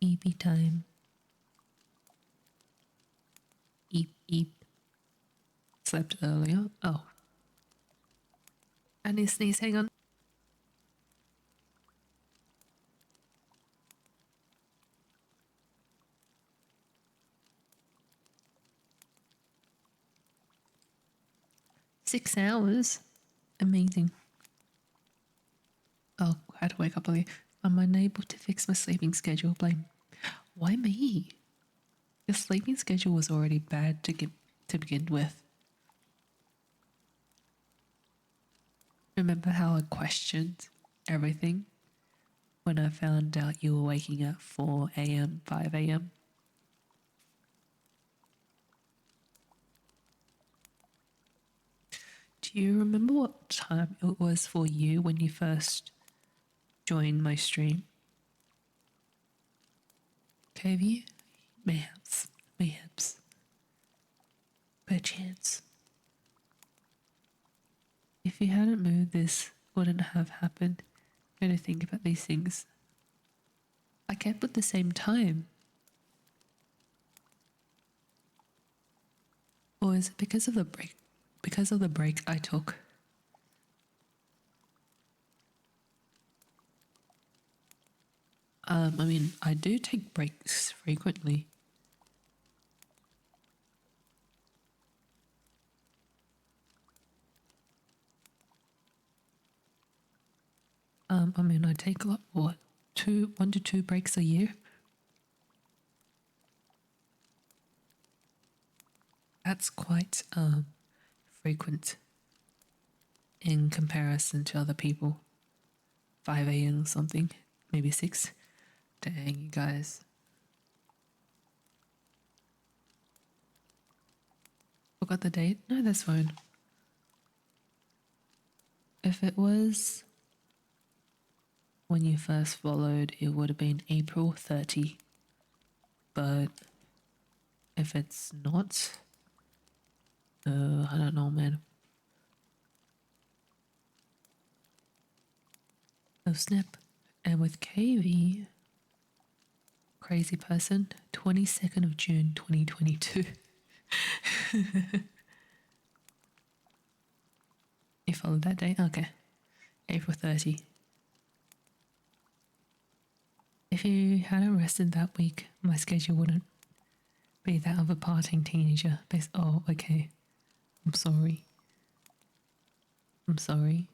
Eepy time. Eep, eep. Slept earlier. Oh. I need to sneeze, hang on. $6 hours? Amazing. Oh, I had to wake up early. I'm unable to fix my sleeping schedule. Blame. Why me? Your sleeping schedule was already bad to begin with. Remember how I questioned everything when I found out you were waking at 4 a.m., 5 a.m.? Do you remember what time it was for you when you first joined my stream? Have you? Mayhaps. Mayhaps. Perchance. If you hadn't moved, this wouldn't have happened. Got to think about these things. I kept with the same time. Or is it because of the break? Because of the break I took. I mean, I do take breaks frequently. I mean, I take like what, 1 to 2 breaks a year. That's quite frequent in comparison to other people. 5 a.m. or something, maybe 6. Dang, you guys. Forgot the date? No, that's fine. If it was when you first followed, it would have been April 30. But if it's not, I don't know, man. Oh snap. And with KV, crazy person, 22nd of June 2022. You followed that date? Okay. April 30. If you hadn't rested that week, my schedule wouldn't be that of a partying teenager. Oh, okay. I'm sorry. I'm sorry.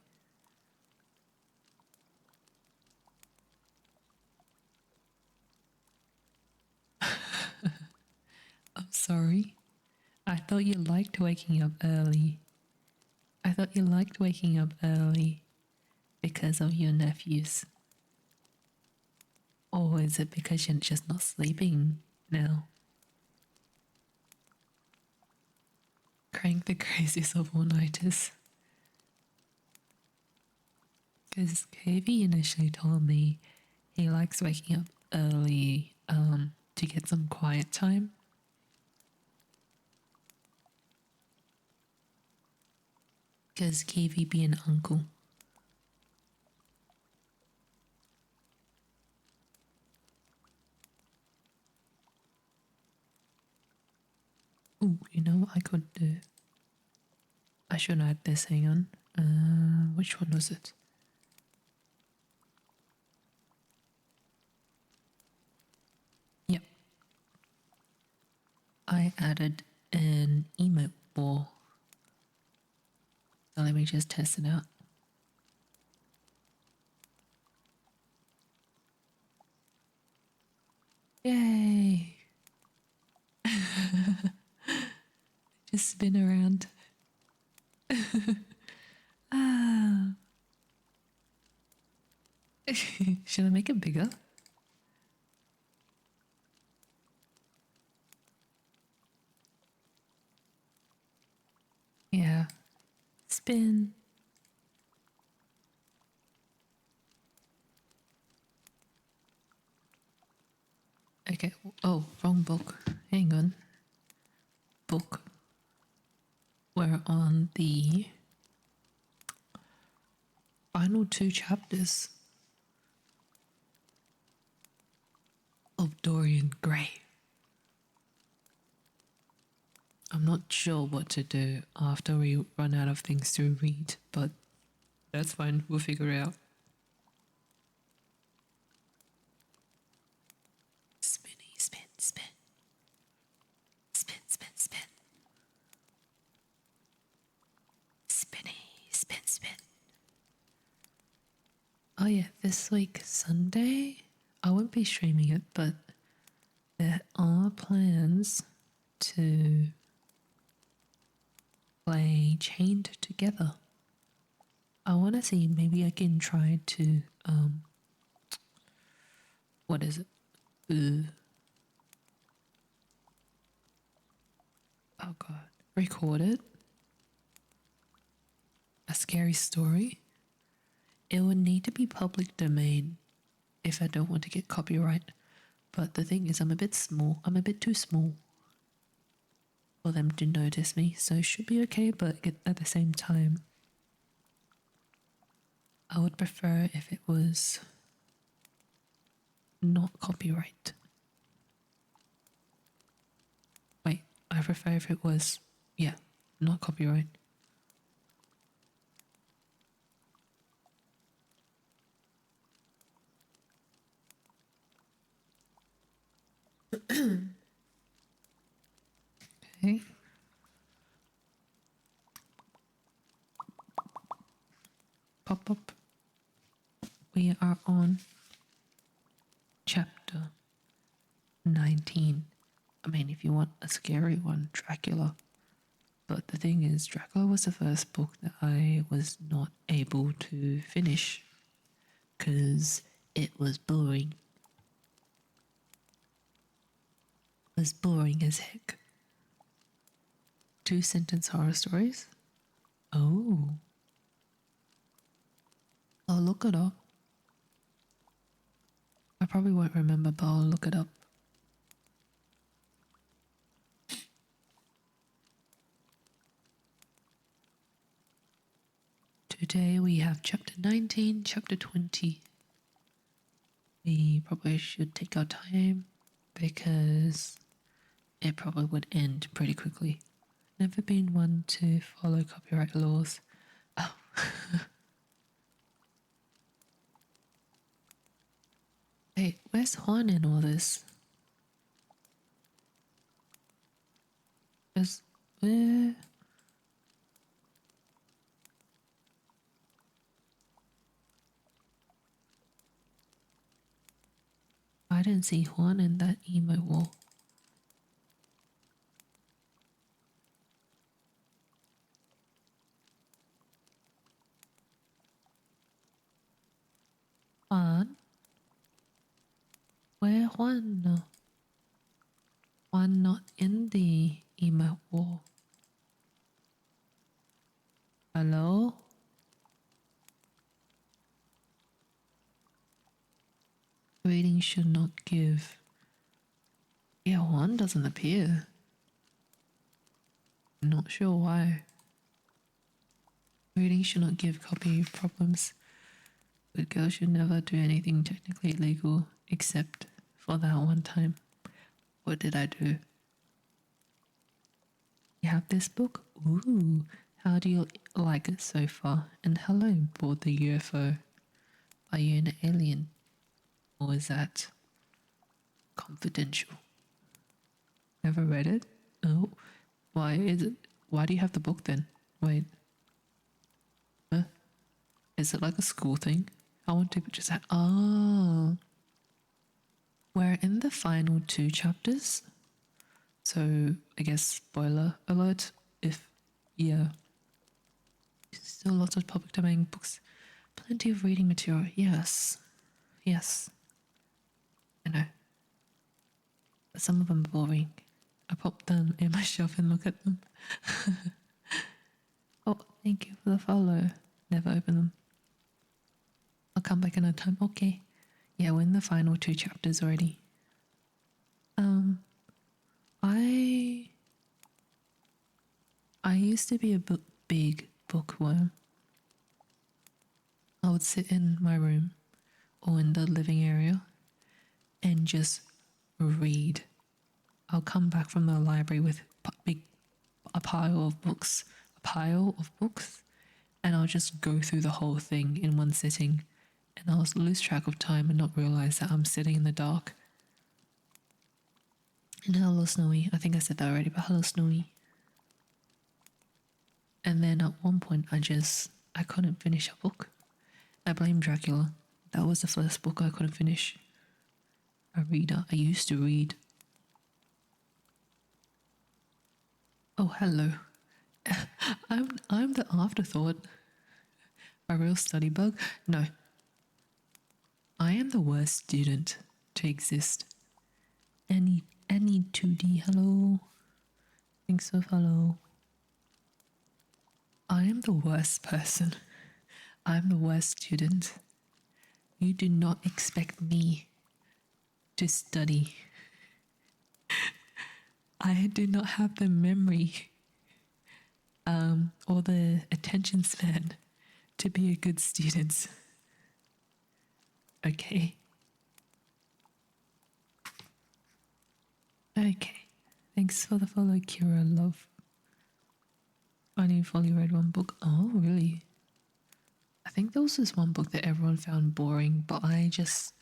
I'm sorry. I thought you liked waking up early. I thought you liked waking up early because of your nephews. Or is it because you're just not sleeping now? Crank the craziest of all-nighters. Because KV initially told me he likes waking up early to get some quiet time. Because KV be an uncle. Ooh, you know what I could do? I should add this, hang on. Which one was it? Yep. I added an emote wall. So let me just test it out. Yay! Just spin around. Should I make it bigger? Yeah. Spin. Okay. Oh, wrong book. Hang on. Book. We're on the final 2 chapters. of Dorian Gray. I'm not sure what to do after we run out of things to read, but that's fine, we'll figure it out. Spinny, spin, spin. Spin, spin, spin. Spinny, spin, spin. Oh yeah, this week Sunday, I won't be streaming it, but there are plans to play Chained Together. I want to see, maybe I can try to, what is it? Oh god, record it. A scary story. It would need to be public domain if I don't want to get copyright. But the thing is, I'm a bit small. I'm a bit too small for them to notice me, so it should be okay, but at the same time, I would prefer if it was not copyright. Wait, I prefer if it was, yeah, not copyright. Okay. Pop up. We are on chapter 19. I mean, if you want a scary one, Dracula. But the thing is, Dracula was the first book that I was not able to finish because it was boring. It was boring as heck. 2-sentence horror stories? Oh. I'll look it up. I probably won't remember, but I'll look it up. Today we have chapter 19, chapter 20. We probably should take our time because it probably would end pretty quickly. Never been one to follow copyright laws. Oh. Hey, where's Juan in all this? Where? I didn't see Juan in that emo wall. Juan? Where Juan? No. Juan not in the emo wall. Hello? Reading should not give. Yeah, Juan doesn't appear. Not sure why. Reading should not give copy problems. Good girl should never do anything technically illegal except for that one time. What did I do? You have this book? Ooh, how do you like it so far? And hello, aboard the UFO. Are you an alien? Or is that confidential? Never read it? Oh, why is it? Why do you have the book then? Wait. Huh? Is it like a school thing? I want to just have. Oh. We're in the final 2 chapters. So, I guess spoiler alert if. Yeah. Still lots of public domain books. Plenty of reading material. Yes. Yes. I know. But some of them are boring. I pop them in my shelf and look at them. Oh, thank you for the follow. Never open them. I'll come back another time. Okay. Yeah, we're in the final 2 chapters already. I used to be a big bookworm. I would sit in my room or in the living area and just read. I'll come back from the library with a pile of books, and I'll just go through the whole thing in one sitting, and I'll lose track of time and not realize that I'm sitting in the dark. And hello, Snowy. I think I said that already, but hello, Snowy. And then at one point, I couldn't finish a book. I blame Dracula. That was the first book I couldn't finish. A reader. I used to read. Oh, hello. I'm the afterthought. A real study bug? No. I am the worst student to exist. Any 2D, hello. Thanks so hello. I am the worst person. I'm the worst student. You do not expect me to study. I do not have the memory or the attention span to be a good student. Okay. Okay. Thanks for the follow, Kira, love. I only fully read one book. Oh, really? I think there was this one book that everyone found boring, but I just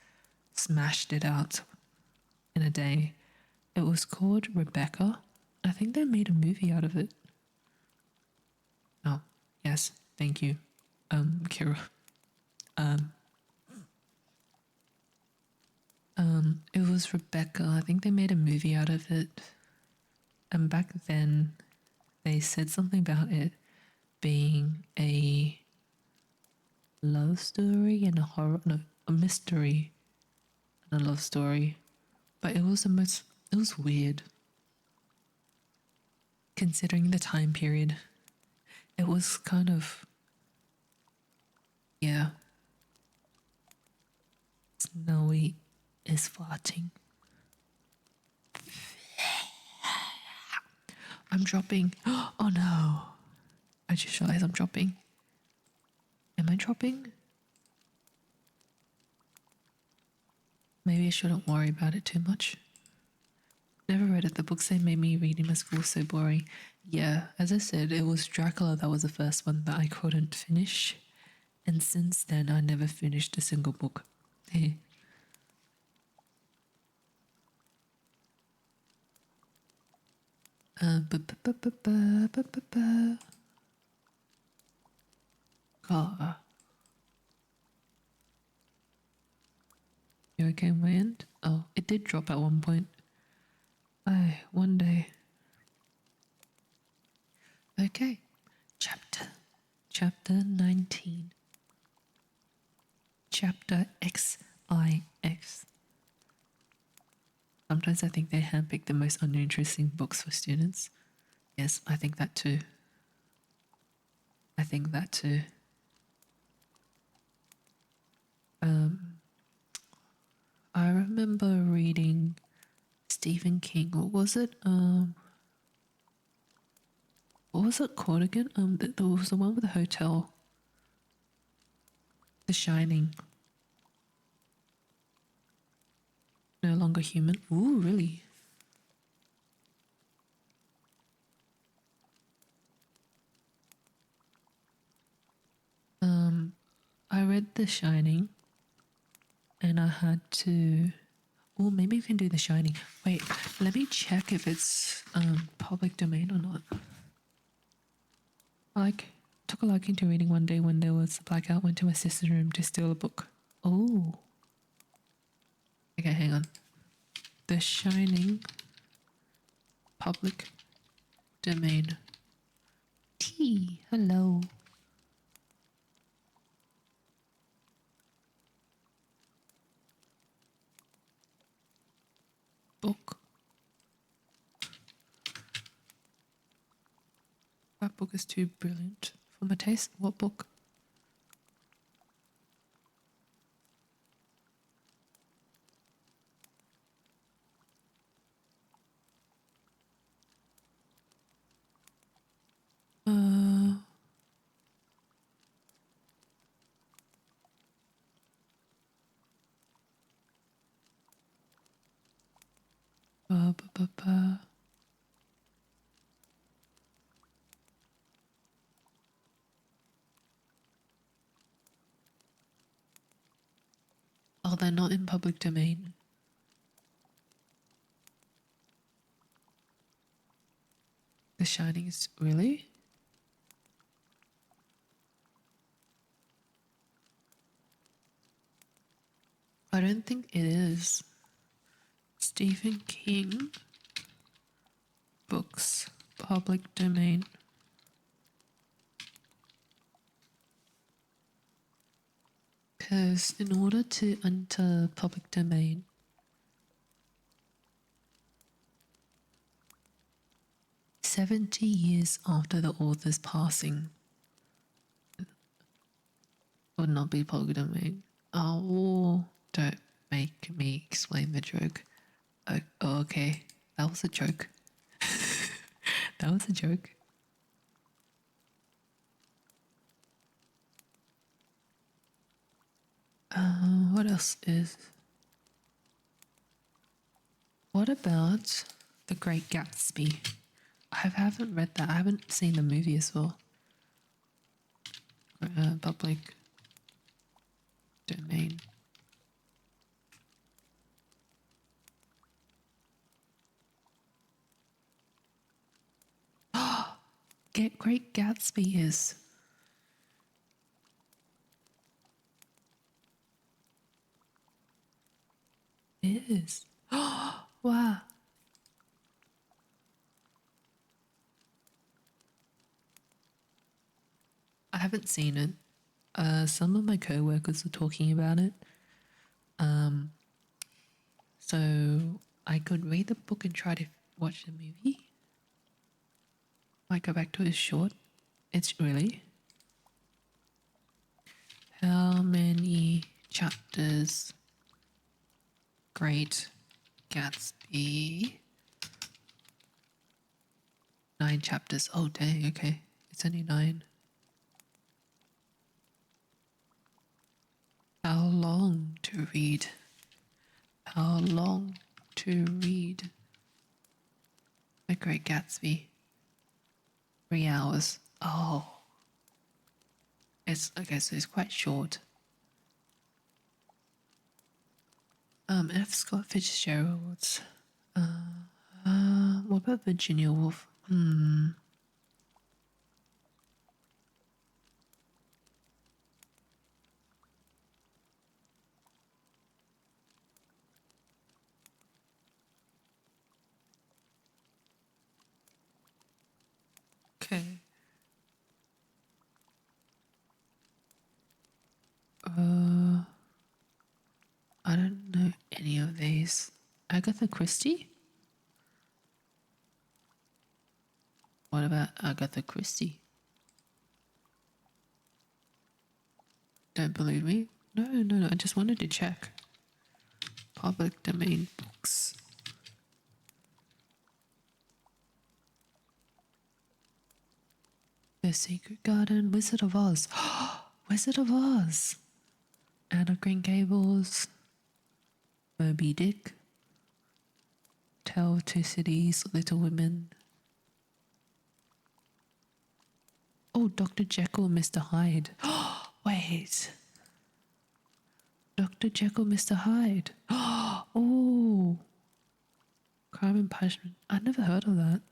smashed it out in a day. It was called Rebecca. I think they made a movie out of it. Oh, yes. Thank you, Kira. It was Rebecca. I think they made a movie out of it. And back then, they said something about it being a love story and a mystery and a love story. But it was weird. Considering the time period, it was kind of, yeah. Snowy is farting. I'm dropping. Oh no. I just realized I'm dropping. Am I dropping? Maybe I shouldn't worry about it too much. Never read it. The books they made me read in school so boring. Yeah, as I said, it was Dracula that was the first one that I couldn't finish. And since then, I never finished a single book. Car. You okay on my end? Oh, it did drop at one point. One day. Okay. Chapter 19. Chapter XIX. Sometimes I think they handpick the most uninteresting books for students. Yes, I think that too. I remember reading Stephen King. What was it? What was it called again? There was the one with the hotel. The Shining. No Longer Human. Ooh, really? I read The Shining, and I had to. Oh, maybe we can do The Shining. Wait, let me check if it's public domain or not. I took a liking to reading one day when there was a blackout. Went to my sister's room to steal a book. Oh. Okay, hang on. The Shining, public domain. T. Hello. Book. That book is too brilliant for my taste. What book? Ba, ba, ba, ba. Oh, they're not in public domain. The Shining is really? I don't think it is. Stephen King books, public domain. Because in order to enter public domain, "70 years after the author's passing" would not be public domain. Oh, don't make me explain the joke. Oh, okay, that was a joke. That was a joke. What else is? What about The Great Gatsby? I haven't read that. I haven't seen the movie as well. Public domain. Get Great Gatsby is. It is. Wow. I haven't seen it. Some of my co-workers were talking about it. So I could read the book and try to watch the movie. Might go back to his short. It's really. How many chapters? Great Gatsby. 9 chapters. Oh dang, okay. It's only 9. How long to read? How long to read? The Great Gatsby. 3 hours. Oh. It's okay, so it's quite short. F. Scott Fitzgerald. What about Virginia Woolf? Okay. I don't know any of these. Agatha Christie? What about Agatha Christie? Don't believe me? No, I just wanted to check. Public domain books. The Secret Garden, Wizard of Oz. Wizard of Oz. Anne of Green Gables. Moby Dick. Tale of Two Cities, Little Women. Oh, Dr. Jekyll, Mr. Hyde. Wait. Dr. Jekyll, Mr. Hyde. Oh. Crime and Punishment. I never heard of that.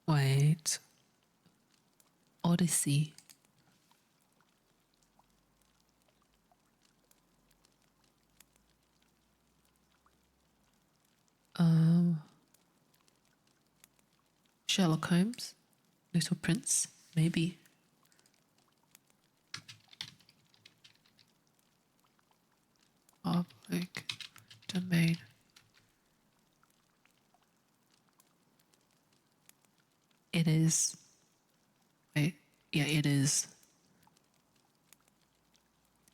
Wait. Odyssey. Sherlock Holmes. Little Prince. Maybe. Public domain. It is. Wait. Yeah, it is.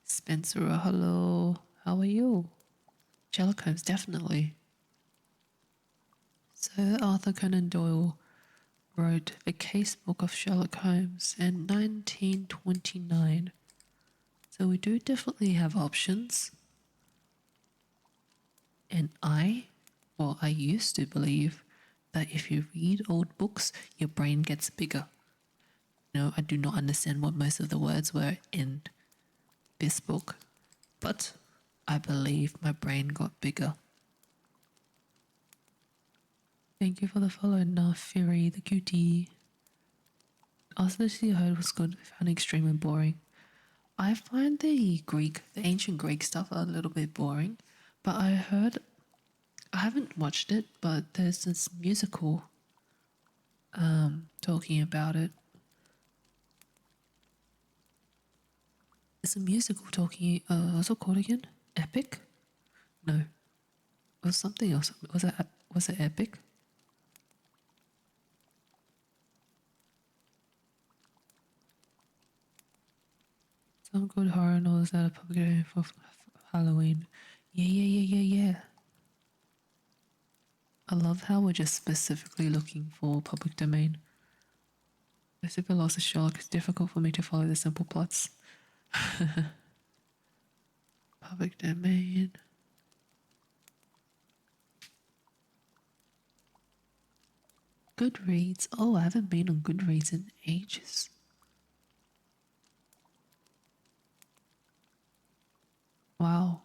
Spencer, hello. How are you? Sherlock Holmes, definitely. Sir Arthur Conan Doyle wrote The Case Book of Sherlock Holmes in 1929. So we do definitely have options. And I used to believe that if you read old books, your brain gets bigger. No, I do not understand what most of the words were in this book, but I believe my brain got bigger. Thank you for the follow, Fury, the cutie. Asked I heard was good, found it extremely boring. I find the ancient Greek stuff a little bit boring, but I haven't watched it, but there's this musical talking about it. It's a musical talking, what's it called again? Epic? No, it was something else. Was it Epic? Some good horror novels that are public for Halloween. Yeah. I love how we're just specifically looking for public domain. The super loss of Sherlock is difficult for me to follow the simple plots. Public domain. Goodreads. Oh, I haven't been on Goodreads in ages. Wow.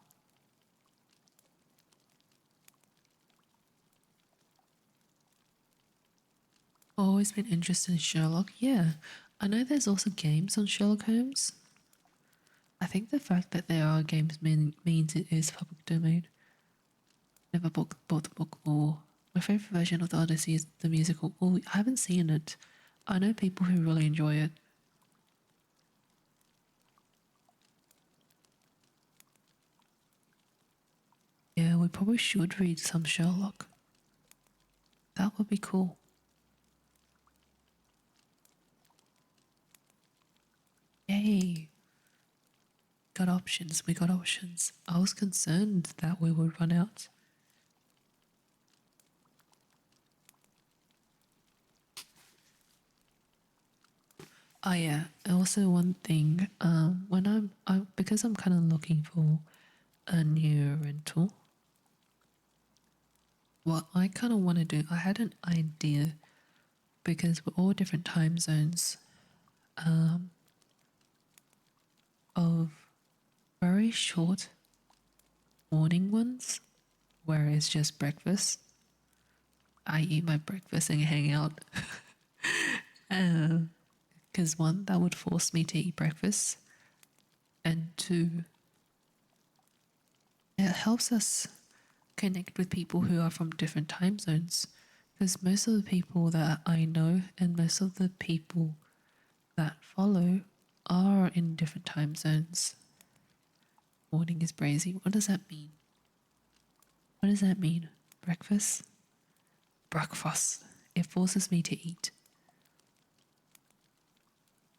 Always been interested in Sherlock. Yeah. I know there's also games on Sherlock Holmes. I think the fact that there are games means it is public domain. Never bought the book or my favorite version of the Odyssey is the musical. Oh, I haven't seen it. I know people who really enjoy it. Yeah, we probably should read some Sherlock. That would be cool. Yay. Got options. We got options. I was concerned that we would run out. Oh yeah. Also one thing, when because I'm kind of looking for a new rental. What I kind of want to do, I had an idea because we're all different time zones, of very short morning ones where it's just breakfast. I eat my breakfast and hang out. Because one, that would force me to eat breakfast, and two, it helps us connect with people who are from different time zones. Because most of the people that I know and most of the people that follow are in different time zones. Morning is brazy. What does that mean? What does that mean? Breakfast? Breakfast. It forces me to eat.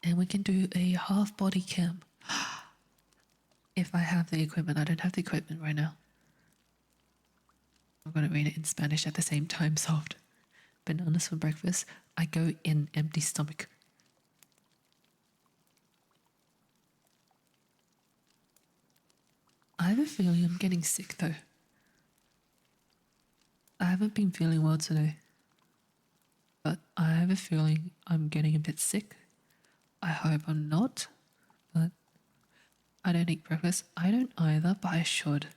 And we can do a half body cam. If I have the equipment. I don't have the equipment right now. I'm going to read it in Spanish at the same time. Soft. Bananas for breakfast. I go in empty stomach. I have a feeling I'm getting sick though. I haven't been feeling well today. But I have a feeling I'm getting a bit sick. I hope I'm not. But I don't eat breakfast. I don't either, but I should.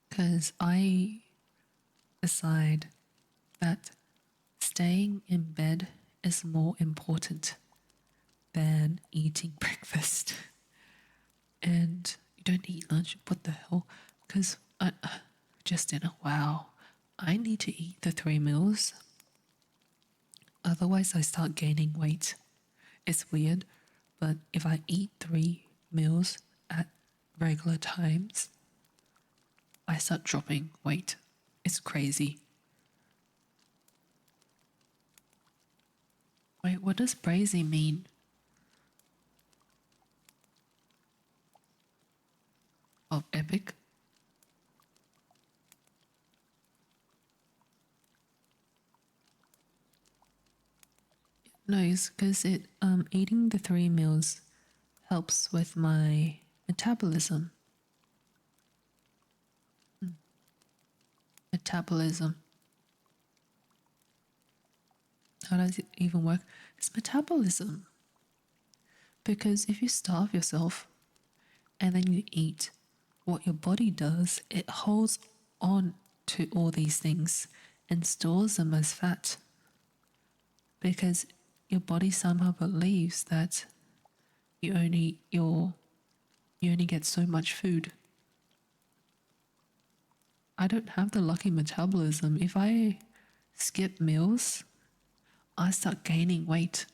Because I decide that staying in bed is more important than eating breakfast. And you don't eat lunch. What the hell? Because just dinner. Wow. I need to eat the 3 meals. Otherwise, I start gaining weight. It's weird, but if I eat 3 meals at regular times, I start dropping weight. It's crazy. Wait, what does brazy mean? Of epic? No, it's because eating the 3 meals helps with my metabolism. Metabolism. How does it even work? It's metabolism. Because if you starve yourself and then you eat, what your body does, it holds on to all these things and stores them as fat. Because your body somehow believes that you only get so much food. I don't have the lucky metabolism. If I skip meals, I start gaining weight.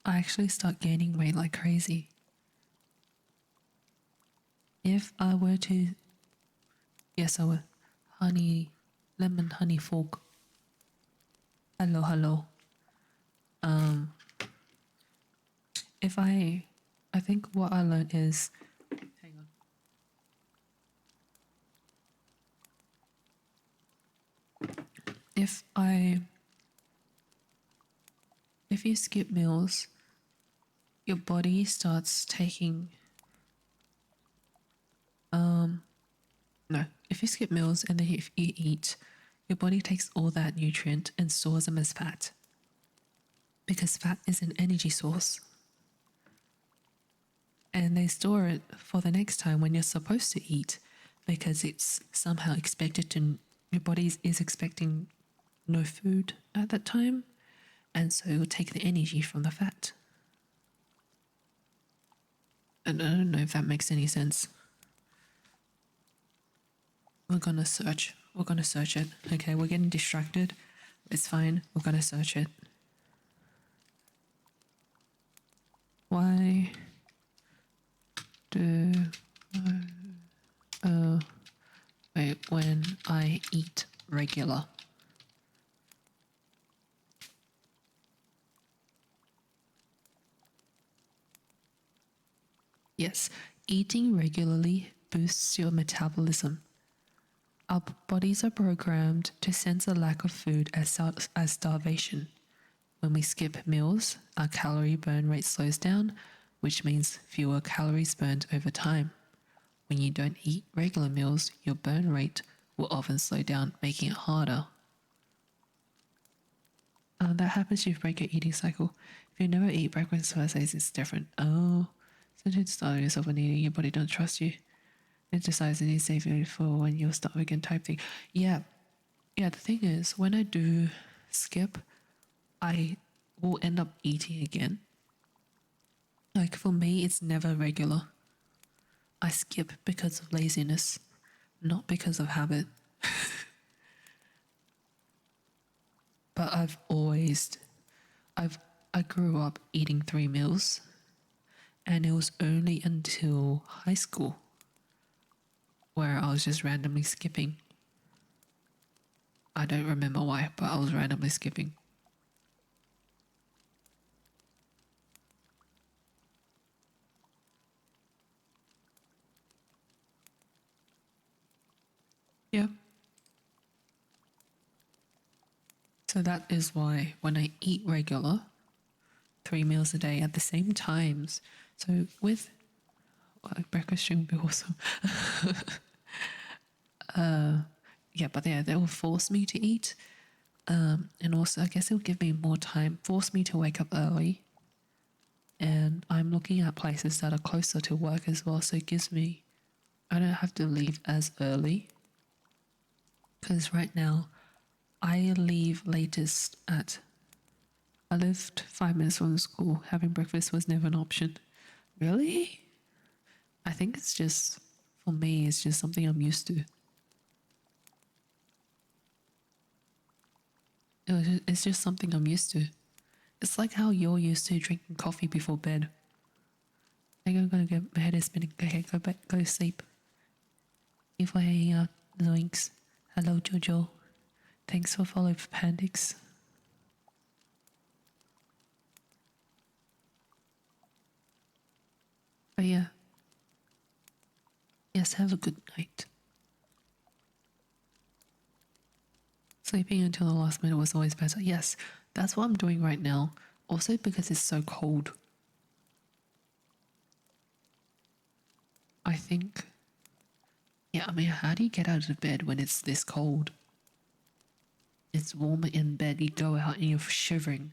I actually start gaining weight like crazy. If I were to, yes, I would. Lemon honey fork. Hello, hello. If I think what I learned is, hang on. If you skip meals, your body starts taking, no, if you skip meals and then if you eat, your body takes all that nutrient and stores them as fat. Because fat is an energy source. And they store it for the next time when you're supposed to eat, because it's somehow expected to, your body is expecting no food at that time, and so it will take the energy from the fat. And I don't know if that makes any sense. We're gonna search it. Okay, we're getting distracted. It's fine, we're gonna search it. Why do wait, when I eat regular? Yes, eating regularly boosts your metabolism. Our bodies are programmed to sense a lack of food as starvation. When we skip meals, our calorie burn rate slows down, which means fewer calories burned over time. When you don't eat regular meals, your burn rate will often slow down, making it harder. That happens if you break your eating cycle. If you never eat breakfast Thursdays, it's different. Oh, sometimes starving yourself when eating, your body don't trust you. It decides it needs safety for when you're starving again type thing. Yeah, the thing is, when I do skip, I will end up eating again. Like for me, it's never regular. I skip because of laziness, not because of habit. But I grew up eating 3 meals, and it was only until high school where I was just randomly skipping. I don't remember why, but I was randomly skipping. Yeah. So that is why when I eat regular, 3 meals a day at the same times, so with breakfast should be awesome. Yeah, but yeah, they will force me to eat. And also, I guess it'll give me more time, force me to wake up early. And I'm looking at places that are closer to work as well, so it gives me, I don't have to leave as early. Because right now, I leave latest at, I lived 5 minutes from the school. Having breakfast was never an option. Really? I think it's just, for me, it's just something I'm used to. It's just something I'm used to. It's like how you're used to drinking coffee before bed. I think I'm gonna get my head is spinning. Okay, go back, go to sleep. If I hang out, Zoinks. Hello, Jojo. Thanks for following Pandix. But yeah. Yes, have a good night. Sleeping until the last minute was always better. Yes, That's what I'm doing right now. Also because it's so cold. I think, yeah, I mean, how do you get out of bed when it's this cold? It's warmer in bed, you go out and you're shivering.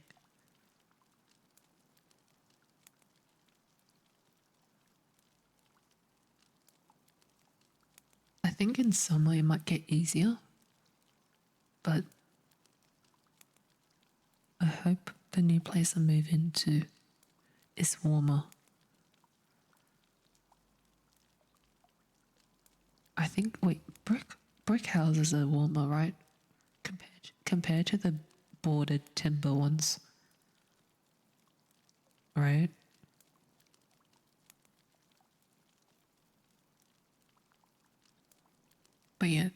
I think in summer it might get easier, but I hope the new place I move into is warmer. I think, wait, brick houses are warmer, right? Compared to the boarded timber ones, right? But yeah,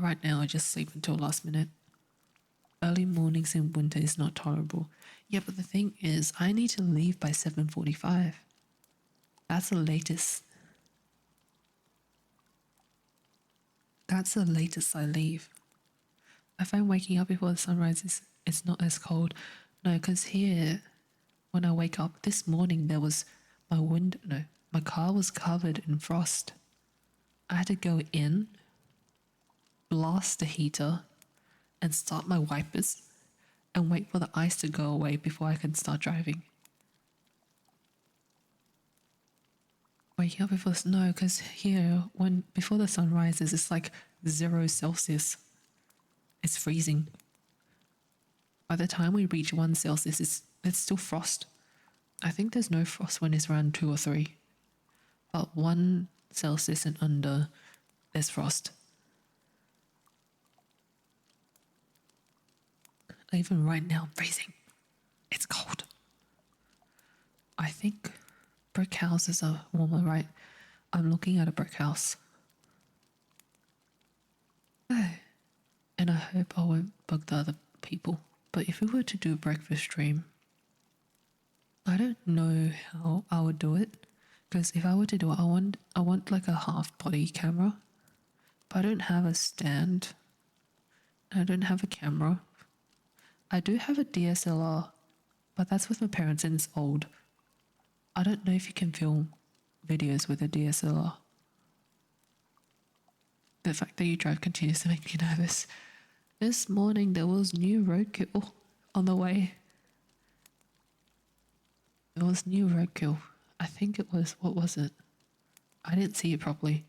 right now I just sleep until last minute. Early mornings in winter is not tolerable. Yeah, but the thing is, I need to leave by 7:45. That's the latest. That's the latest I leave. I find waking up before the sunrise is it's not as cold. No, because here, when I wake up this morning, there was my window. No, my car was covered in frost. I had to go in, blast the heater, and start my wipers, and wait for the ice to go away before I can start driving. Waking up before snow, because here, when before the sun rises, it's like 0 Celsius. It's freezing. By the time we reach 1 Celsius, it's still frost. I think there's no frost when it's around 2 or 3, but 1 Celsius and under, there's frost. Even right now, I'm freezing. It's cold. I think brick houses are warmer, right? I'm looking at a brick house. And I hope I won't bug the other people. But if we were to do a breakfast stream, I don't know how I would do it. Because if I were to do it, I want like a half body camera. But I don't have a stand. I don't have a camera. I do have a DSLR, but that's with my parents and it's old. I don't know if you can film videos with a DSLR. The fact that you drive continues to make me nervous. This morning there was new roadkill on the way. There was new roadkill. I think it was, what was it? I didn't see it properly.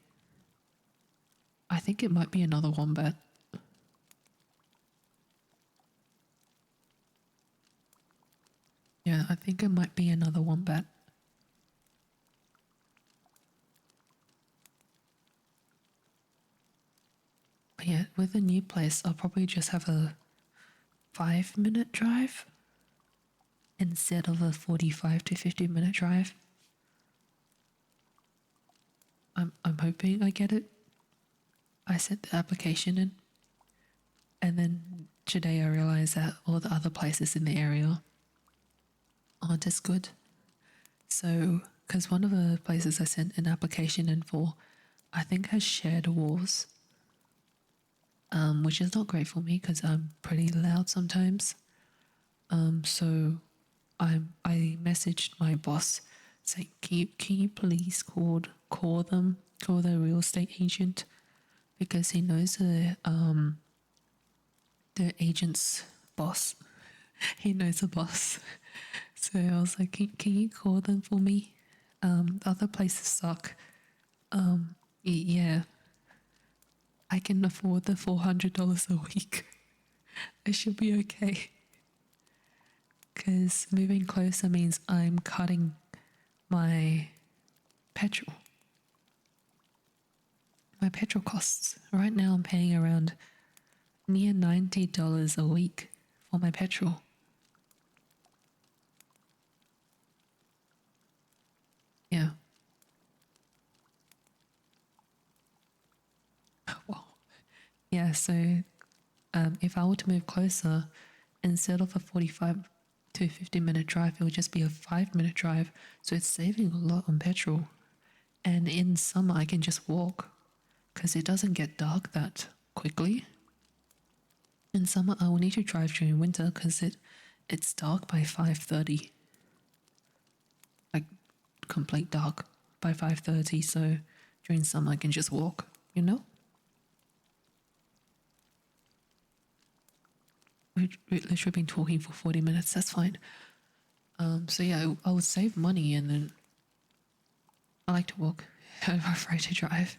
I think it might be another wombat. Yeah, I think it might be another wombat. But yeah, with the new place, I'll probably just have a 5-minute drive instead of a 45 to 50-minute drive. I'm hoping I get it. I sent the application in, and then today I realized that all the other places in the area aren't as good. So, because one of the places I sent an application in for, I think has shared walls, which is not great for me because I'm pretty loud sometimes. So I messaged my boss saying, can you please call the real estate agent, because he knows the agent's boss. He knows the boss. So I was like, can you call them for me? Other places suck. Yeah, I can afford the $400 a week. I should be okay. Because moving closer means I'm cutting my petrol. My petrol costs. Right now I'm paying around near $90 a week for my petrol. Yeah. Well, yeah, so if I were to move closer, instead of a 45 to 50-minute drive, it would just be a 5-minute drive. So it's saving a lot on petrol. And in summer, I can just walk because it doesn't get dark that quickly. In summer, I will need to drive during winter because it's dark by 5:30. Like, complete dark by 5:30, so during summer I can just walk, you know? We've literally been talking for 40 minutes, that's fine. So yeah, I would save money and then I like to walk. I'm afraid to drive.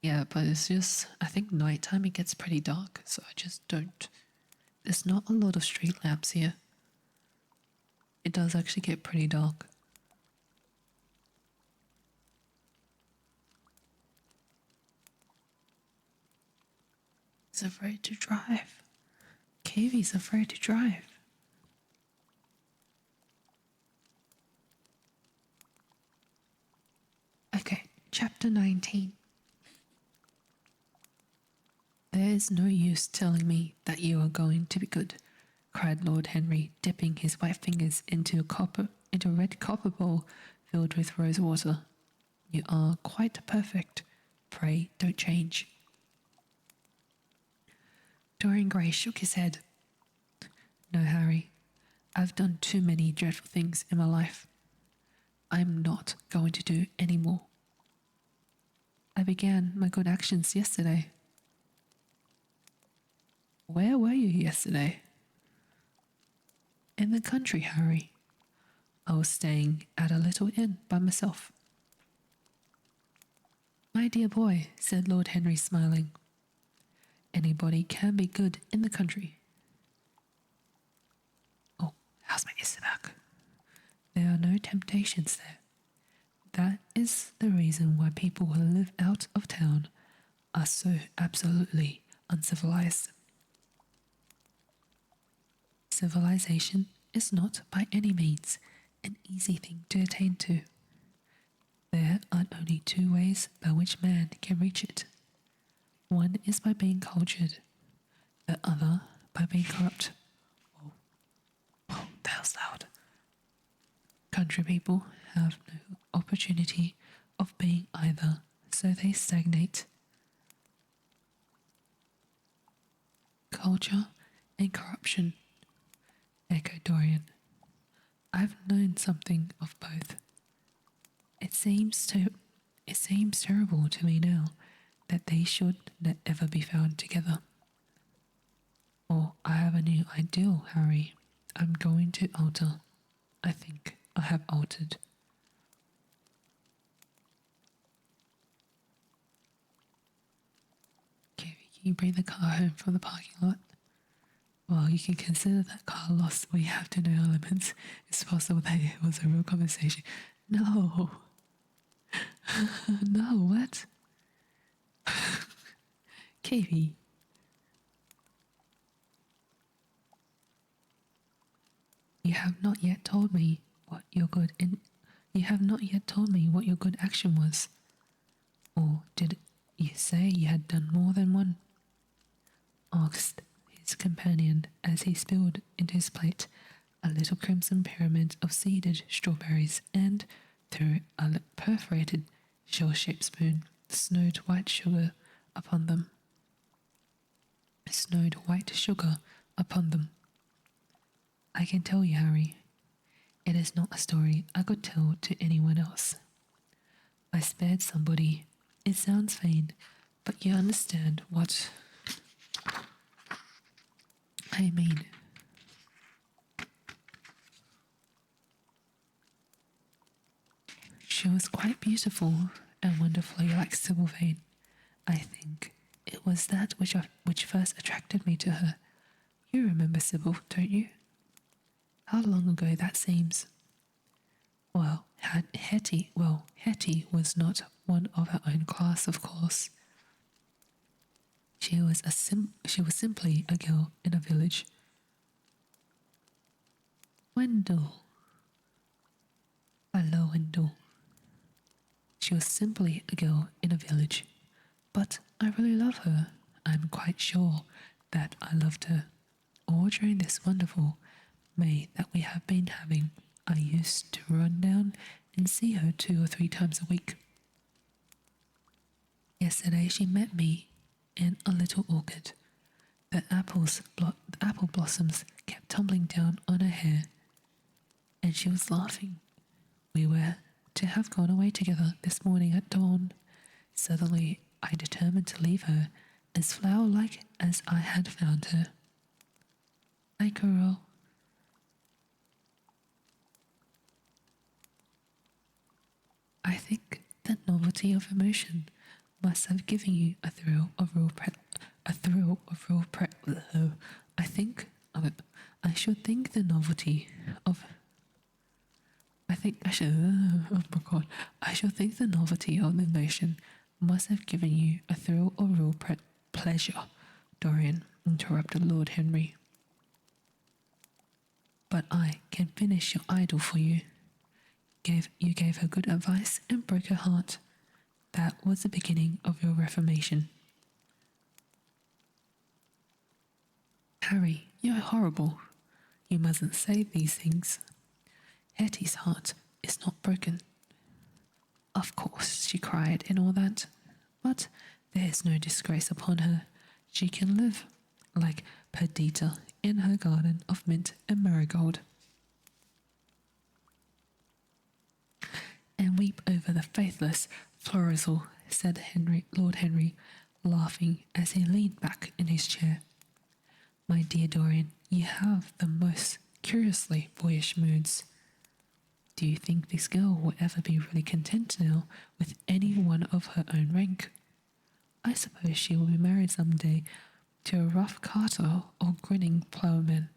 Yeah, but it's just, I think nighttime it gets pretty dark, so I just don't. There's not a lot of street lamps here. It does actually get pretty dark. He's afraid to drive. Kavie's afraid to drive. Okay, chapter 19. There is no use telling me that you are going to be good, cried Lord Henry, dipping his white fingers into a red copper bowl filled with rose water. You are quite perfect. Pray don't change. Dorian Gray shook his head. No, Harry. I've done too many dreadful things in my life. I'm not going to do any more. I began my good actions yesterday. Where were you yesterday? In the country, Harry. I was staying at a little inn by myself. My dear boy, said Lord Henry, smiling. Anybody can be good in the country. Oh, how's my Isabak? There are no temptations there. That is the reason why people who live out of town are so absolutely uncivilized. Civilization is not by any means an easy thing to attain to. There are only two ways by which man can reach it. One is by being cultured, the other by being corrupt. Whoa, that was loud. Country people have no opportunity of being either, so they stagnate. Culture and corruption, echoed Dorian. I've known something of both. It seems terrible to me now that they should ever be found together. Or I have a new ideal, Harry. I'm going to alter. I think I have altered. Can you bring the car home from the parking lot? Well, you can consider that car lost. We have to know elements. It's possible that it was a real conversation. No. No, what? Kavie. You have not yet told me what your good action was. Or did you say you had done more than one? Asked his companion as he spilled into his plate a little crimson pyramid of seeded strawberries and, through a perforated shell-shaped spoon, snowed white sugar upon them. I can tell you, Harry, it is not a story I could tell to anyone else. I spared somebody. It sounds vain, but you understand what I mean. She was quite beautiful and wonderfully like Sybil Vane. I think it was that which first attracted me to her. You remember Sybil, don't you? How long ago that seems. Well, Hetty was not one of her own class, of course. She was simply a girl in a village. Wendell. Hello, Wendell. She was simply a girl in a village. But I really love her. I'm quite sure that I loved her. All during this wonderful May that we have been having, I used to run down and see her 2 or 3 times a week. Yesterday she met me in a little orchard. The the apple blossoms kept tumbling down on her hair, and she was laughing. We were to have gone away together this morning at dawn. Suddenly, I determined to leave her as flower-like as I had found her. Like a girl. I think the novelty of emotion must have given you a thrill of real I think of it. I should think the novelty of. I think I should. Oh my god! I should think the novelty of the emotion must have given you a thrill of real pleasure. Dorian interrupted Lord Henry. But I can finish your idol for you. You gave her good advice and broke her heart. That was the beginning of your reformation. Harry, you're horrible. You mustn't say these things. Hetty's heart is not broken. Of course, she cried and all that. But there is no disgrace upon her. She can live, like Perdita, in her garden of mint and marigold. And weep over the faithless Florizel, said Lord Henry, laughing as he leaned back in his chair. My dear Dorian, you have the most curiously boyish moods. Do you think this girl will ever be really content now with any one of her own rank? I suppose she will be married some day to a rough carter or grinning ploughman.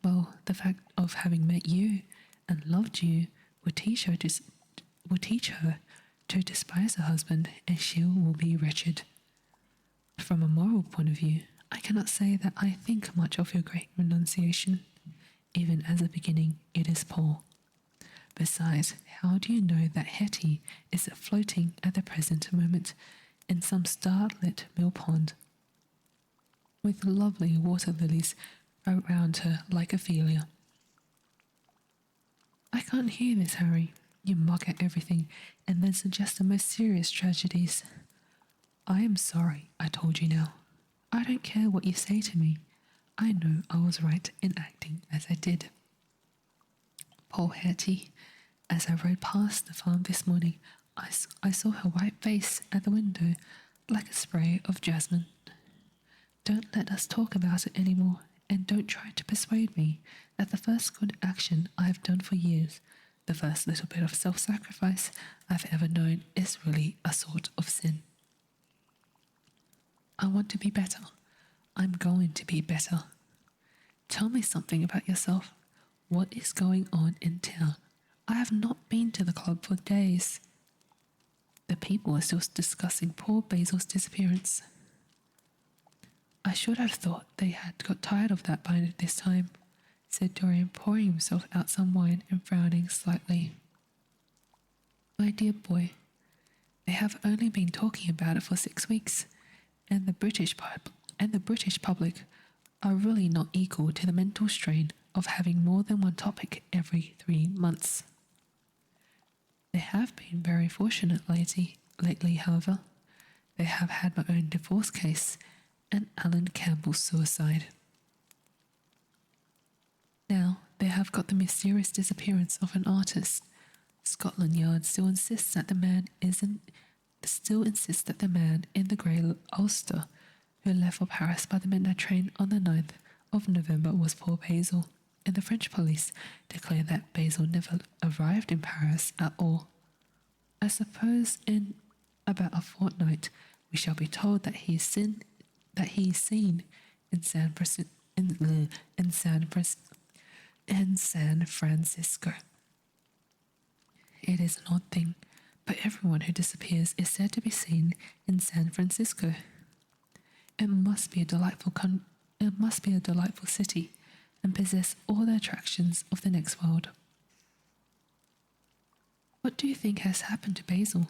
Well, the fact of having met you and loved you will teach her to despise her husband, and she will be wretched. From a moral point of view, I cannot say that I think much of your great renunciation. Even as a beginning, it is poor. Besides, how do you know that Hetty is floating at the present moment in some starlit mill pond, with lovely water lilies around her like Ophelia? I can't hear this, Harry. You mock at everything and then suggest the most serious tragedies. I am sorry I told you now. I don't care what you say to me. I know I was right in acting as I did. Poor Hetty. As I rode past the farm this morning, I saw her white face at the window like a spray of jasmine. Don't let us talk about it any more, and don't try to persuade me that the first good action I have done for years, the first little bit of self-sacrifice I've ever known, is really a sort of sin. I want to be better. I'm going to be better. Tell me something about yourself. What is going on in town? I have not been to the club for days. The people are still discussing poor Basil's disappearance. I should have thought they had got tired of that by this time, said Dorian, pouring himself out some wine and frowning slightly. My dear boy, they have only been talking about it for 6 weeks, and the British public are really not equal to the mental strain of having more than one topic every 3 months. They have been very fortunate lately, however. They have had my own divorce case and Alan Campbell's suicide. Now they have got the mysterious disappearance of an artist. Scotland Yard still insists that the man in the grey ulster who left for Paris by the midnight train on the 9th of November was poor Basil, and the French police declare that Basil never arrived in Paris at all. I suppose in about a fortnight we shall be told that he is seen in San Francisco. It is an odd thing, but everyone who disappears is said to be seen in San Francisco. It must be a delightful city, and possess all the attractions of the next world. What do you think has happened to Basil?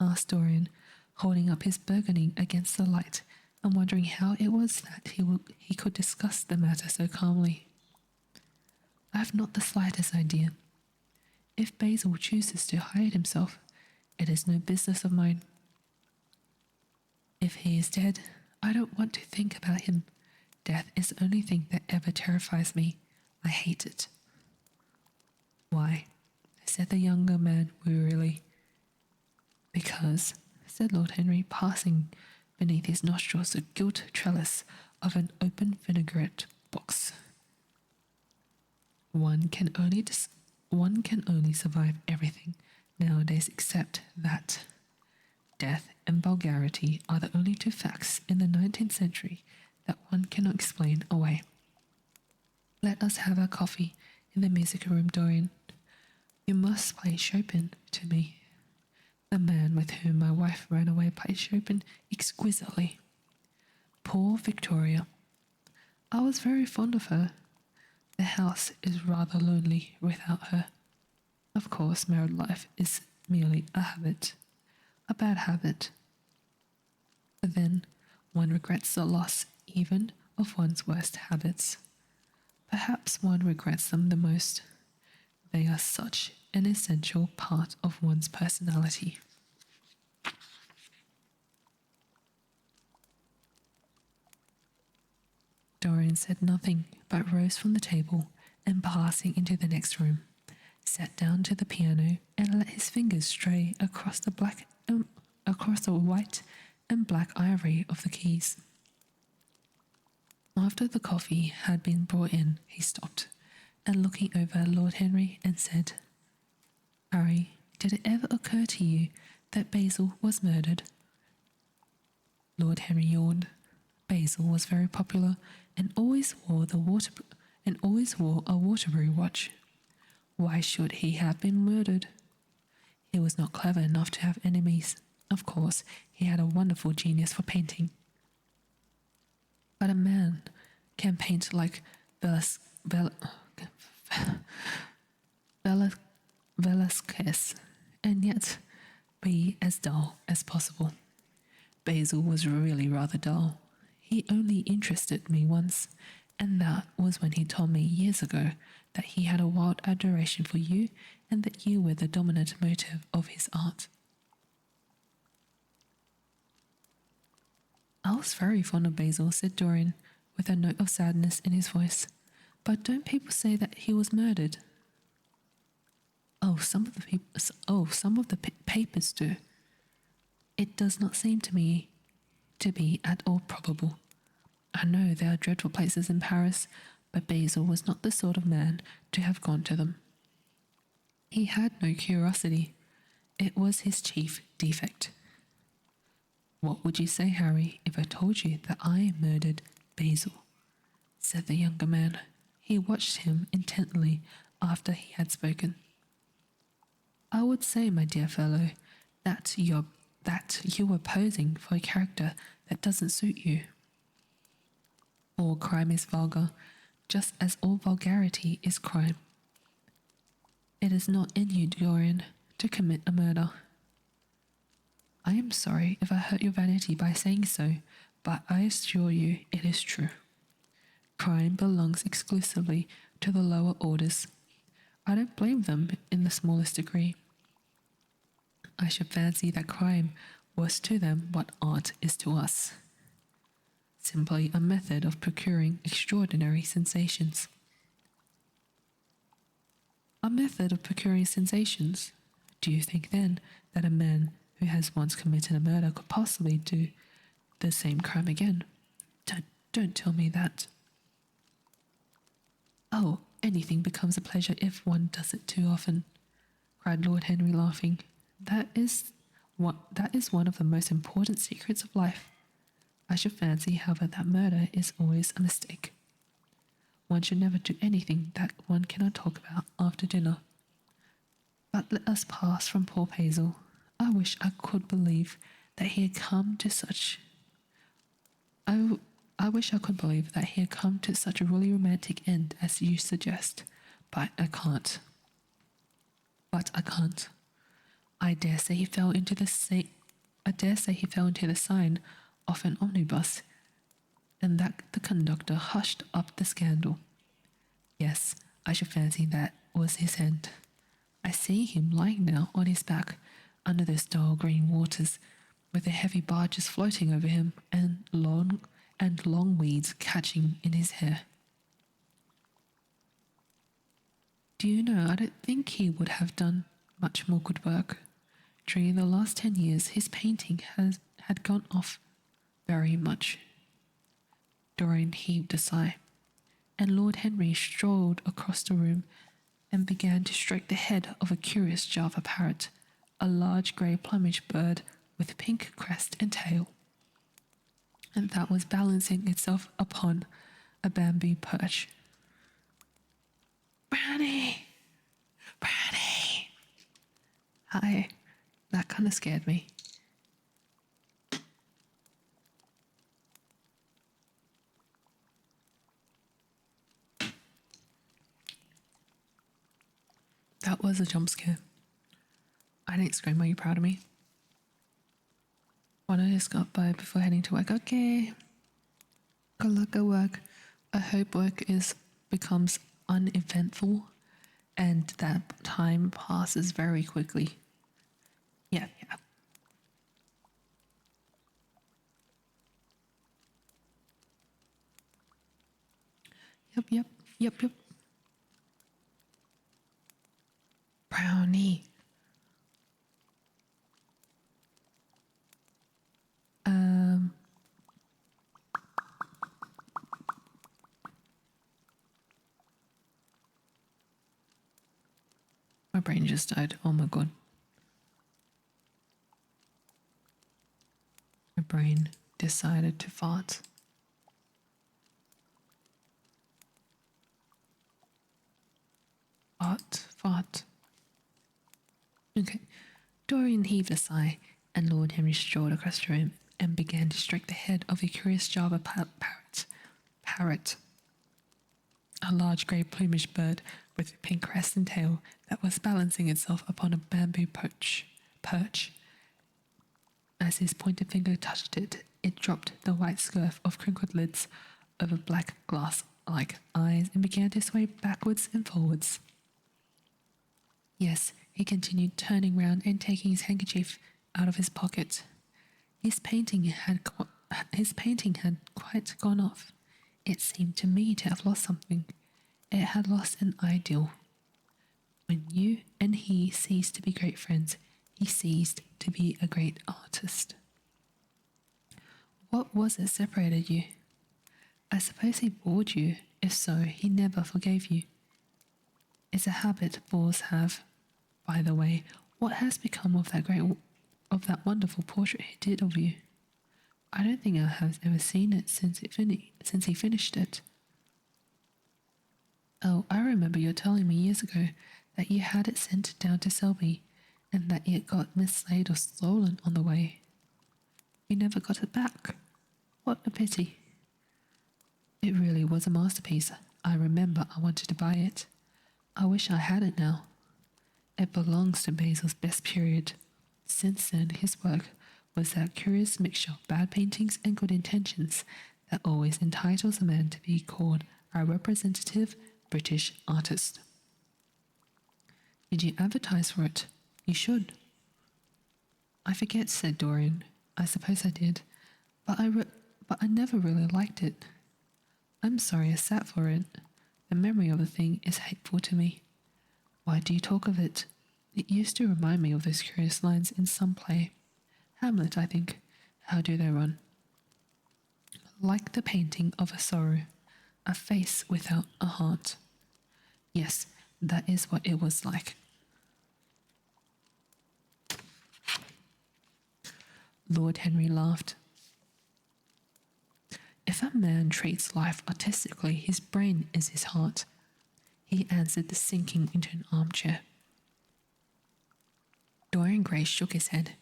Asked Dorian, holding up his burgundy against the light and wondering how it was that he could discuss the matter so calmly. I have not the slightest idea. If Basil chooses to hide himself, it is no business of mine. If he is dead, I don't want to think about him. Death is the only thing that ever terrifies me. I hate it. Why? Said the younger man wearily. Because, said Lord Henry, passing beneath his nostrils the gilt trellis of an open vinaigrette box. One can only survive everything nowadays except that death and vulgarity are the only two facts in the 19th century that one cannot explain away. Let us have our coffee in the music room, Dorian. You must play Chopin to me. The man with whom my wife ran away played Chopin exquisitely. Poor Victoria. I was very fond of her. The house is rather lonely without her. Of course, married life is merely a habit. A bad habit. But then, one regrets the loss even of one's worst habits. Perhaps one regrets them the most. They are such an essential part of one's personality. Dorian said nothing, but rose from the table and, passing into the next room, sat down to the piano and let his fingers stray across the white and black ivory of the keys. After the coffee had been brought in, he stopped, and looking over at Lord Henry and said, Harry, did it ever occur to you that Basil was murdered? Lord Henry yawned. Basil was very popular and always wore a Waterbury watch. Why should he have been murdered? He was not clever enough to have enemies. Of course, he had a wonderful genius for painting. But a man can paint like Velasquez and yet be as dull as possible. Basil was really rather dull. He only interested me once, and that was when he told me years ago that he had a wild adoration for you and that you were the dominant motive of his art. I was very fond of Basil, said Dorian, with a note of sadness in his voice. But don't people say that he was murdered? Some of the papers do. It does not seem to me to be at all probable. I know there are dreadful places in Paris, but Basil was not the sort of man to have gone to them. He had no curiosity. It was his chief defect. What would you say, Harry, if I told you that I murdered Basil? Said the younger man. He watched him intently after he had spoken. I would say, my dear fellow, that you were posing for a character that doesn't suit you. All crime is vulgar, just as all vulgarity is crime. It is not in you, Dorian, to commit a murder. I am sorry if I hurt your vanity by saying so, but I assure you it is true. Crime belongs exclusively to the lower orders. I don't blame them in the smallest degree. I should fancy that crime was to them what art is to us. Simply a method of procuring extraordinary sensations. A method of procuring sensations? Do you think, then, that a man who has once committed a murder could possibly do the same crime again? Don't tell me that. Oh, anything becomes a pleasure if one does it too often, cried Lord Henry, laughing. That is one of the most important secrets of life. I should fancy, however, that murder is always a mistake. One should never do anything that one cannot talk about after dinner. But let us pass from poor Basil. I wish I could believe that he had come to such a really romantic end as you suggest, but I can't. I dare say he fell into the sign of an omnibus, and that the conductor hushed up the scandal. Yes, I should fancy that was his end. I see him lying now on his back under those dull green waters, with the heavy barges floating over him, and and long weeds catching in his hair. Do you know, I don't think he would have done much more good work. During the last 10 years, his painting had gone off very much. Dorian heaved a sigh, and Lord Henry strolled across the room and began to stroke the head of a curious Java parrot, a large grey plumaged bird with pink crest and tail, and that was balancing itself upon a bamboo perch. Brownie! Brownie! Hi, that kind of scared me. That was a jump scare. I didn't scream. Are you proud of me? When I just got by before heading to work. Okay. Good luck at work. I hope work becomes uneventful and that time passes very quickly. Yeah. Yep. Brownie. My brain just died. Oh my god. My brain decided to fart. Fart. Okay. Dorian heaved a sigh, and Lord Henry strolled across the room and began to stroke the head of a curious Java parrot, a large grey plumaged bird with a pink crest and tail that was balancing itself upon a bamboo perch. As his pointed finger touched it, it dropped the white scurf of crinkled lids over black glass-like eyes and began to sway backwards and forwards. Yes, he continued, turning round and taking his handkerchief out of his pocket. His painting had quite gone off. It seemed to me to have lost something. It had lost an ideal. When you and he ceased to be great friends, he ceased to be a great artist. What was it separated you? I suppose he bored you. If so, he never forgave you. It's a habit boors have. By the way, what has become of that wonderful portrait he did of you? I don't think I have ever seen it since he finished it. Oh, I remember you telling me years ago that you had it sent down to Selby, and that it got mislaid or stolen on the way. You never got it back. What a pity. It really was a masterpiece. I remember I wanted to buy it. I wish I had it now. It belongs to Basil's best period. Since then, his work was that curious mixture of bad paintings and good intentions that always entitles a man to be called a representative British artist. Did you advertise for it? You should. I forget, said Dorian. I suppose I did, but I never really liked it. I'm sorry I sat for it. The memory of the thing is hateful to me. Why do you talk of it? It used to remind me of those curious lines in some play. Hamlet, I think. How do they run? Like the painting of a sorrow, a face without a heart. Yes, that is what it was like. Lord Henry laughed. If a man treats life artistically, his brain is his heart, he answered, sinking into an armchair. Dorian Gray shook his head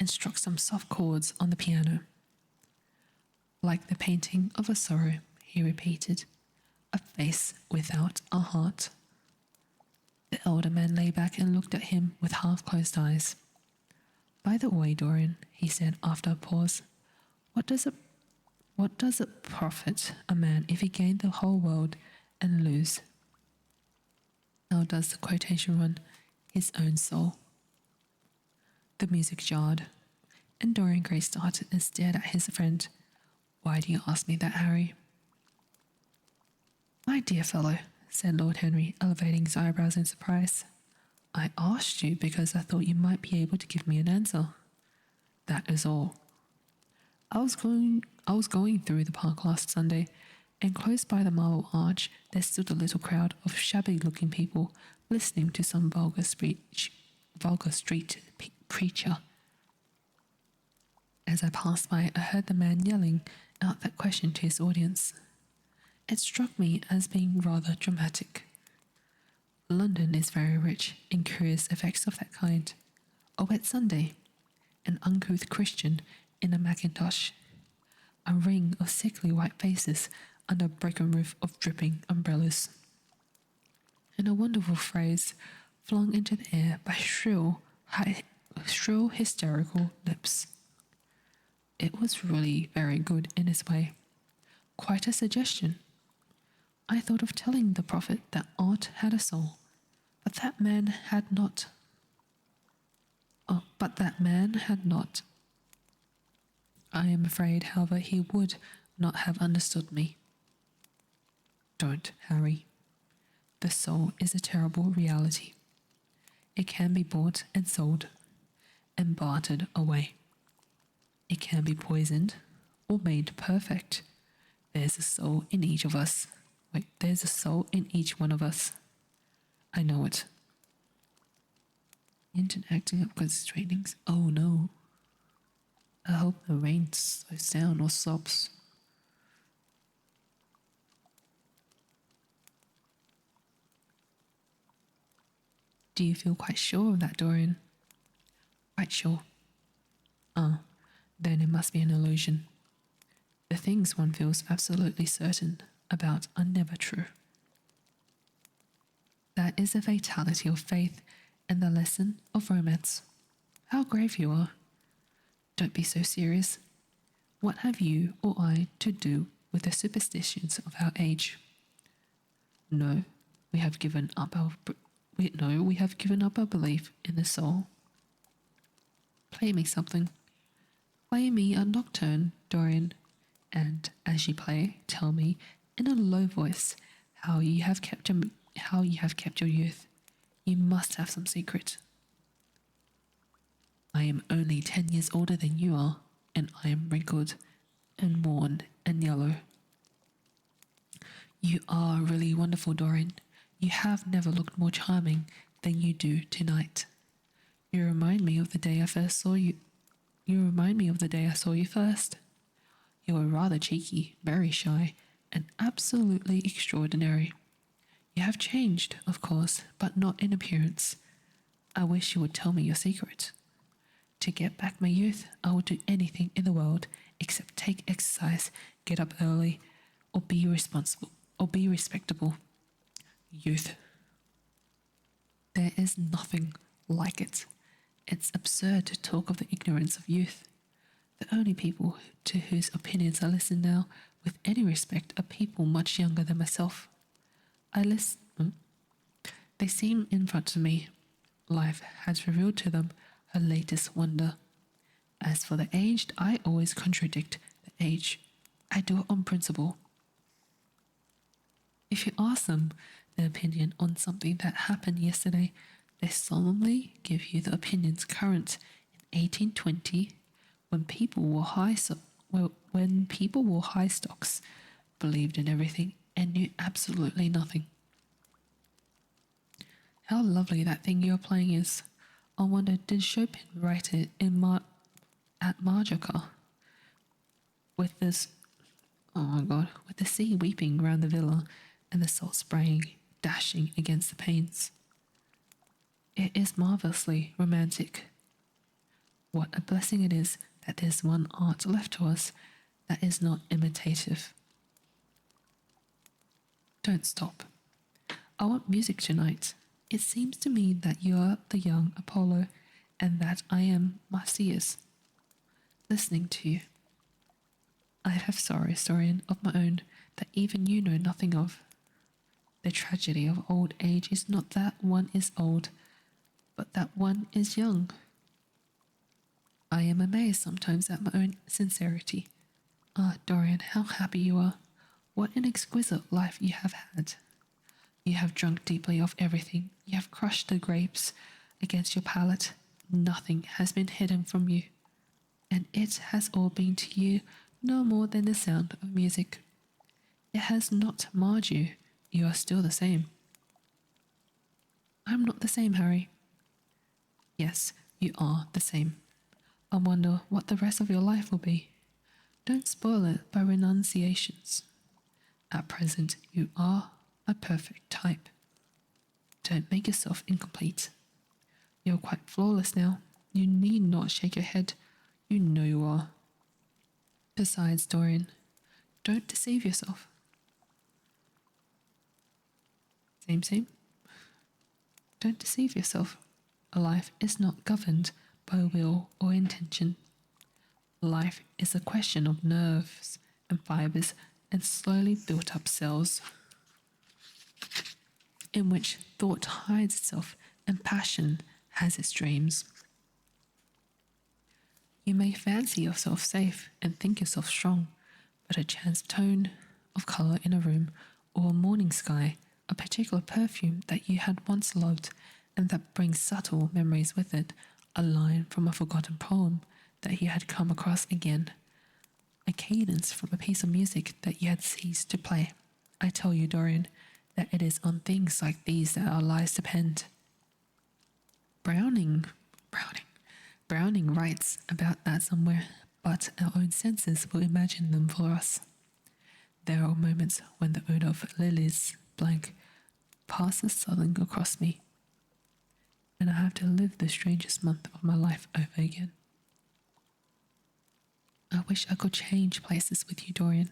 and struck some soft chords on the piano. Like the painting of a sorrow, he repeated, a face without a heart. The elder man lay back and looked at him with half-closed eyes. By the way, Dorian, he said after a pause, what does it profit a man if he gain the whole world and lose? How does the quotation run? His own soul. The music jarred, and Dorian Gray started and stared at his friend. Why do you ask me that, Harry? My dear fellow, said Lord Henry, elevating his eyebrows in surprise. I asked you because I thought you might be able to give me an answer. That is all. I was going through the park last Sunday, and close by the Marble Arch there stood a little crowd of shabby-looking people listening to some vulgar street preacher. As I passed by, I heard the man yelling out that question to his audience. It struck me as being rather dramatic. London is very rich in curious effects of that kind. A wet Sunday, an uncouth Christian in a mackintosh, a ring of sickly white faces under a broken roof of dripping umbrellas, and a wonderful phrase flung into the air by shrill, hysterical lips. It was really very good in its way. Quite a suggestion. I thought of telling the prophet that art had a soul, but that man had not. I am afraid, however, he would not have understood me. Don't, Harry. The soul is a terrible reality. It can be bought and sold and bartered away. It can be poisoned or made perfect. There's a soul in each of us. There's a soul in each one of us. I know it. Into acting up because trainings. Oh no. I hope the rain slows down or stops. Do you feel quite sure of that, Dorian? Quite sure. Then it must be an illusion. The things one feels absolutely certain about are never true. That is the fatality of faith and the lesson of romance. How grave you are. Don't be so serious. What have you or I to do with the superstitions of our age? No, we have given up our belief in the soul. Play me something. Play me a nocturne, Dorian, and as you play, tell me in a low voice how you have kept your youth. You must have some secret. I am only 10 years older than you are, and I am wrinkled and worn and yellow. You are really wonderful, Dorian. You have never looked more charming than you do tonight. You remind me of the day I saw you first. You were rather cheeky, very shy, and absolutely extraordinary. You have changed, of course, but not in appearance. I wish you would tell me your secret. To get back my youth, I would do anything in the world except take exercise, get up early, or be respectable. Youth. There is nothing like it. It's absurd to talk of the ignorance of youth. The only people to whose opinions I listen now with any respect are people much younger than myself. They seem in front of me. Life has revealed to them her latest wonder. As for the aged, I always contradict the age. I do it on principle. If you ask them their opinion on something that happened yesterday, they solemnly give you the opinions current in 1820, when people wore high stocks, believed in everything, and knew absolutely nothing. How lovely that thing you're playing is. I wonder, did Chopin write it at Majorca? With the sea weeping round the villa and the salt spraying, dashing against the panes. It is marvellously romantic. What a blessing it is that there's one art left to us that is not imitative. Don't stop. I want music tonight. It seems to me that you are the young Apollo and that I am Marsyas, listening to you. I have sorrows, Dorian, of my own that even you know nothing of. The tragedy of old age is not that one is old, but that one is young. I am amazed sometimes at my own sincerity. Ah, Dorian, how happy you are. What an exquisite life you have had. You have drunk deeply of everything. You have crushed the grapes against your palate. Nothing has been hidden from you. And it has all been to you no more than the sound of music. It has not marred you. You are still the same. I'm not the same, Harry. Yes, you are the same. I wonder what the rest of your life will be. Don't spoil it by renunciations. At present, you are a perfect type. Don't make yourself incomplete. You're quite flawless now. You need not shake your head. You know you are. Besides, Dorian, don't deceive yourself. Same, same. Don't deceive yourself. A life is not governed by will or intention. Life is a question of nerves and fibers and slowly built up cells in which thought hides itself and passion has its dreams. You may fancy yourself safe and think yourself strong, but a chance tone of colour in a room or a morning sky, a particular perfume that you had once loved and that brings subtle memories with it, a line from a forgotten poem that you had come across again, a cadence from a piece of music that you had ceased to play. I tell you, Dorian, that it is on things like these that our lives depend. Browning, Browning, Browning writes about that somewhere, but our own senses will imagine them for us. There are moments when the odour of lilies blank passes suddenly across me, and I have to live the strangest month of my life over again. I wish I could change places with you, Dorian.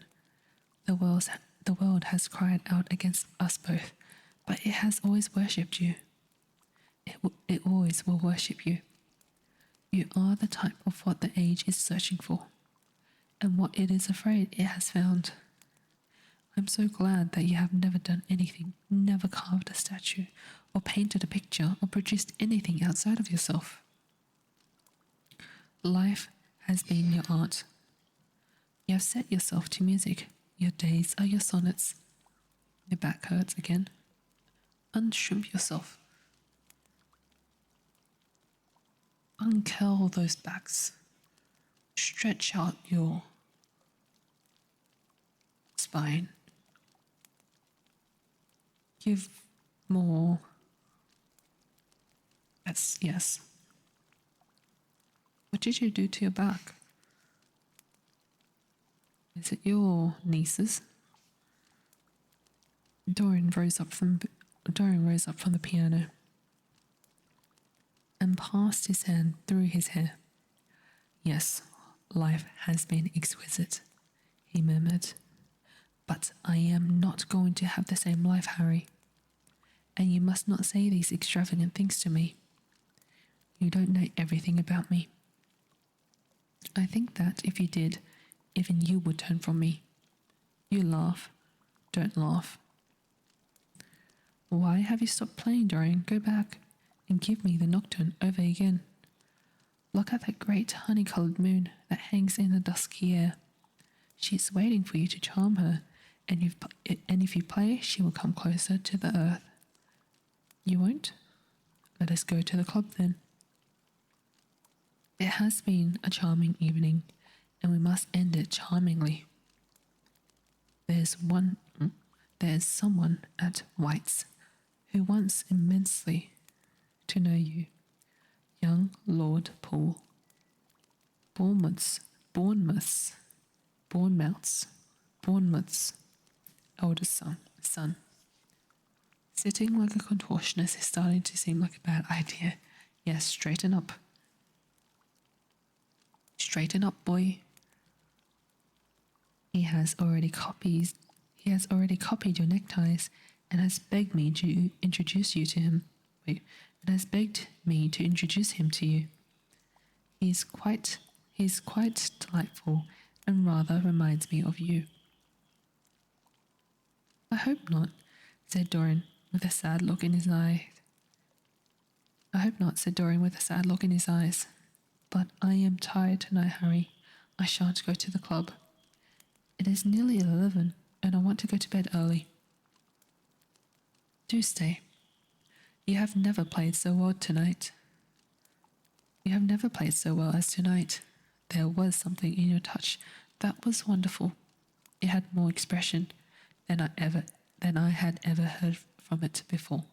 The world has cried out against us both, but it has always worshipped you. It always will worship you. You are the type of what the age is searching for, and what it is afraid it has found. I'm so glad that you have never done anything, never carved a statue, or painted a picture, or produced anything outside of yourself. Life has been your art. You have set yourself to music. Your days are your sonnets. Your back hurts again. Unshrimp yourself. Uncurl those backs. Stretch out your spine. Give more. Yes. What did you do to your back? Is it your nieces? Dorian rose up from the piano and passed his hand through his hair. Yes, life has been exquisite, he murmured. But I am not going to have the same life, Harry. And you must not say these extravagant things to me. You don't know everything about me. I think that if you did, even you would turn from me. You laugh. Don't laugh. Why have you stopped playing, Dorian? Go back and give me the nocturne over again. Look at that great honey-coloured moon that hangs in the dusky air. She is waiting for you to charm her, and if you play, she will come closer to the earth. You won't? Let us go to the club then. It has been a charming evening, and we must end it charmingly. There's someone at White's who wants immensely to know you. Young Lord Paul. Bournemouth's eldest son. Sitting like a contortionist is starting to seem like a bad idea. Yes, straighten up. Straighten up, boy. He has already copied your neckties and has begged me to introduce you to him. And has begged me to introduce him to you. He's quite delightful and rather reminds me of you. I hope not, said Dorian with a sad look in his eye. But I am tired tonight, Harry. I shan't go to the club. It is nearly 11, and I want to go to bed early. Do stay. You have never played so well tonight. You have never played so well as tonight. There was something in your touch that was wonderful. It had more expression than I had ever heard from it before.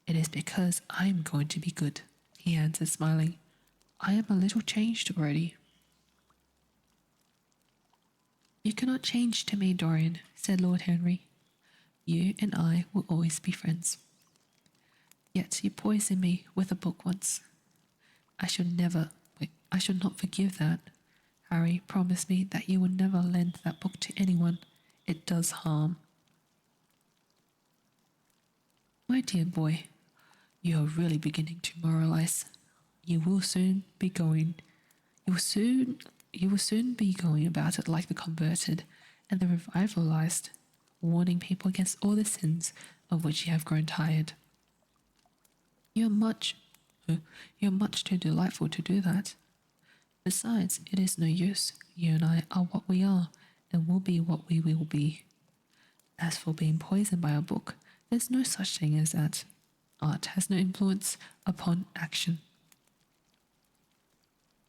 It is because I am going to be good, he answered, smiling. I am a little changed already. You cannot change to me, Dorian, said Lord Henry. You and I will always be friends. Yet you poisoned me with a book once. I should not forgive that. Harry, promise me that you will never lend that book to anyone. It does harm. My dear boy, you are really beginning to moralize. You will soon be going about it like the converted and the revivalized, warning people against all the sins of which you have grown tired. You're much too delightful to do that. Besides, it is no use. You and I are what we are, and will be what we will be. As for being poisoned by a book, there's no such thing as that. Art has no influence upon action.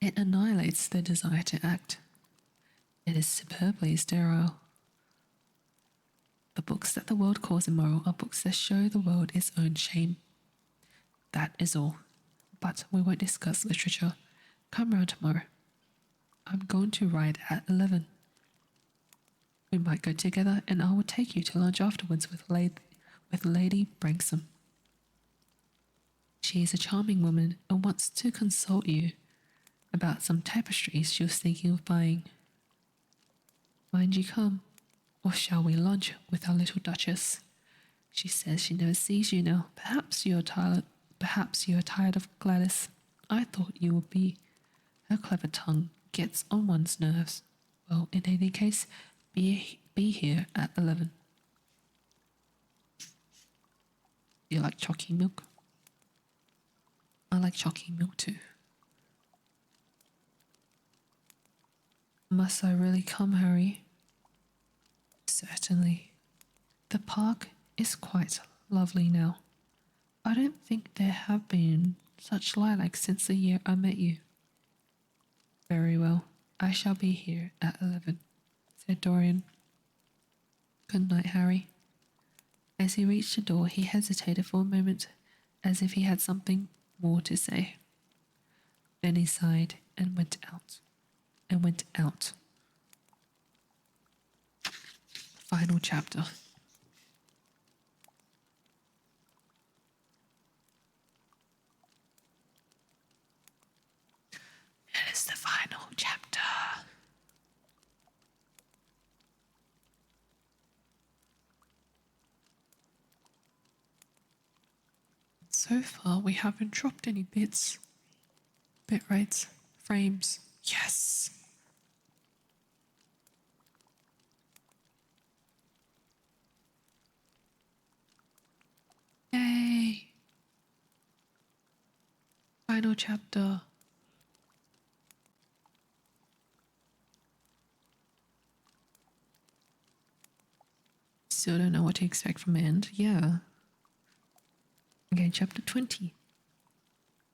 It annihilates the desire to act. It is superbly sterile. The books that the world calls immoral are books that show the world its own shame. That is all. But we won't discuss literature. Come round tomorrow. I'm going to ride at 11. We might go together, and I will take you to lunch afterwards with Lady Branksome. She is a charming woman and wants to consult you about some tapestries she was thinking of buying. Mind you come, or shall we lunch with our little Duchess? She says she never sees you now. Perhaps you are tired of Gladys. I thought you would be. Her clever tongue gets on one's nerves. Well, in any case, be here at 11. Do you like chalky milk? I like chalky milk too. Must I really come, Harry? Certainly. The park is quite lovely now. I don't think there have been such lilacs since the year I met you. Very well, I shall be here at 11, said Dorian. Good night, Harry. As he reached the door, he hesitated for a moment, as if he had something more to say. Then he sighed and went out. Final chapter. It is the final chapter. So far, we haven't dropped any bit rates, frames. Yes! Yay! Final chapter. Still don't know what to expect from the end. Yeah. Okay, chapter 20.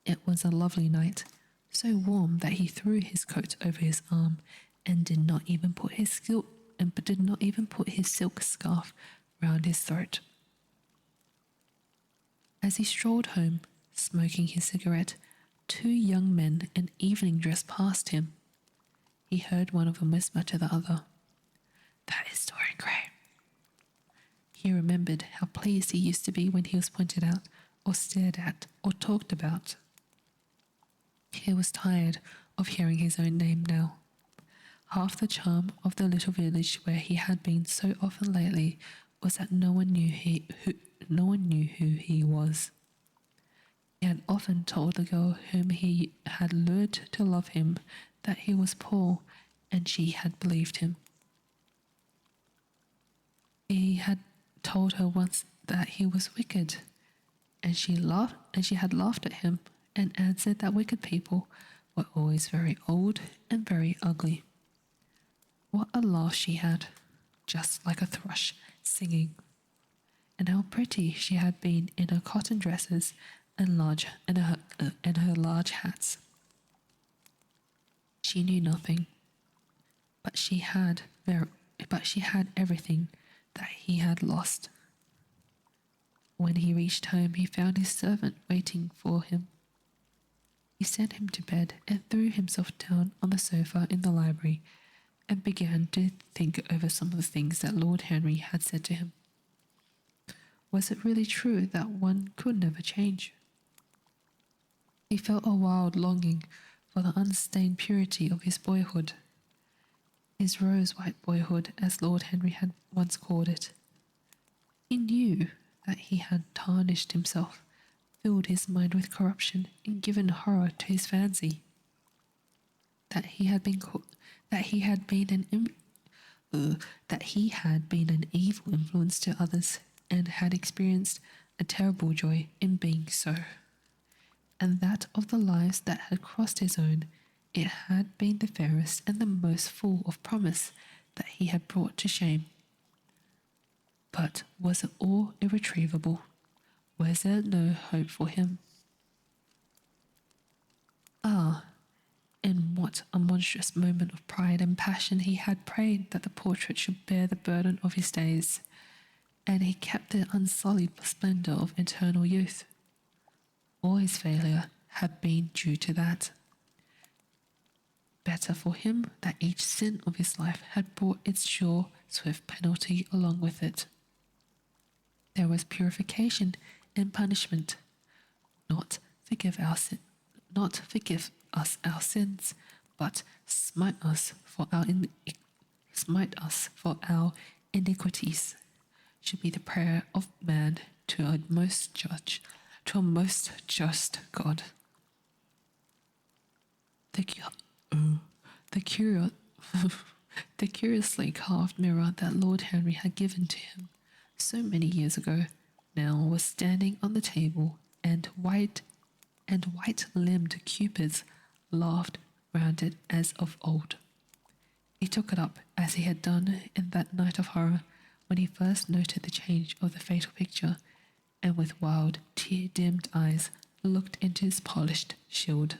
It was a lovely night, so warm that he threw his coat over his arm and did not even put his silk scarf round his throat. As he strolled home, smoking his cigarette, 2 young men in evening dress passed him. He heard one of them whisper to the other, "That is Dorian Gray." He remembered how pleased he used to be when he was pointed out, or stared at, or talked about. He was tired of hearing his own name now. Half the charm of the little village where he had been so often lately was that no one knew who he was. He had often told the girl whom he had lured to love him that he was poor, and she had believed him. He had told her once that he was wicked, and she had laughed at him and answered that wicked people were always very old and very ugly. What a laugh she had, just like a thrush, singing. And how pretty she had been in her cotton dresses and her large hats. She knew nothing, but but she had everything that he had lost. When he reached home, he found his servant waiting for him. He sent him to bed and threw himself down on the sofa in the library and began to think over some of the things that Lord Henry had said to him. Was it really true that one could never change? He felt a wild longing for the unstained purity of his boyhood, his rose-white boyhood, as Lord Henry had once called it. He knew that he had tarnished himself, filled his mind with corruption, and given horror to his fancy. That he had been an evil influence to others, and had experienced a terrible joy in being so. And that of the lives that had crossed his own, it had been the fairest and the most full of promise that he had brought to shame. But was it all irretrievable? Was there no hope for him? Ah, in what a monstrous moment of pride and passion he had prayed that the portrait should bear the burden of his days, and he kept the unsullied splendour of eternal youth. All his failure had been due to that. Better for him that each sin of his life had brought its sure, swift penalty along with it. There was purification and punishment, not forgive us our sins, but smite us for our iniquities, should be the prayer of man to a most just God. The curiously carved mirror that Lord Henry had given to him so many years ago now was standing on the table, and white-limbed cupids laughed round it as of old. He took it up as he had done in that night of horror when he first noted the change of the fatal picture, and with wild, tear-dimmed eyes looked into his polished shield.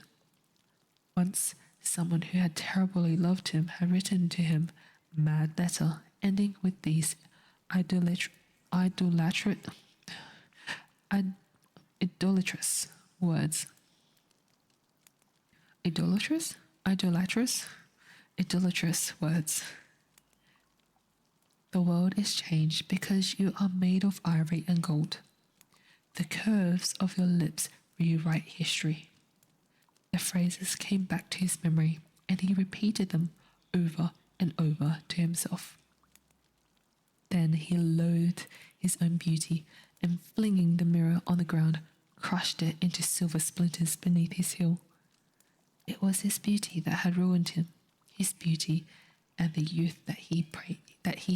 Once, someone who had terribly loved him had written to him a mad letter ending with these idolatrous words. Idolatrous? Idolatrous? Idolatrous words. The world is changed because you are made of ivory and gold. The curves of your lips rewrite history. The phrases came back to his memory, and he repeated them over and over to himself. Then he loathed his own beauty, and flinging the mirror on the ground, crushed it into silver splinters beneath his heel. It was his beauty that had ruined him, his beauty and the youth that he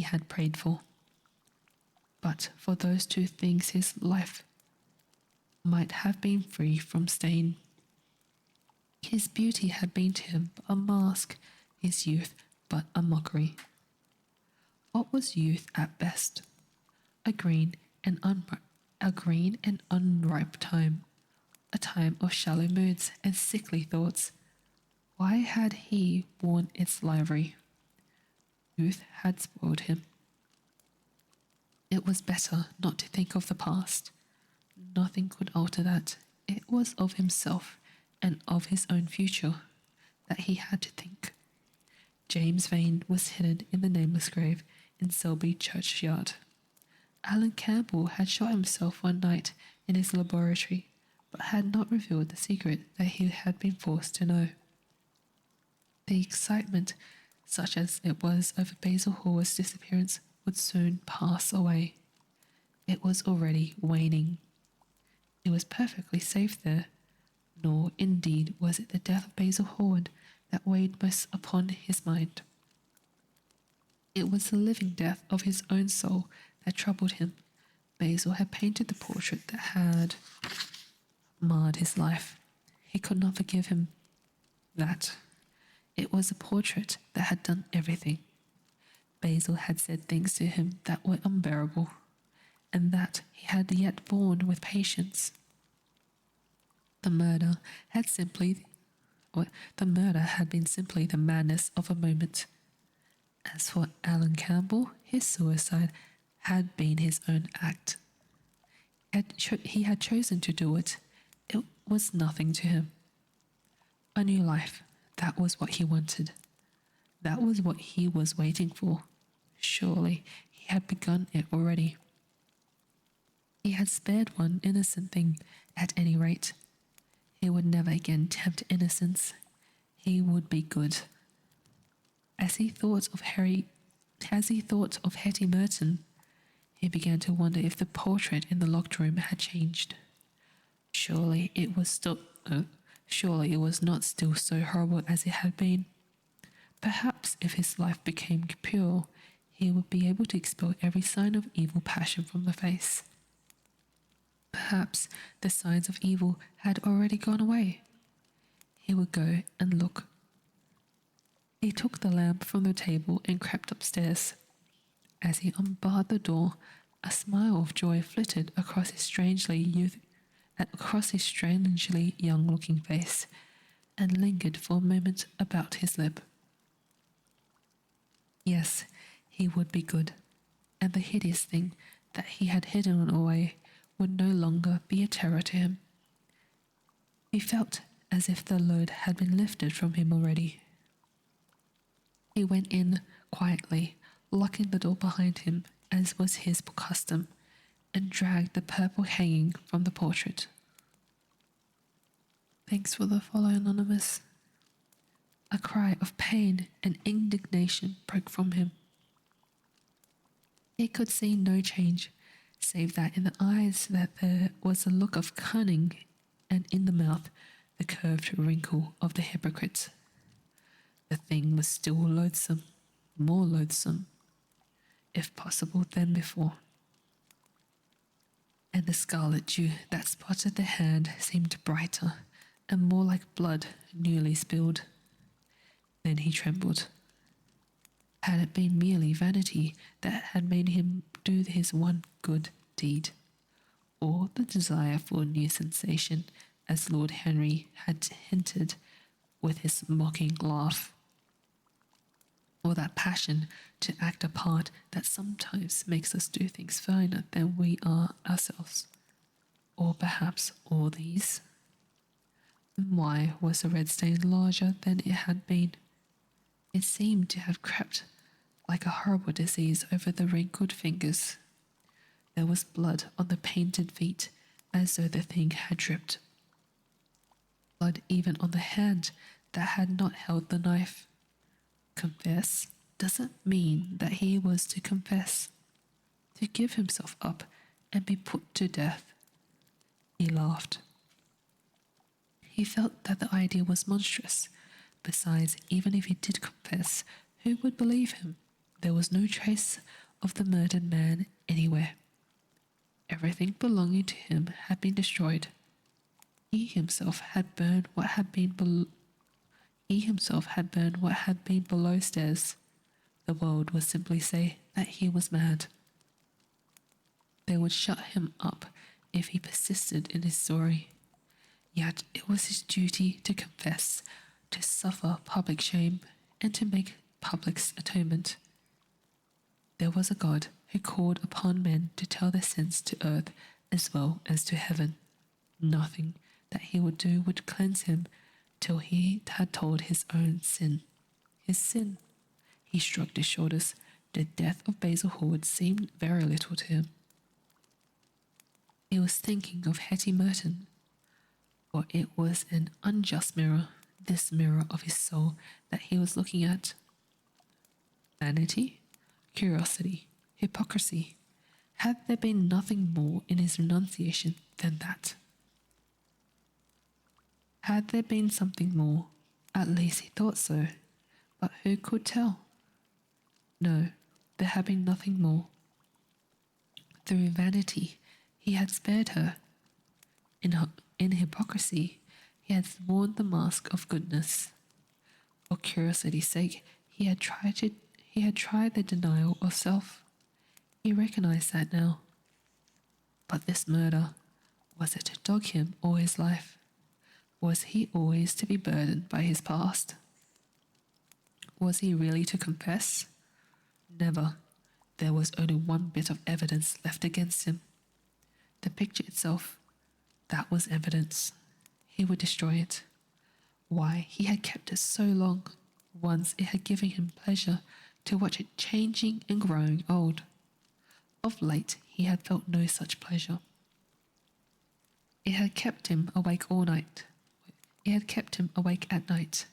had prayed for. But for those two things his life might have been free from stain. His beauty had been to him but a mask, his youth but a mockery. What was youth at best? A green and unripe time, a time of shallow moods and sickly thoughts. Why had he worn its livery? Youth had spoiled him. It was better not to think of the past. Nothing could alter that. It was of himself and of his own future that he had to think. James Vane was hidden in the nameless grave in Selby churchyard. Alan Campbell had shot himself one night in his laboratory, but had not revealed the secret that he had been forced to know. The excitement, such as it was over Basil Hallward's disappearance, would soon pass away. It was already waning. He was perfectly safe there, nor indeed was it the death of Basil Hallward that weighed most upon his mind. It was the living death of his own soul that troubled him. Basil had painted the portrait that had marred his life. He could not forgive him that. It was a portrait that had done everything. Basil had said things to him that were unbearable, and that he had yet borne with patience. The murder had simply the murder had been simply the madness of a moment. As for Alan Campbell, his suicide had been his own act. He had chosen to do it. It was nothing to him. A new life, that was what he wanted. That was what he was waiting for. Surely he had begun it already. He had spared one innocent thing, at any rate. He would never again tempt innocence. He would be good. As he thought of Hetty Merton, he began to wonder if the portrait in the locked room had changed. Surely it was not still so horrible as it had been. Perhaps if his life became pure, he would be able to expel every sign of evil passion from the face. Perhaps the signs of evil had already gone away. He would go and look. He took the lamp from the table and crept upstairs. As he unbarred the door, a smile of joy flitted across his strangely young-looking face, and lingered for a moment about his lip. Yes, he would be good, and the hideous thing that he had hidden away would no longer be a terror to him. He felt as if the load had been lifted from him already. He went in quietly, locking the door behind him, as was his custom, and dragged the purple hanging from the portrait. Thanks for the follow, Anonymous. A cry of pain and indignation broke from him. He could see no change, save that in the eyes that there was a look of cunning, and in the mouth the curved wrinkle of the hypocrite. The thing was still loathsome, more loathsome, if possible, than before. And the scarlet dew that spotted the hand seemed brighter and more like blood newly spilled. Then he trembled. Had it been merely vanity that had made him do his one good deed, or the desire for new sensation, as Lord Henry had hinted with his mocking laugh, or that passion to act a part that sometimes makes us do things finer than we are ourselves, or perhaps all these? And why was the red stain larger than it had been? It seemed to have crept like a horrible disease over the wrinkled fingers. There was blood on the painted feet, as though the thing had dripped. Blood even on the hand that had not held the knife. Confess doesn't mean that he was to confess, to give himself up and be put to death. He laughed. He felt that the idea was monstrous. Besides, even if he did confess, who would believe him? There was no trace of the murdered man anywhere. Everything belonging to him had been destroyed. He himself had burned what had been below stairs. The world would simply say that he was mad. They would shut him up if he persisted in his story. Yet it was his duty to confess, to suffer public shame, and to make public atonement. There was a God who called upon men to tell their sins to earth as well as to heaven. Nothing that he would do would cleanse him till he had told his own sin. His sin. He shrugged his shoulders. The death of Basil Hallward seemed very little to him. He was thinking of Hetty Merton, for it was an unjust mirror, this mirror of his soul that he was looking at. Vanity, curiosity, hypocrisy. Had there been nothing more in his renunciation than that? Had there been something more? At least he thought so. But who could tell? No, there had been nothing more. Through vanity, he had spared her. In hypocrisy, he had worn the mask of goodness. For curiosity's sake, he He had tried the denial of self. He recognized that now. But this murder, was it to dog him all his life? Was he always to be burdened by his past? Was he really to confess? Never. There was only one bit of evidence left against him. The picture itself, that was evidence. He would destroy it. Why, he had kept it so long. Once it had given him pleasure to watch it changing and growing old. Of late, he had felt no such pleasure. It had kept him awake all night. It had kept him awake at night.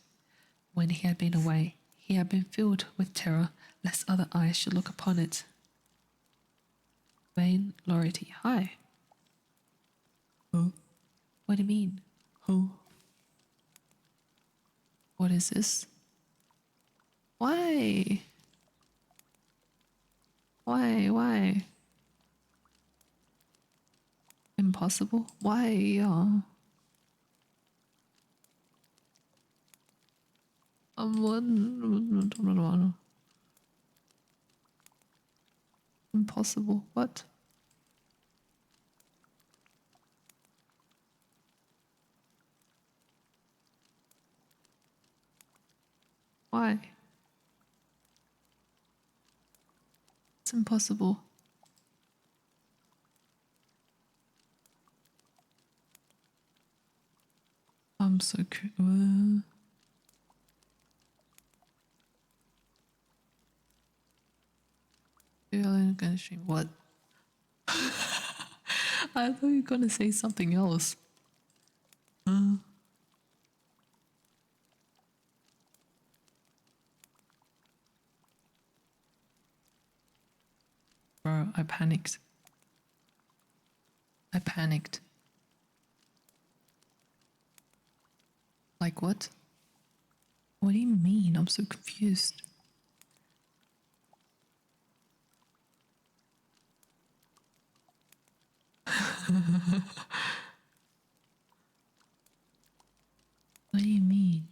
When he had been away, he had been filled with terror lest other eyes should look upon it. Vain Lority, hi. Huh? What do you mean? Huh? What is this? Why? Why? Impossible? Why? Impossible. What? Why? It's impossible. I'm so curious. Gonna stream what? I thought you were gonna say something else. Bro, I panicked. Like what? What do you mean? I'm so confused. What do you mean?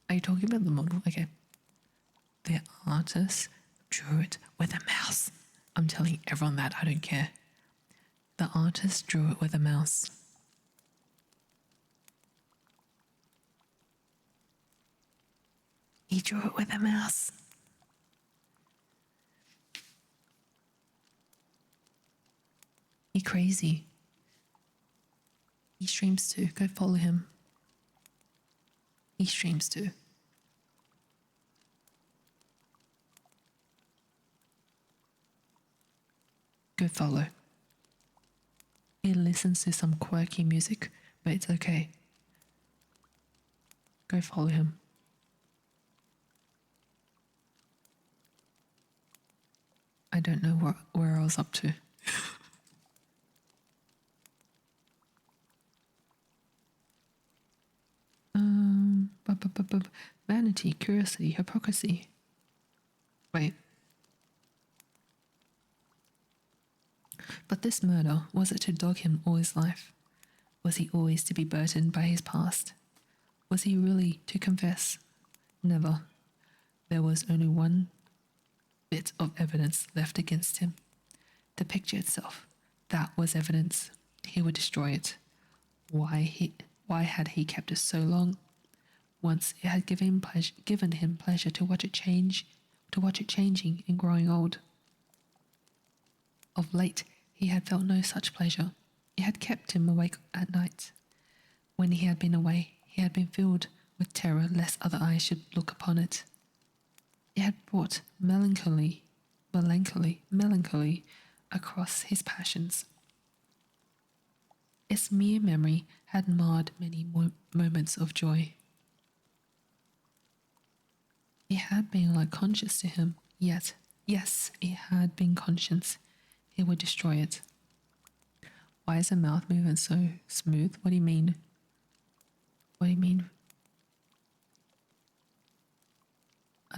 Are you talking about the model? Okay. The artist drew it with a mouse. I'm telling everyone that, I don't care. The artist drew it with a mouse. He drew it with a mouse. He crazy. He streams too. Go follow him. He streams too. Go follow. He listens to some quirky music, but it's okay. Go follow him. I don't know where I was up to. Vanity, curiosity, hypocrisy. Wait. But this murder, was it to dog him all his life? Was he always to be burdened by his past? Was he really to confess? Never. There was only one bit of evidence left against him. The picture itself. That was evidence. He would destroy it. Why had he kept it so long? Once it had given him pleasure to watch it changing and growing old. Of late, he had felt no such pleasure. It had kept him awake at night. When he had been away, he had been filled with terror lest other eyes should look upon it. It had brought melancholy across his passions. Its mere memory had marred many moments of joy. It had been like conscience to him, yet, yes, it had been conscience. He would destroy it. Why is the mouth movement so smooth? What do you mean? What do you mean?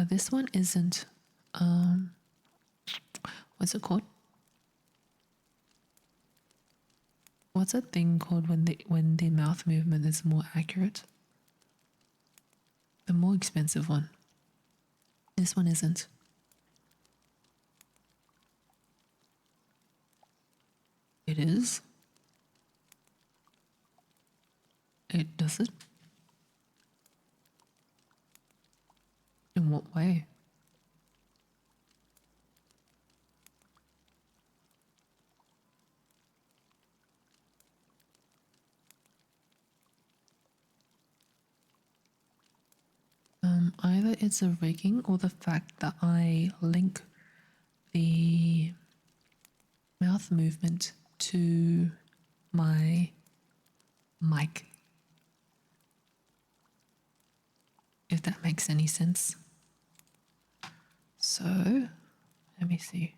This one isn't, what's it called? What's that thing called when the mouth movement is more accurate? The more expensive one. this one isn't. It is? It does it? In what way? Either it's a rigging or the fact that I link the mouth movement to my mic. If that makes any sense. So, let me see.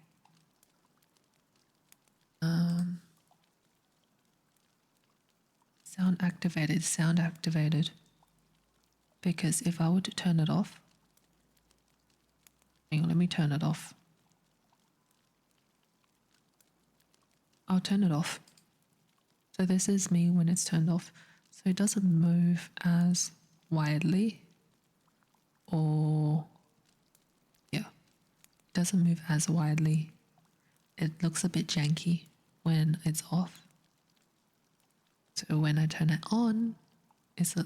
Sound activated, sound activated. Because if I were to turn it off, hang on, let me turn it off. I'll turn it off. So this is me when it's turned off. So it doesn't move as widely, or yeah, it doesn't move as widely. It looks a bit janky when it's off. So when I turn it on, it's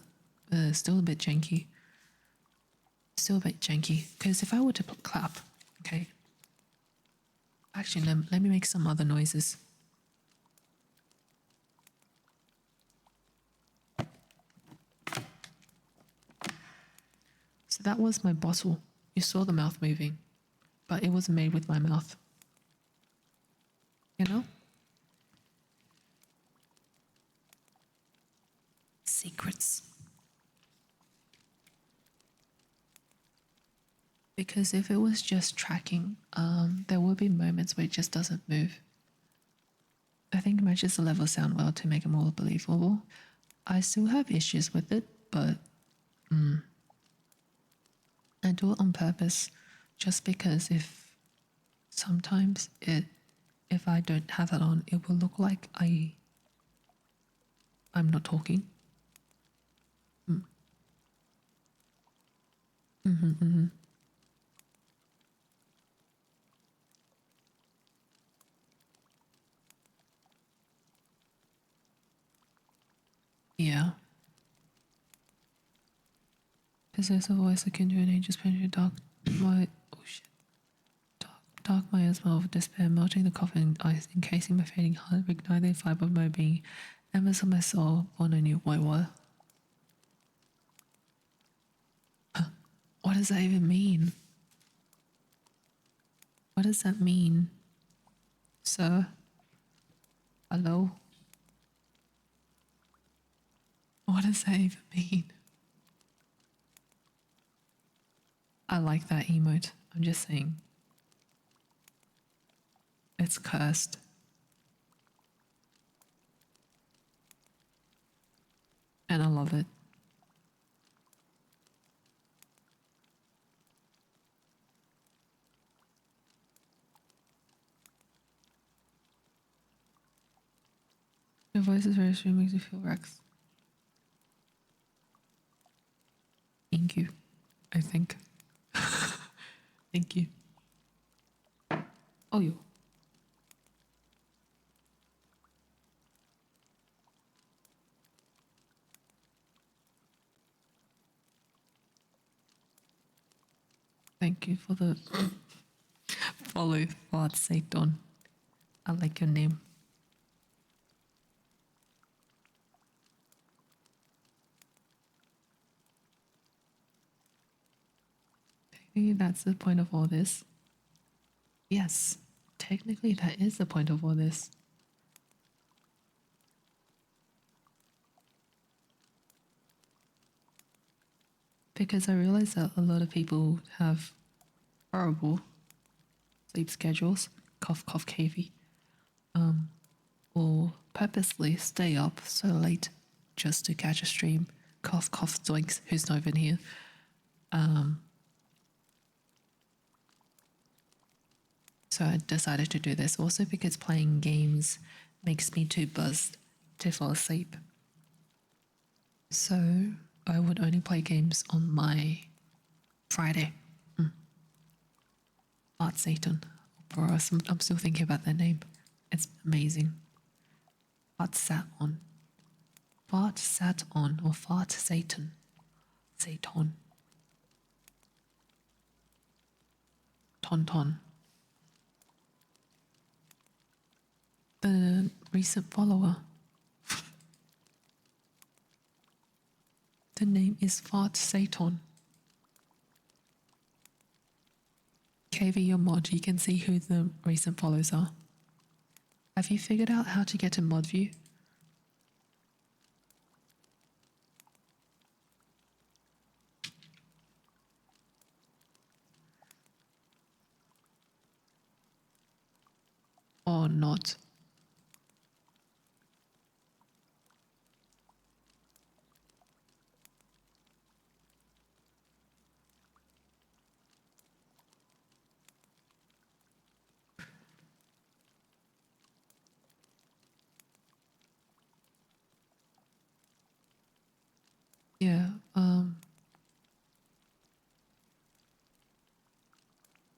still a bit janky. Still a bit janky. Because if I were to clap, okay. Actually, let me make some other noises. So that was my bottle. You saw the mouth moving, but it wasn't made with my mouth. You know? Secrets. Because if it was just tracking, there will be moments where it just doesn't move. I think it matches the level of sound well to make it more believable. I still have issues with it, but I do it on purpose just because if sometimes if I don't have it on, it will look like I'm not talking. Yeah. Because there's a voice akin to an angel's penetrating dark my oh shit. Dark my as well of despair, melting the coffin, ice, encasing my fading heart, igniting the fibre of my being, embers of my soul, born anew. Wait, what? What does that even mean? What does that mean? Sir? Hello? What does that even mean? I like that emote. I'm just saying. It's cursed. And I love it. Your voice is very sweet, makes me feel Rex. Thank you. I think. Thank you. Oh, you. Thank you for the follow. For God's sake, Don. I like your name. Technically, that's the point of all this. Yes, technically, that is the point of all this. Because I realize that a lot of people have horrible sleep schedules, cough, cough, cavey, or purposely stay up so late just to catch a stream, cough, cough, zoinks, who's not even here. So I decided to do this also because playing games makes me too buzzed to fall asleep. So I would only play games on my Friday. Fart Satan. Bro, I'm still thinking about that name. It's amazing. Fart sat on. Fart sat on or Fart Satan. Satan. Tonton. The recent follower. The name is Fart Satan. KV your mod, you can see who the recent followers are. Have you figured out how to get to mod view? Or not? Yeah,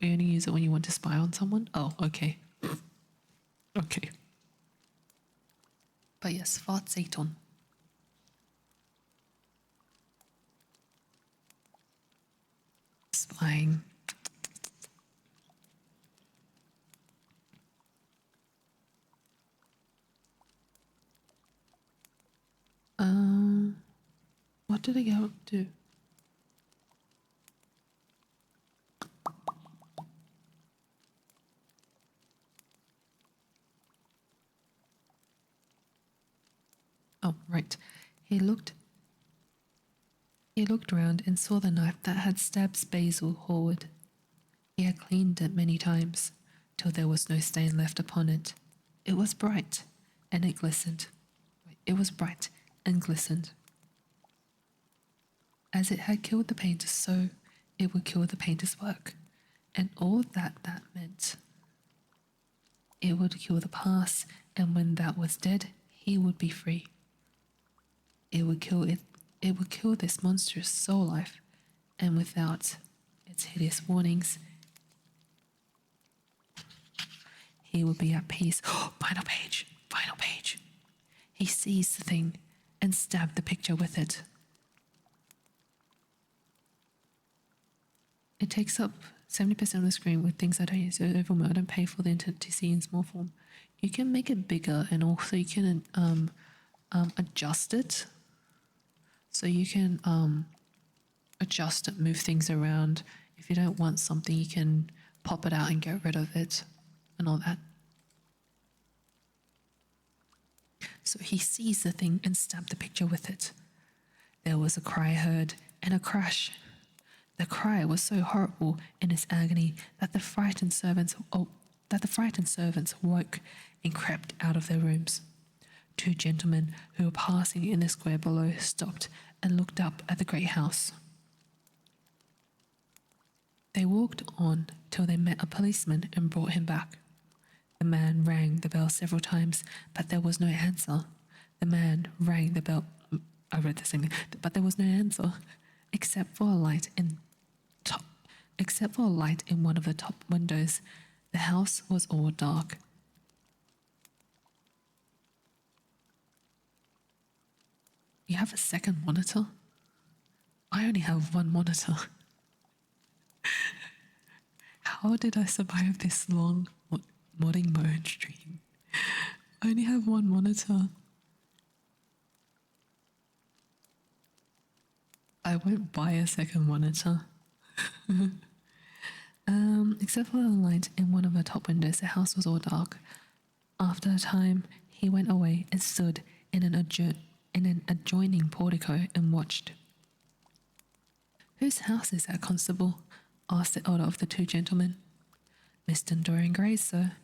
you only use it when you want to spy on someone? Oh, okay. Okay. But yes, Fart Satan. Spying. What did I go to? Oh, right. He looked round and saw the knife that had stabbed Basil Hallward. He had cleaned it many times, till there was no stain left upon it. It was bright, and it glistened. It was bright and glistened. As it had killed the painter, so it would kill the painter's work, and all that meant. It would kill the past, and when that was dead, he would be free. It would kill it. It would kill this monstrous soul life, and without its hideous warnings, he would be at peace. Final page. Final page. He seized the thing and stabbed the picture with it. It takes up 70% of the screen with things I don't use over I don't pay for the internet to see in small form. You can make it bigger, and also you can adjust it. So you can adjust it, move things around. If you don't want something, you can pop it out and get rid of it and all that. So he seized the thing and stabbed the picture with it. There was a cry heard and a crash. The cry was so horrible in its agony that the frightened servants woke and crept out of their rooms. Two gentlemen who were passing in the square below stopped and looked up at the great house. They walked on till they met a policeman and brought him back. The man rang the bell several times, but there was no answer. The man rang the bell. I read this thing, but there was no answer, except for a light in one of the top windows. The house was all dark. You have a second monitor? I only have one monitor. How did I survive this long modding mode stream? I only have one monitor. I won't buy a second monitor. Except for the light in one of the top windows, the house was all dark. After a time, he went away and stood in an adjoining portico and watched. "Whose house is that, constable?" asked the elder of the two gentlemen. "Mr. Dorian Gray's, sir,"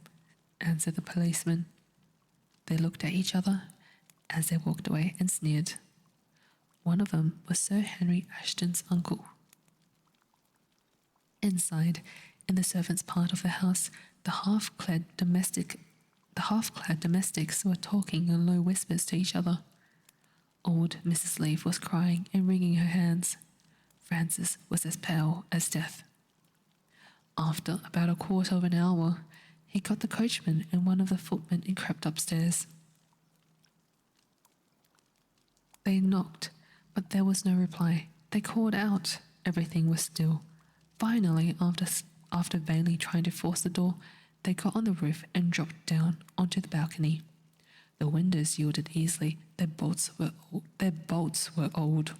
answered the policeman. They looked at each other as they walked away and sneered. One of them was Sir Henry Ashton's uncle. Inside, in the servants' part of the house, the half-clad domestics were talking in low whispers to each other. Old Mrs. Leaf was crying and wringing her hands. Frances was as pale as death. After about a quarter of an hour, he got the coachman and one of the footmen and crept upstairs. They knocked, but there was no reply. They called out. Everything was still. Finally, after vainly trying to force the door, they got on the roof and dropped down onto the balcony. The windows yielded easily. Their bolts were old.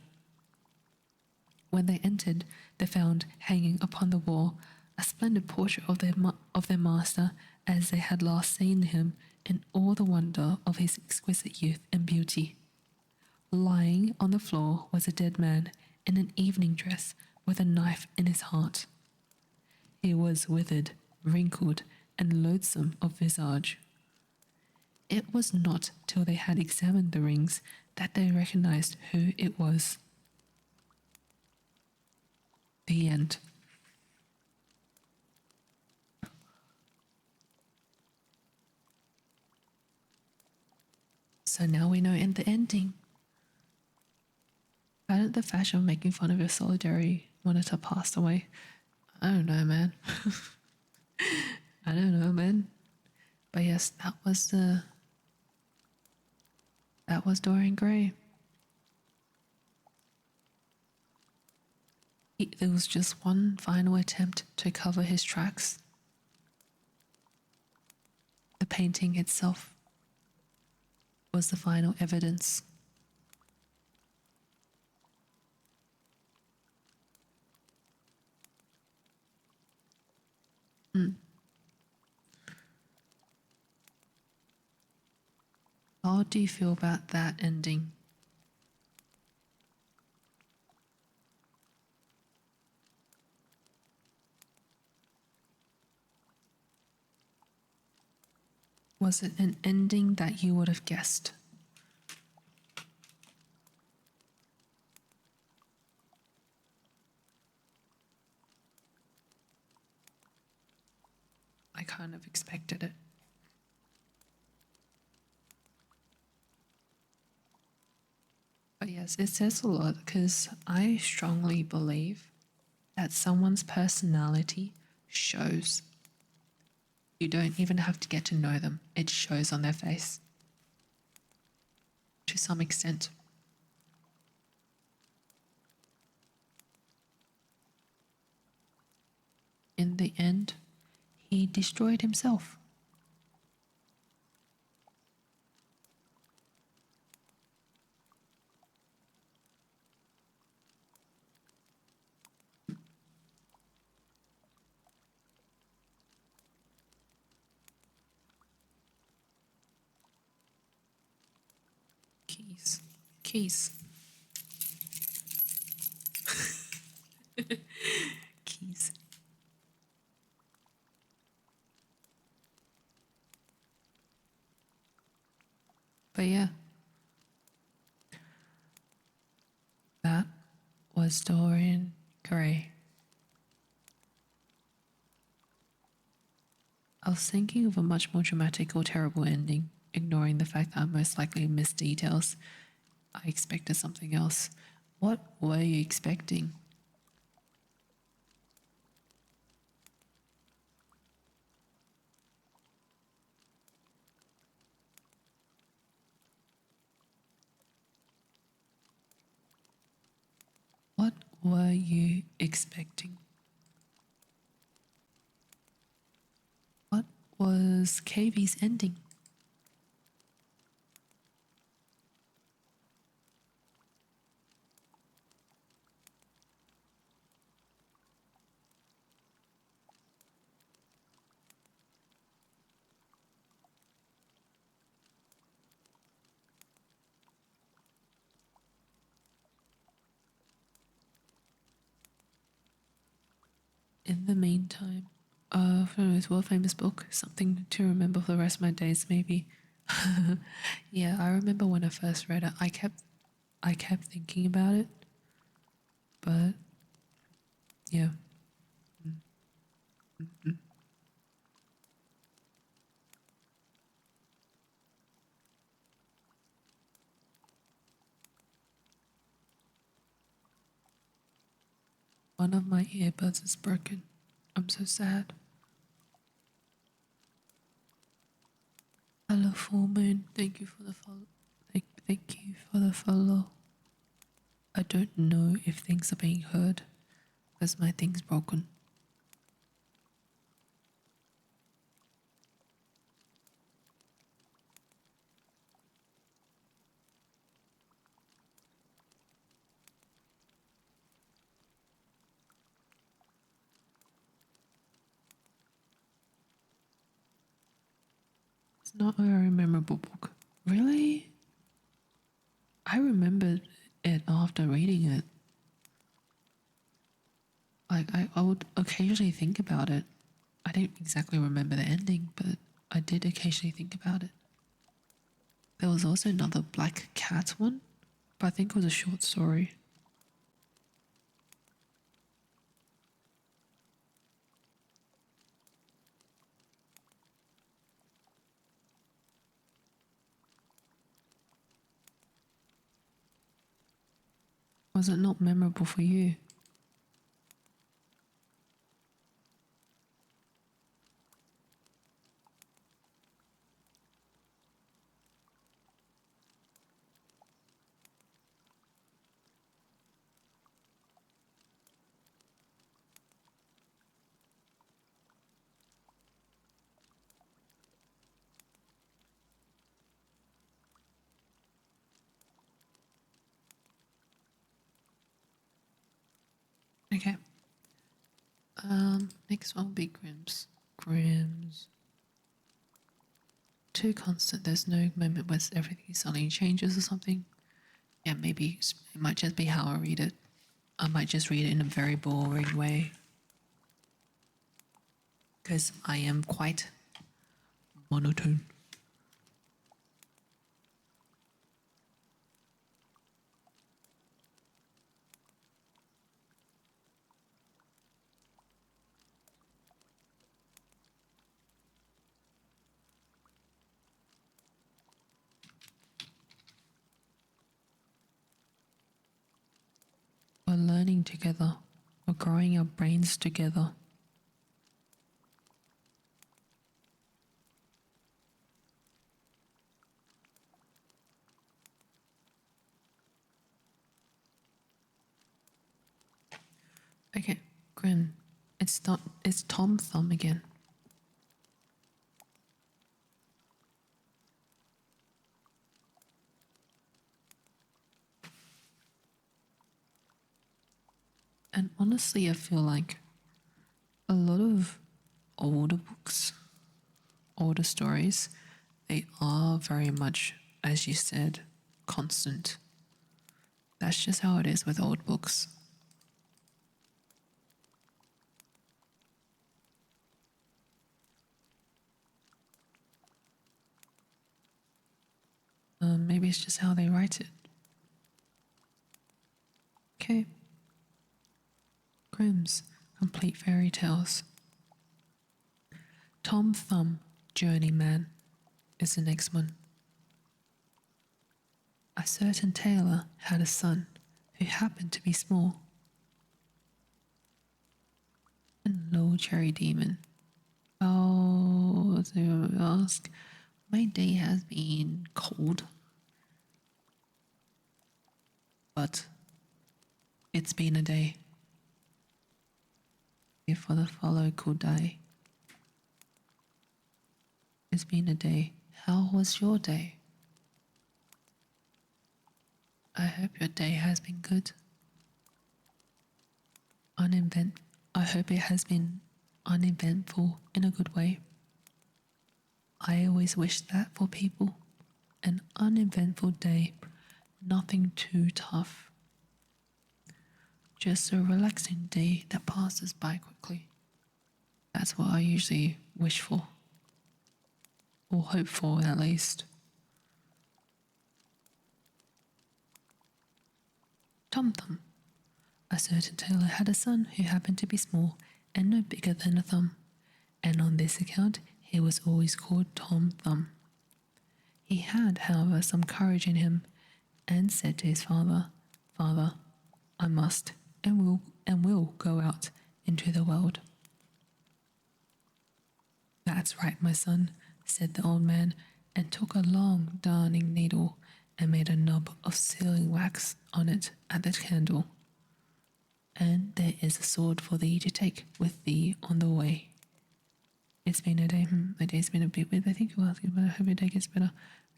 When they entered, they found hanging upon the wall a splendid portrait of their master as they had last seen him in all the wonder of his exquisite youth and beauty. Lying on the floor was a dead man in an evening dress with a knife in his heart. He was withered, wrinkled, and loathsome of visage. It was not till they had examined the rings that they recognized who it was. The end. So now we know in the ending. Hadn't the fashion of making fun of your solidarity monitor passed away? I don't know, man. I don't know, man. But yes, that was Dorian Gray. There was just one final attempt to cover his tracks. The painting itself was the final evidence. How do you feel about that ending? Was it an ending that you would have guessed? I kind of expected it. But yes, it says a lot because I strongly believe that someone's personality shows. You don't even have to get to know them. It shows on their face. To some extent. In the end, he destroyed himself. Keys. Keys. But yeah, that was Dorian Gray. I was thinking of a much more dramatic or terrible ending, ignoring the fact that I most likely missed details. I expected something else. What were you expecting? What were you expecting? What was KV's ending? In the meantime, from his world famous book, something to remember for the rest of my days, maybe. Yeah, I remember when I first read it, I kept thinking about it, but yeah. One of my earbuds is broken. I'm so sad. Hello, full moon. Thank you for the follow. Thank you for the follow. I don't know if things are being heard because my thing's broken. It's not a very memorable book. Really? I remembered it after reading it. Like, I would occasionally think about it. I don't exactly remember the ending, but I did occasionally think about it. There was also another Black Cat one, but I think it was a short story. Was it not memorable for you? Okay. Next one will be Grimm's. Grimm's. Too constant. There's no moment where everything suddenly changes or something. Yeah, maybe it might just be how I read it. I might just read it in a very boring way. Because I am quite monotone. We're learning together. We're growing our brains together. Okay, Grim. It's Tom Thumb again. And honestly, I feel like a lot of older books, older stories, they are very much, as you said, constant. That's just how it is with old books. Maybe it's just how they write it. Okay. Grimm's Complete Fairy Tales. Tom Thumb, Journeyman, is the next one. A certain tailor had a son who happened to be small. And low cherry demon. Oh, to ask, my day has been cold, but it's been a day. For the follow could die. It's been a day. How was your day? I hope your day has been good. I hope it has been uneventful in a good way. I always wish that for people. An uneventful day, nothing too tough. Just a relaxing day that passes by quickly. That's what I usually wish for. Or hope for, at least. Tum Tum. A certain tailor had a son who happened to be small and no bigger than a thumb, and on this account he was always called Tom Thumb. He had, however, some courage in him, and said to his father, "Father, I must and will go out into the world." "That's right, my son," said the old man, and took a long darning needle and made a knob of sealing wax on it at the candle. "And there is a sword for thee to take with thee on the way." It's been a day. The day's been a bit weird. I think you're asking, but I hope your day gets better.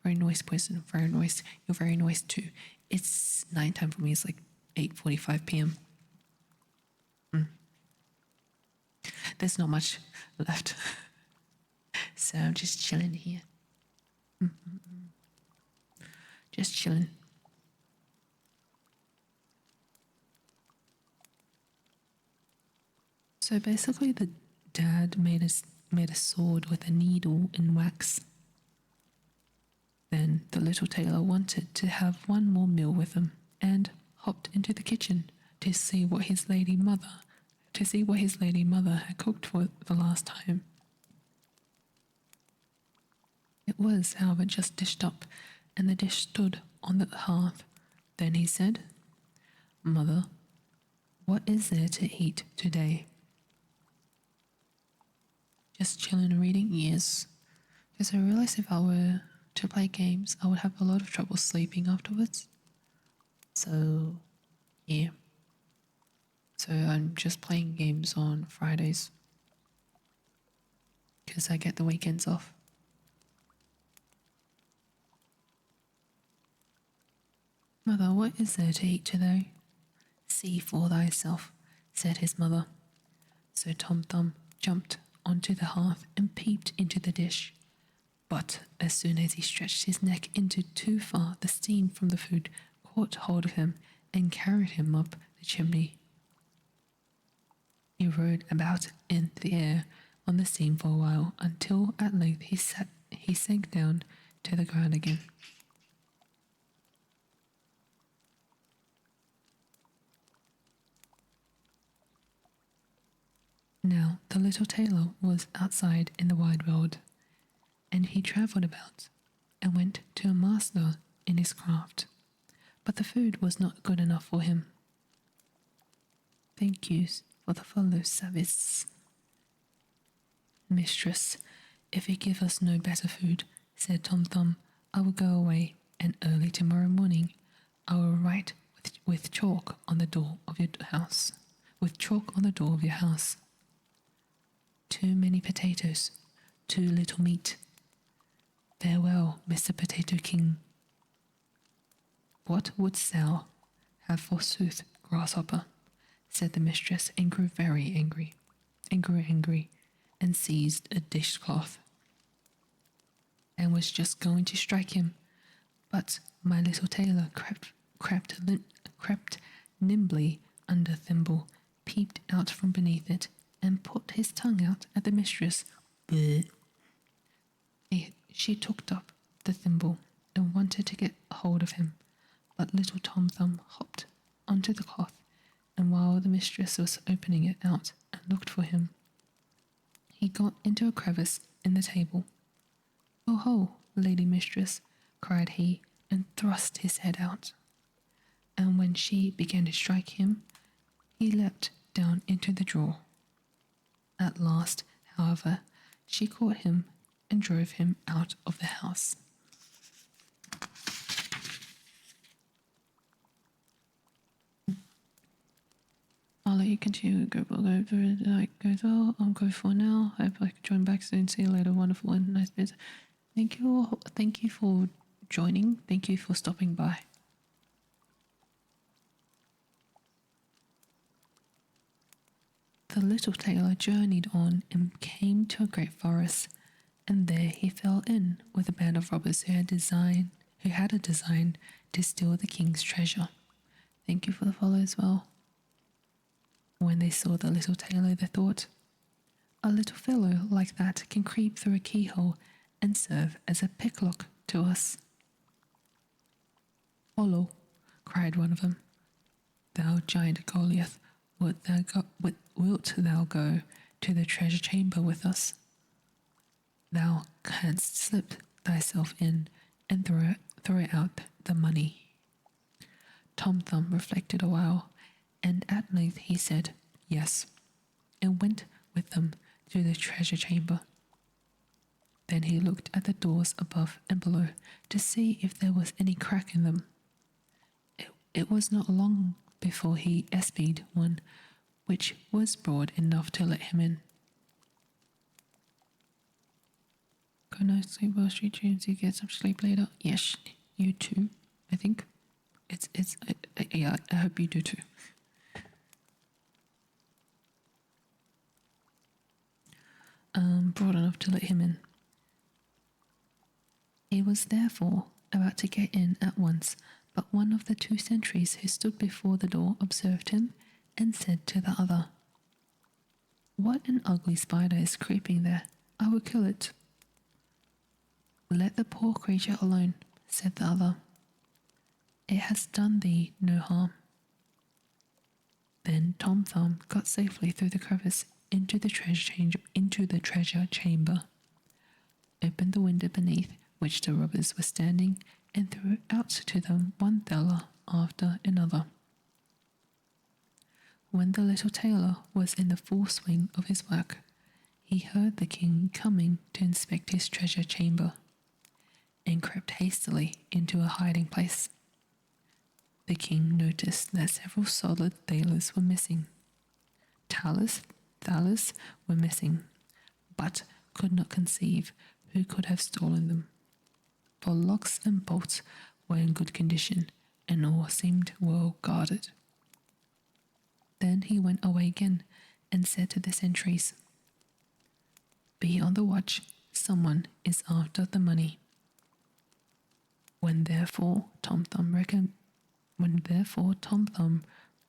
Very nice person. Very nice. You're very nice too. It's nighttime for me. It's like 8:45 p.m. There's not much left. So I'm just chilling here. Just chilling. So basically, the dad made a sword with a needle and wax. Then the little tailor wanted to have one more meal with him and hopped into the kitchen to see what his lady mother had cooked for the last time. It was, however, just dished up, and the dish stood on the hearth. Then he said, "Mother, what is there to eat today?" "Just chilling and reading?" "Yes." Because I realized if I were to play games, I would have a lot of trouble sleeping afterwards. So, yeah. So I'm just playing games on Fridays because I get the weekends off. "Mother, what is there to eat today?" "See for thyself," said his mother. So Tom Thumb jumped onto the hearth and peeped into the dish. But as soon as he stretched his neck into too far, the steam from the food caught hold of him and carried him up the chimney. He rode about in the air on the steam for a while, until at length he sank down to the ground again. Now the little tailor was outside in the wide world, and he travelled about and went to a master in his craft, but the food was not good enough for him. "Thank you for the follow service, mistress. If you give us no better food," said Tom Thumb, "I will go away, and early tomorrow morning I will write with chalk on the door of your house. With chalk on the door of your house. Too many potatoes, too little meat. Farewell, Mr. Potato King." "What wouldst thou have forsooth, grasshopper?" said the mistress, and grew very angry, and seized a dishcloth, and was just going to strike him, but my little tailor crept nimbly under Thimble, peeped out from beneath it, and put his tongue out at the mistress. Bleh. She took up the thimble and wanted to get hold of him, but little Tom Thumb hopped onto the cloth, and while the mistress was opening it out and looked for him, he got into a crevice in the table. "Oh ho, lady mistress," cried he, and thrust his head out. And when she began to strike him, he leapt down into the drawer. At last, however, she caught him and drove him out of the house. I'll let you continue. Go through it like goes well. I'll go for now. I hope I can join back soon. See you later. Wonderful and nice bit. Thank you for joining. Thank you for stopping by. The little tailor journeyed on and came to a great forest, and there he fell in with a band of robbers who had a design to steal the king's treasure. Thank you for the follow as well. When they saw the little tailor, they thought, "A little fellow like that can creep through a keyhole and serve as a picklock to us." "Follow," cried one of them. "Thou giant Goliath, wilt thou go to the treasure chamber with us? Thou canst slip thyself in and throw out the money." Tom Thumb reflected a while, and at length he said yes, and went with them to the treasure chamber. Then he looked at the doors above and below to see if there was any crack in them. It was not long before he espied one which was broad enough to let him in. Good night, sleep well, sweet dreams. You get some sleep later. Yes, you too. I think yeah. I hope you do too. Broad enough to let him in. He was therefore about to get in at once, but one of the two sentries who stood before the door observed him and said to the other, "What an ugly spider is creeping there. I will kill it." "Let the poor creature alone," said the other. "It has done thee no harm." Then Tom Thumb got safely through the crevice into the treasure chamber, opened the window beneath which the robbers were standing, and threw out to them one thaler after another. When the little tailor was in the full swing of his work, he heard the king coming to inspect his treasure chamber, and crept hastily into a hiding place. The king noticed that several solid thalers were missing. Thalers were missing, but could not conceive who could have stolen them, for locks and bolts were in good condition, and all seemed well guarded. Then he went away again, and said to the sentries, "Be on the watch, someone is after the money." When therefore Tom Thumb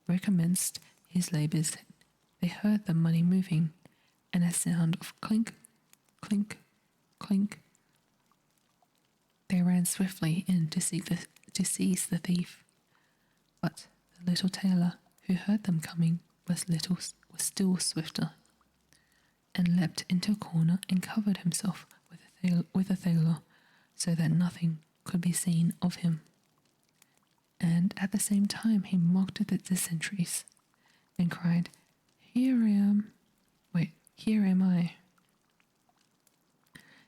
recommenced his labours, they heard the money moving, and a sound of clink, clink, clink. They ran swiftly in to seize the thief, but the little tailor, who heard them coming, was still swifter, and leapt into a corner and covered himself with a thaler, so that nothing could be seen of him. And at the same time he mocked at the sentries, and cried, "Here am I."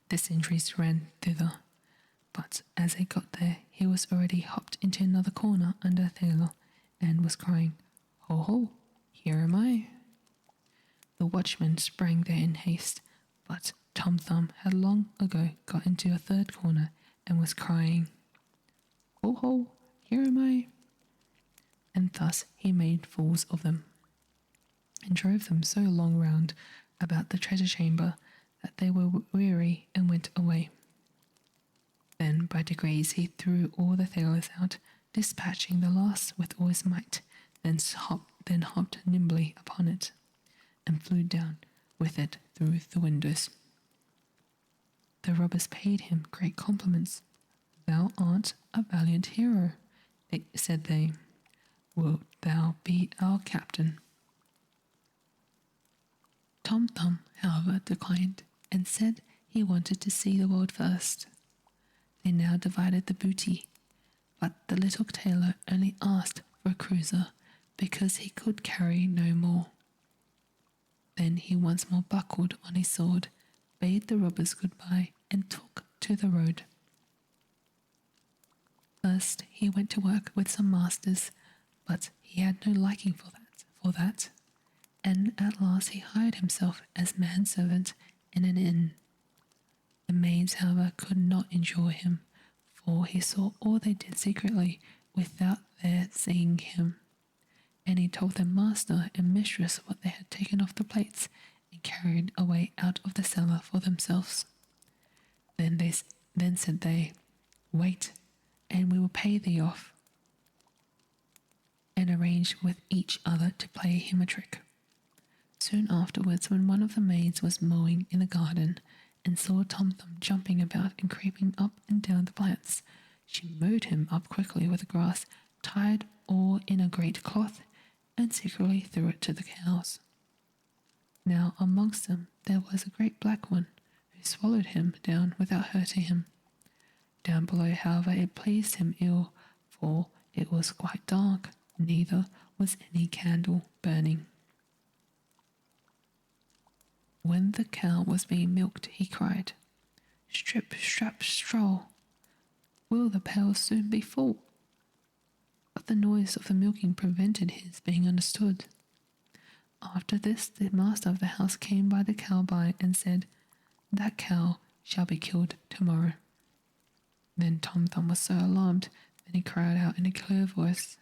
The sentries ran thither, but as they got there, he was already hopped into another corner under a thaler, and was crying, "Ho, ho, here am I." The watchman sprang there in haste, but Tom Thumb had long ago got into a third corner, and was crying, "Ho, ho, here am I." And thus he made fools of them, and drove them so long round about the treasure chamber that they were weary and went away. Then by degrees he threw all the thalers out, dispatching the last with all his might, then hopped nimbly upon it, and flew down with it through the windows. The robbers paid him great compliments. "Thou art a valiant hero," said they. "Wilt thou be our captain?" Tom Thumb, however, declined, and said he wanted to see the world first. They now divided the booty, but the little tailor only asked for a cruiser because he could carry no more. Then he once more buckled on his sword, bade the robbers goodbye, and took to the road. First he went to work with some masters, but he had no liking for that, and at last he hired himself as manservant in an inn. The maids, however, could not endure him, for he saw all they did secretly without their seeing him, and he told their master and mistress what they had taken off the plates and carried away out of the cellar for themselves. Then said they, "Wait, and we will pay thee off," and arranged with each other to play him a trick. Soon afterwards, when one of the maids was mowing in the garden, and saw Tom Thumb jumping about and creeping up and down the plants, she mowed him up quickly with the grass, tied all in a great cloth, and secretly threw it to the cows. Now amongst them there was a great black one, who swallowed him down without hurting him. Down below, however, it pleased him ill, for it was quite dark, neither was any candle burning. When the cow was being milked, he cried, Strip, strap, stroll. Will the pail soon be full? But the noise of the milking prevented his being understood. After this, the master of the house came by the cow by and said, "That cow shall be killed tomorrow." Then Tom Thumb was so alarmed that he cried out in a clear voice,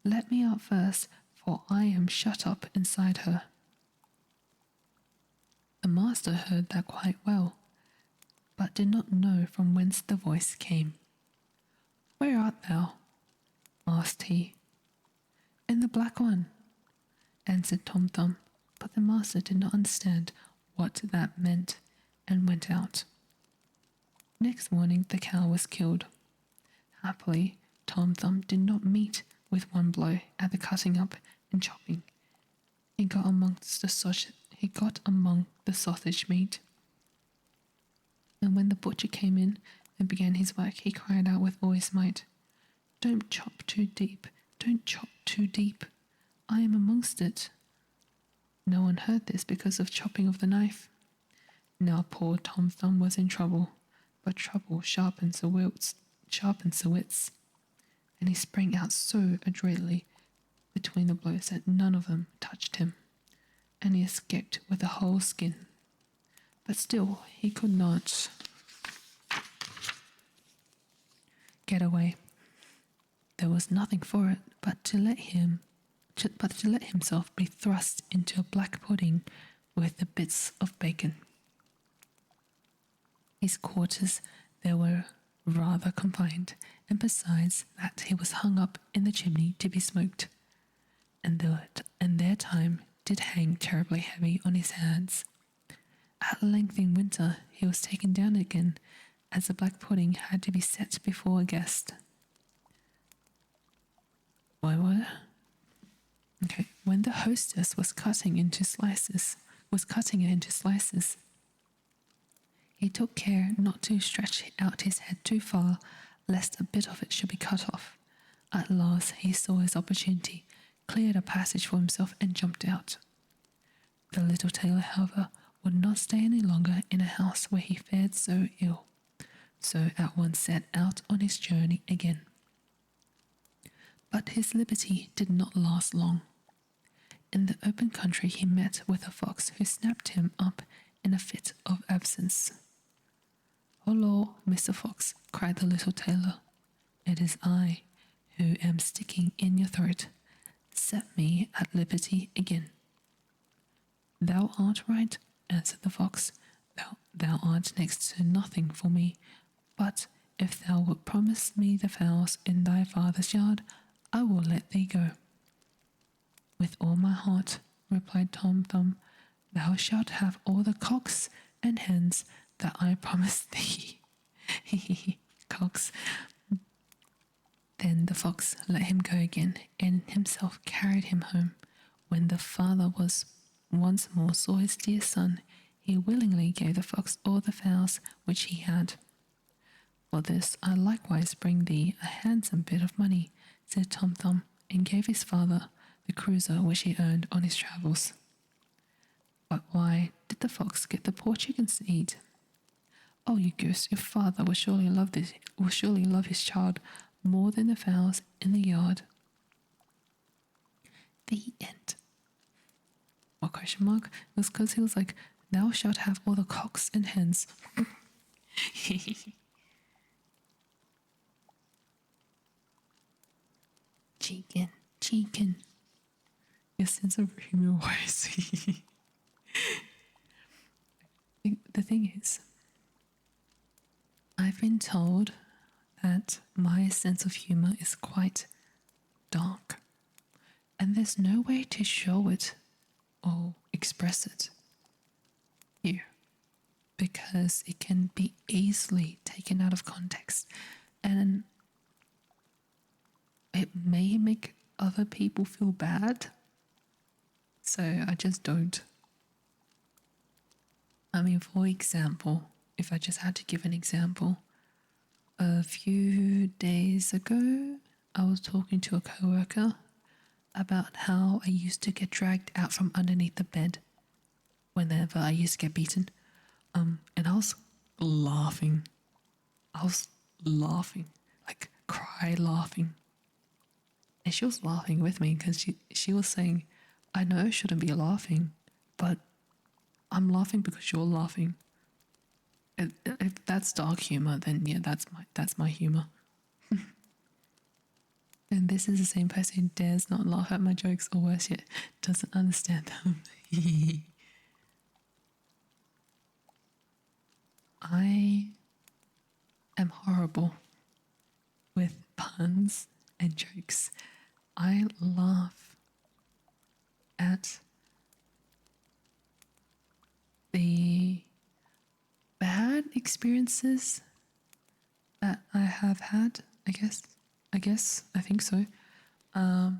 "Let me out first, for I am shut up inside her." The master heard that quite well, but did not know from whence the voice came. "Where art thou?" asked he. "In the black one," answered Tom Thumb, but the master did not understand what that meant and went out. Next morning the cow was killed. Happily, Tom Thumb did not meet with one blow at the cutting up and chopping. He got among the sausage meat. And when the butcher came in and began his work, he cried out with all his might, "Don't chop too deep, don't chop too deep. I am amongst it." No one heard this because of chopping of the knife. Now poor Tom Thumb was in trouble, but trouble sharpens the wits, and he sprang out so adroitly between the blows that none of them touched him, and he escaped with a whole skin. But still he could not get away. There was nothing for it but to let himself be thrust into a black pudding with the bits of bacon. His quarters there were rather confined, and besides that he was hung up in the chimney to be smoked, and their time did hang terribly heavy on his hands. At length in winter he was taken down again, as the black pudding had to be set before a guest. When the hostess was cutting it into slices, he took care not to stretch out his head too far, lest a bit of it should be cut off. At last he saw his opportunity, cleared a passage for himself, and jumped out. The little tailor, however, would not stay any longer in a house where he fared so ill, so at once set out on his journey again. But his liberty did not last long. In the open country he met with a fox who snapped him up in a fit of absence. "Hullo, Mr. Fox," cried the little tailor. "It is I who am sticking in your throat. Set me at liberty again." "Thou art right," answered the fox. Thou art next to nothing for me, but if thou wilt promise me the fowls in thy father's yard, I will let thee go." "With all my heart," replied Tom Thumb. "Thou shalt have all the cocks and hens that I promised thee." Cocks. Then the fox let him go again, and himself carried him home. When the father once more saw his dear son, he willingly gave the fox all the fowls which he had. "For this I likewise bring thee a handsome bit of money," said Tom Thumb, and gave his father the cruiser which he earned on his travels. But why did the fox get the poor chickens to eat? "Oh, you goose, your father will surely love his child more than the fowls in the yard." The end. What question mark? It was because he was like, "Thou shalt have all the cocks and hens." Chicken. Your sense of humor was. The thing is, I've been told that my sense of humor is quite dark, and there's no way to show it or express it here, because it can be easily taken out of context, and it may make other people feel bad, so I just don't. I mean, for example, if I just had to give an example, a few days ago, I was talking to a coworker about how I used to get dragged out from underneath the bed whenever I used to get beaten. And I was laughing. I was laughing, like cry laughing. And she was laughing with me because she was saying, I know I shouldn't be laughing, but I'm laughing because you're laughing. If that's dark humor, then yeah, that's my humor. And this is the same person who dares not laugh at my jokes, or worse yet, doesn't understand them. I am horrible with puns and jokes. I laugh at the bad experiences that I have had, I guess. I think so. Yeah,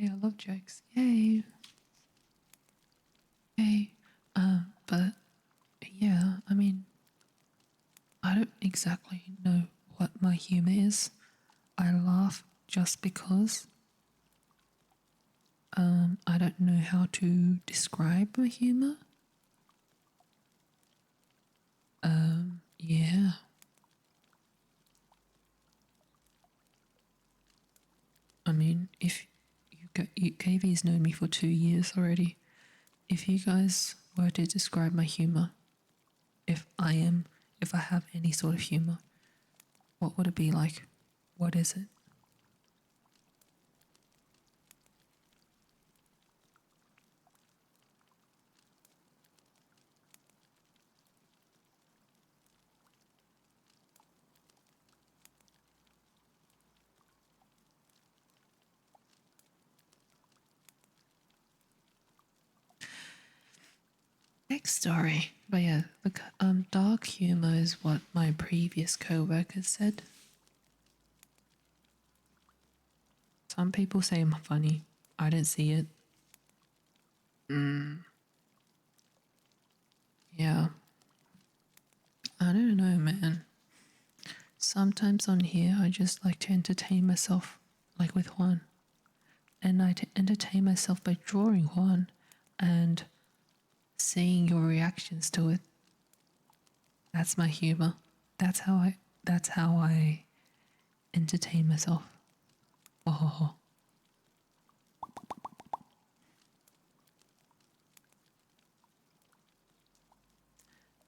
I love jokes. Yay. Yay. But yeah, I mean, I don't exactly know what my humor is. I laugh just because. I don't know how to describe my humor. Yeah. I mean, if KV's known me for 2 years already. If you guys were to describe my humor, if if I have any sort of humor, what would it be like? What is it? Next story. But yeah, look, dark humor is what my previous co-workers said. Some people say I'm funny. I don't see it. Yeah. I don't know, man. Sometimes on here, I just like to entertain myself, like with Juan. And entertain myself by drawing Juan and seeing your reactions to it. That's my humor. That's how I entertain myself. Oh.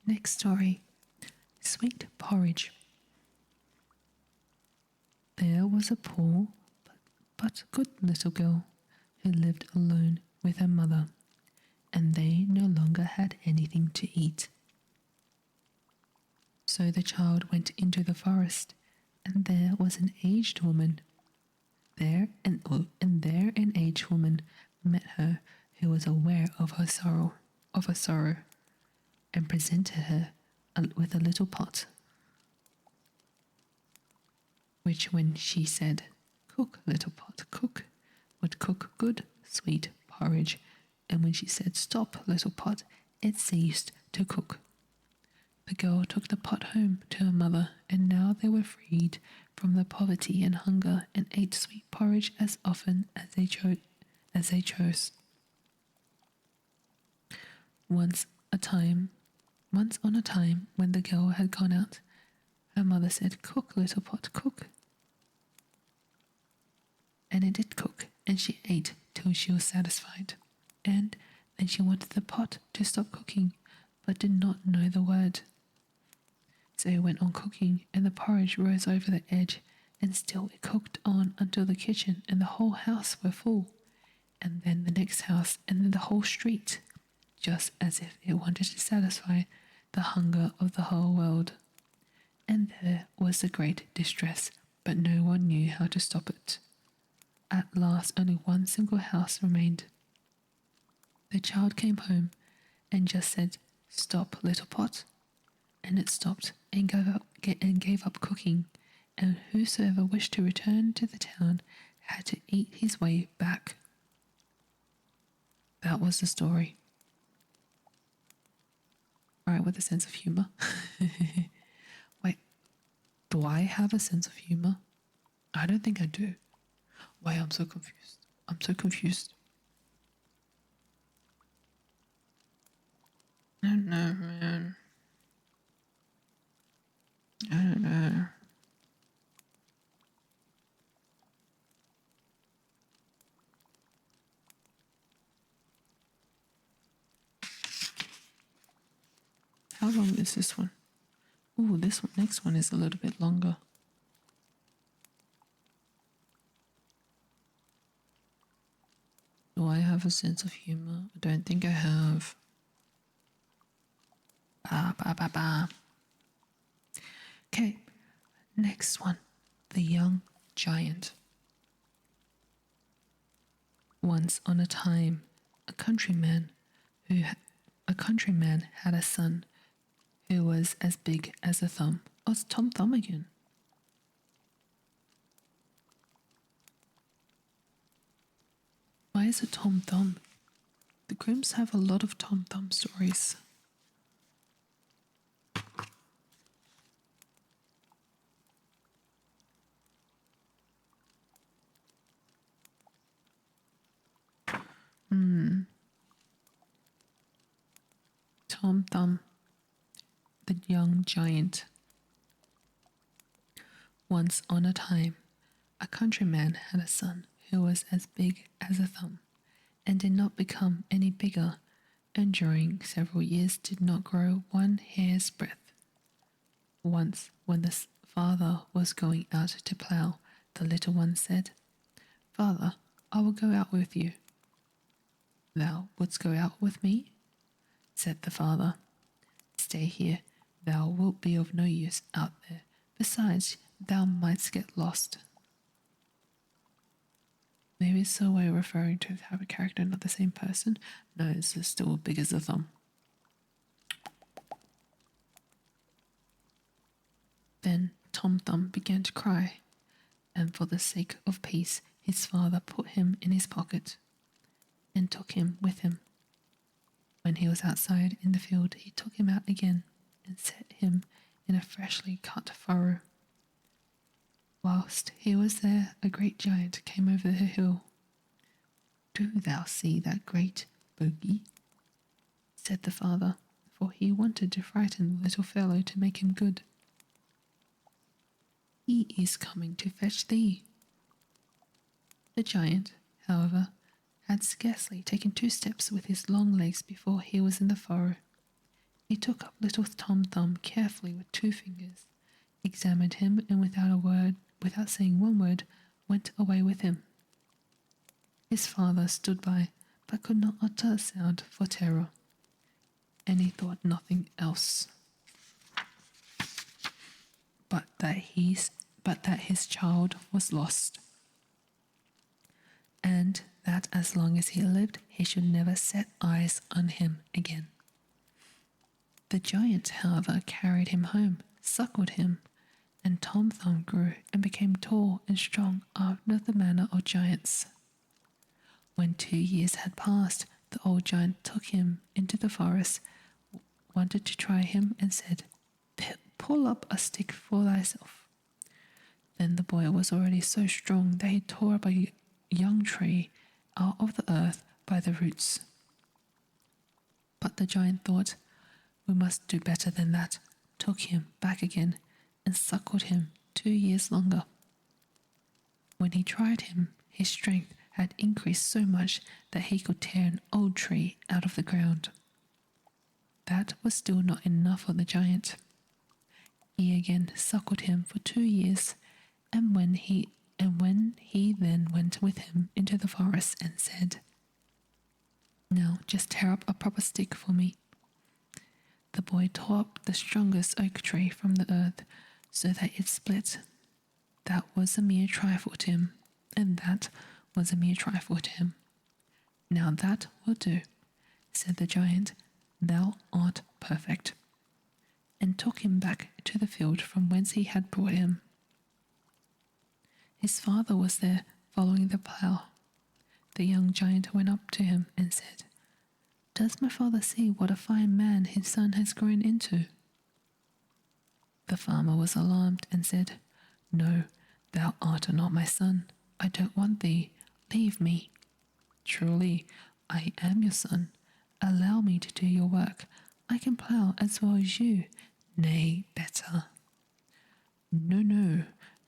Next story. Sweet porridge. There was a poor but good little girl who lived alone with her mother, and they no longer had anything to eat. So the child went into the forest, and there was an aged woman. There an aged woman met her who was aware of her sorrow, and presented her with a little pot, which when she said, "Cook, little pot, cook," would cook good, sweet porridge, and when she said, "Stop, little pot," it ceased to cook. The girl took the pot home to her mother, and now they were freed from the poverty and hunger, and ate sweet porridge as often as they chose. Once on a time, when the girl had gone out, her mother said, "Cook, little pot, cook." And it did cook, and she ate till she was satisfied. And then she wanted the pot to stop cooking, but did not know the word. So it went on cooking, and the porridge rose over the edge, and still it cooked on until the kitchen and the whole house were full, and then the next house, and then the whole street, just as if it wanted to satisfy the hunger of the whole world. And there was the great distress, but no one knew how to stop it. At last only one single house remained. The child came home and just said, "Stop, little pot," and it stopped and gave up cooking, and whosoever wished to return to the town had to eat his way back. That was the story. Alright, with a sense of humour. Wait, do I have a sense of humour? I don't think I do. Wait, I'm so confused. I'm so confused. don't know, man. I don't know. How long is this one? Ooh, this one, next one is a little bit longer. Do I have a sense of humor? I don't think I have. Okay, next one. The Young Giant. Once on a time, a countryman had a son who was as big as a thumb. Oh, it's Tom Thumb again. Why is it Tom Thumb? The Grimms have a lot of Tom Thumb stories. Tom Thumb, the Young Giant. Once on a time, a countryman had a son who was as big as a thumb, and did not become any bigger, and during several years did not grow one hair's breadth. Once, when the father was going out to plough, the little one said, "Father, I will go out with you." "Thou wouldst go out with me?" said the father. "Stay here, thou wilt be of no use out there. Besides, thou mightst get lost." Maybe it's a way of referring to have a character, not the same person. No, it's still big as a thumb. Then Tom Thumb began to cry, and for the sake of peace, his father put him in his pocket and took him with him. When he was outside in the field, he took him out again and set him in a freshly cut furrow. Whilst he was there, a great giant came over the hill. "Do thou see that great bogey?" said the father, for he wanted to frighten the little fellow to make him good. "He is coming to fetch thee." The giant, however, had scarcely taken 2 steps with his long legs before he was in the furrow. He took up little Tom Thumb carefully with 2 fingers, examined him, and without saying one word, went away with him. His father stood by, but could not utter a sound for terror, and he thought nothing else but that his child was lost, and that as long as he lived, he should never set eyes on him again. The giant, however, carried him home, suckled him, and Tom Thumb grew and became tall and strong after the manner of giants. When 2 years had passed, the old giant took him into the forest, wanted to try him, and said, "Pull up a stick for thyself." Then the boy was already so strong that he tore up a young tree out of the earth by the roots. But the giant thought, "We must do better than that," took him back again, and suckled him 2 years longer. When he tried him, his strength had increased so much that he could tear an old tree out of the ground. That was still not enough for the giant. He again suckled him for 2 years, and when he then went with him into the forest and said, "Now just tear up a proper stick for me." The boy tore up the strongest oak tree from the earth so that it split. That was a mere trifle to him, and that was a mere trifle to him. "Now that will do," said the giant. "Thou art perfect," and took him back to the field from whence he had brought him. His father was there, following the plough. The young giant went up to him and said, "Does my father see what a fine man his son has grown into?" The farmer was alarmed and said, "No, thou art not my son. I don't want thee. Leave me." "Truly, I am your son. Allow me to do your work. I can plough as well as you, nay, better. No, no,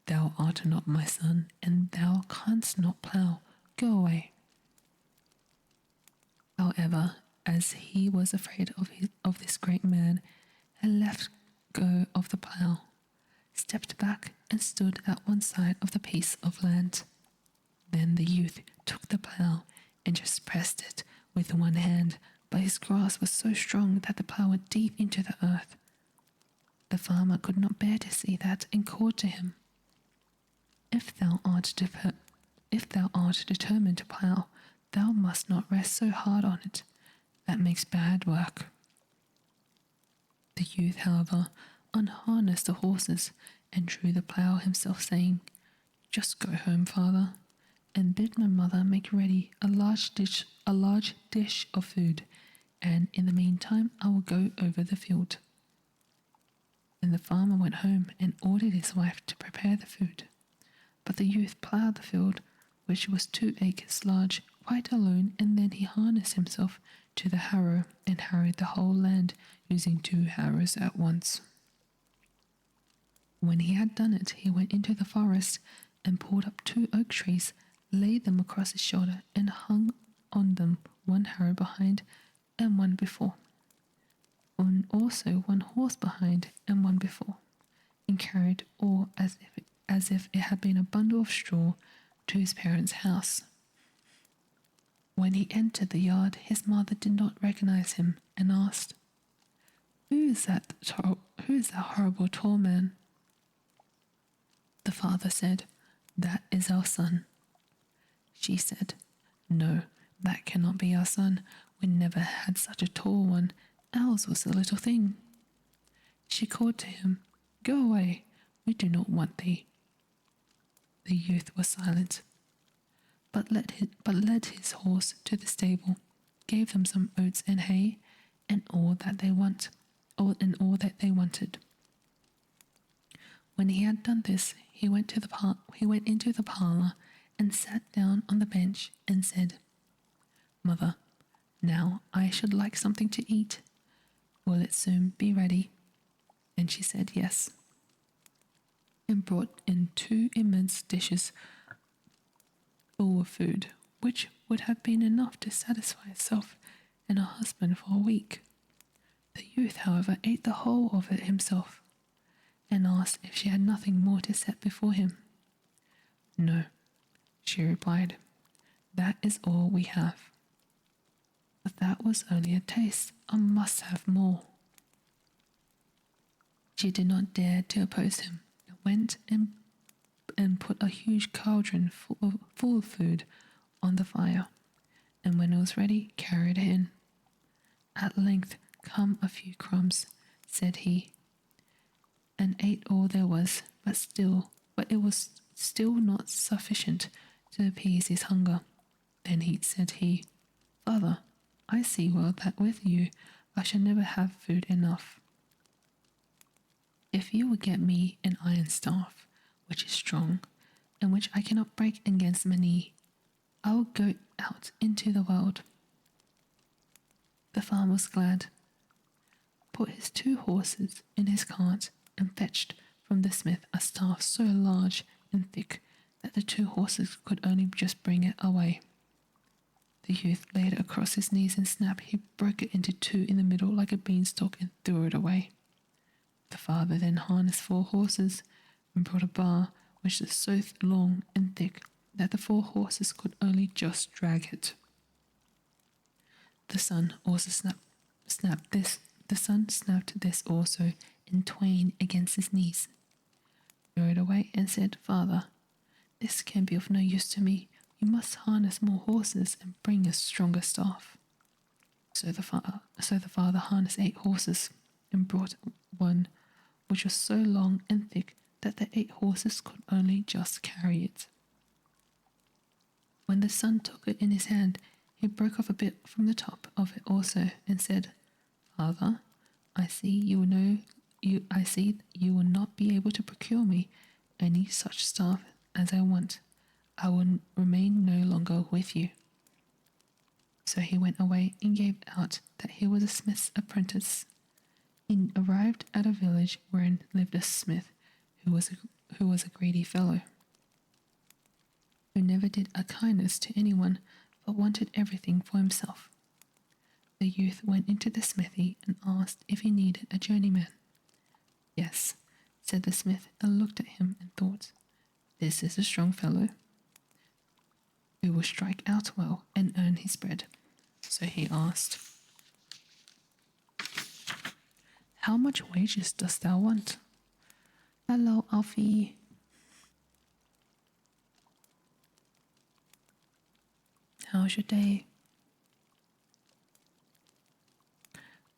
thou art not my son, and thou canst not plough. Go away. However, as he was afraid of this great man, and left go of the plough, stepped back and stood at one side of the piece of land. Then the youth took the plough and just pressed it with one hand, but his grasp was so strong that the plough went deep into the earth. The farmer could not bear to see that and called to him, if thou art determined to plough, thou must not rest so hard on it. That makes bad work. The youth, however, unharnessed the horses and drew the plough himself, saying, Just go home, father, and bid my mother make ready a large dish of food, and in the meantime I will go over the field. Then the farmer went home and ordered his wife to prepare the food. But the youth ploughed the field, which was 2 acres large, quite alone, and then he harnessed himself to the harrow and harrowed the whole land, using 2 harrows at once. When he had done it, he went into the forest and pulled up 2 oak trees, laid them across his shoulder, and hung on them 1 harrow behind and 1 before, and also 1 horse behind and 1 before, and carried all as if it had been a bundle of straw to his parents' house. When he entered the yard, his mother did not recognize him and asked, Who is that horrible tall man? The father said, That is our son. She said, No, that cannot be our son. We never had such a tall one. Ours was a little thing. She called to him, Go away, we do not want thee. The youth was silent, but led his horse to the stable, gave them some oats and hay, and all that they wanted. When he had done this, he went into the parlour and sat down on the bench and said, Mother, now I should like something to eat. Will it soon be ready? And she said yes, and brought in 2 immense dishes full of food, which would have been enough to satisfy herself and her husband for a week. The youth, however, ate the whole of it himself, and asked if she had nothing more to set before him. No, she replied, that is all we have. But that was only a taste. I must have more. She did not dare to oppose him, and went and put a huge cauldron full of food on the fire, and when it was ready, carried it in. At length, come a few crumbs, said he, and ate all there was, but it was still not sufficient to appease his hunger. Then said he, Father, I see well that with you I shall never have food enough. If you will get me an iron staff, which is strong, and which I cannot break against my knee, I will go out into the world. The farmer was glad, put his 2 horses in his cart, and fetched from the smith a staff so large and thick that the 2 horses could only just bring it away. The youth laid it across his knees, and he broke it into 2 in the middle like a beanstalk and threw it away. The father then harnessed 4 horses and brought a bar which was so long and thick that the 4 horses could only just drag it. The son snapped this also in twain against his knees, threw it away, and said, Father, this can be of no use to me. You must harness more horses and bring a stronger staff. So the father harnessed 8 horses and brought one which was so long and thick that the 8 horses could only just carry it. When the son took it in his hand, he broke off a bit from the top of it also, and said, Father, I see you will not be able to procure me any such staff as I want. I will remain no longer with you. So he went away and gave out that he was a smith's apprentice, He arrived at a village wherein lived a smith who was a greedy fellow, who never did a kindness to anyone but wanted everything for himself. The youth went into the smithy and asked if he needed a journeyman. Yes, said the smith, and looked at him and thought, this is a strong fellow who will strike out well and earn his bread. So he asked, how much wages dost thou want? Hello, Alfie. How's your day?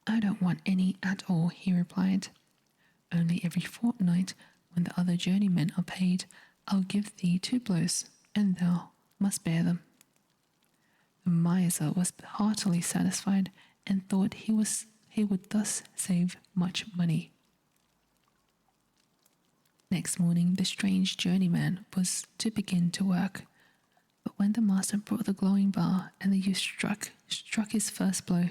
I don't want any at all, he replied. Only every fortnight, when the other journeymen are paid, I'll give thee 2 blows, and thou must bear them. The miser was heartily satisfied and thought he would thus save much money. Next morning the strange journeyman was to begin to work, but when the master brought the glowing bar and the youth struck his first blow,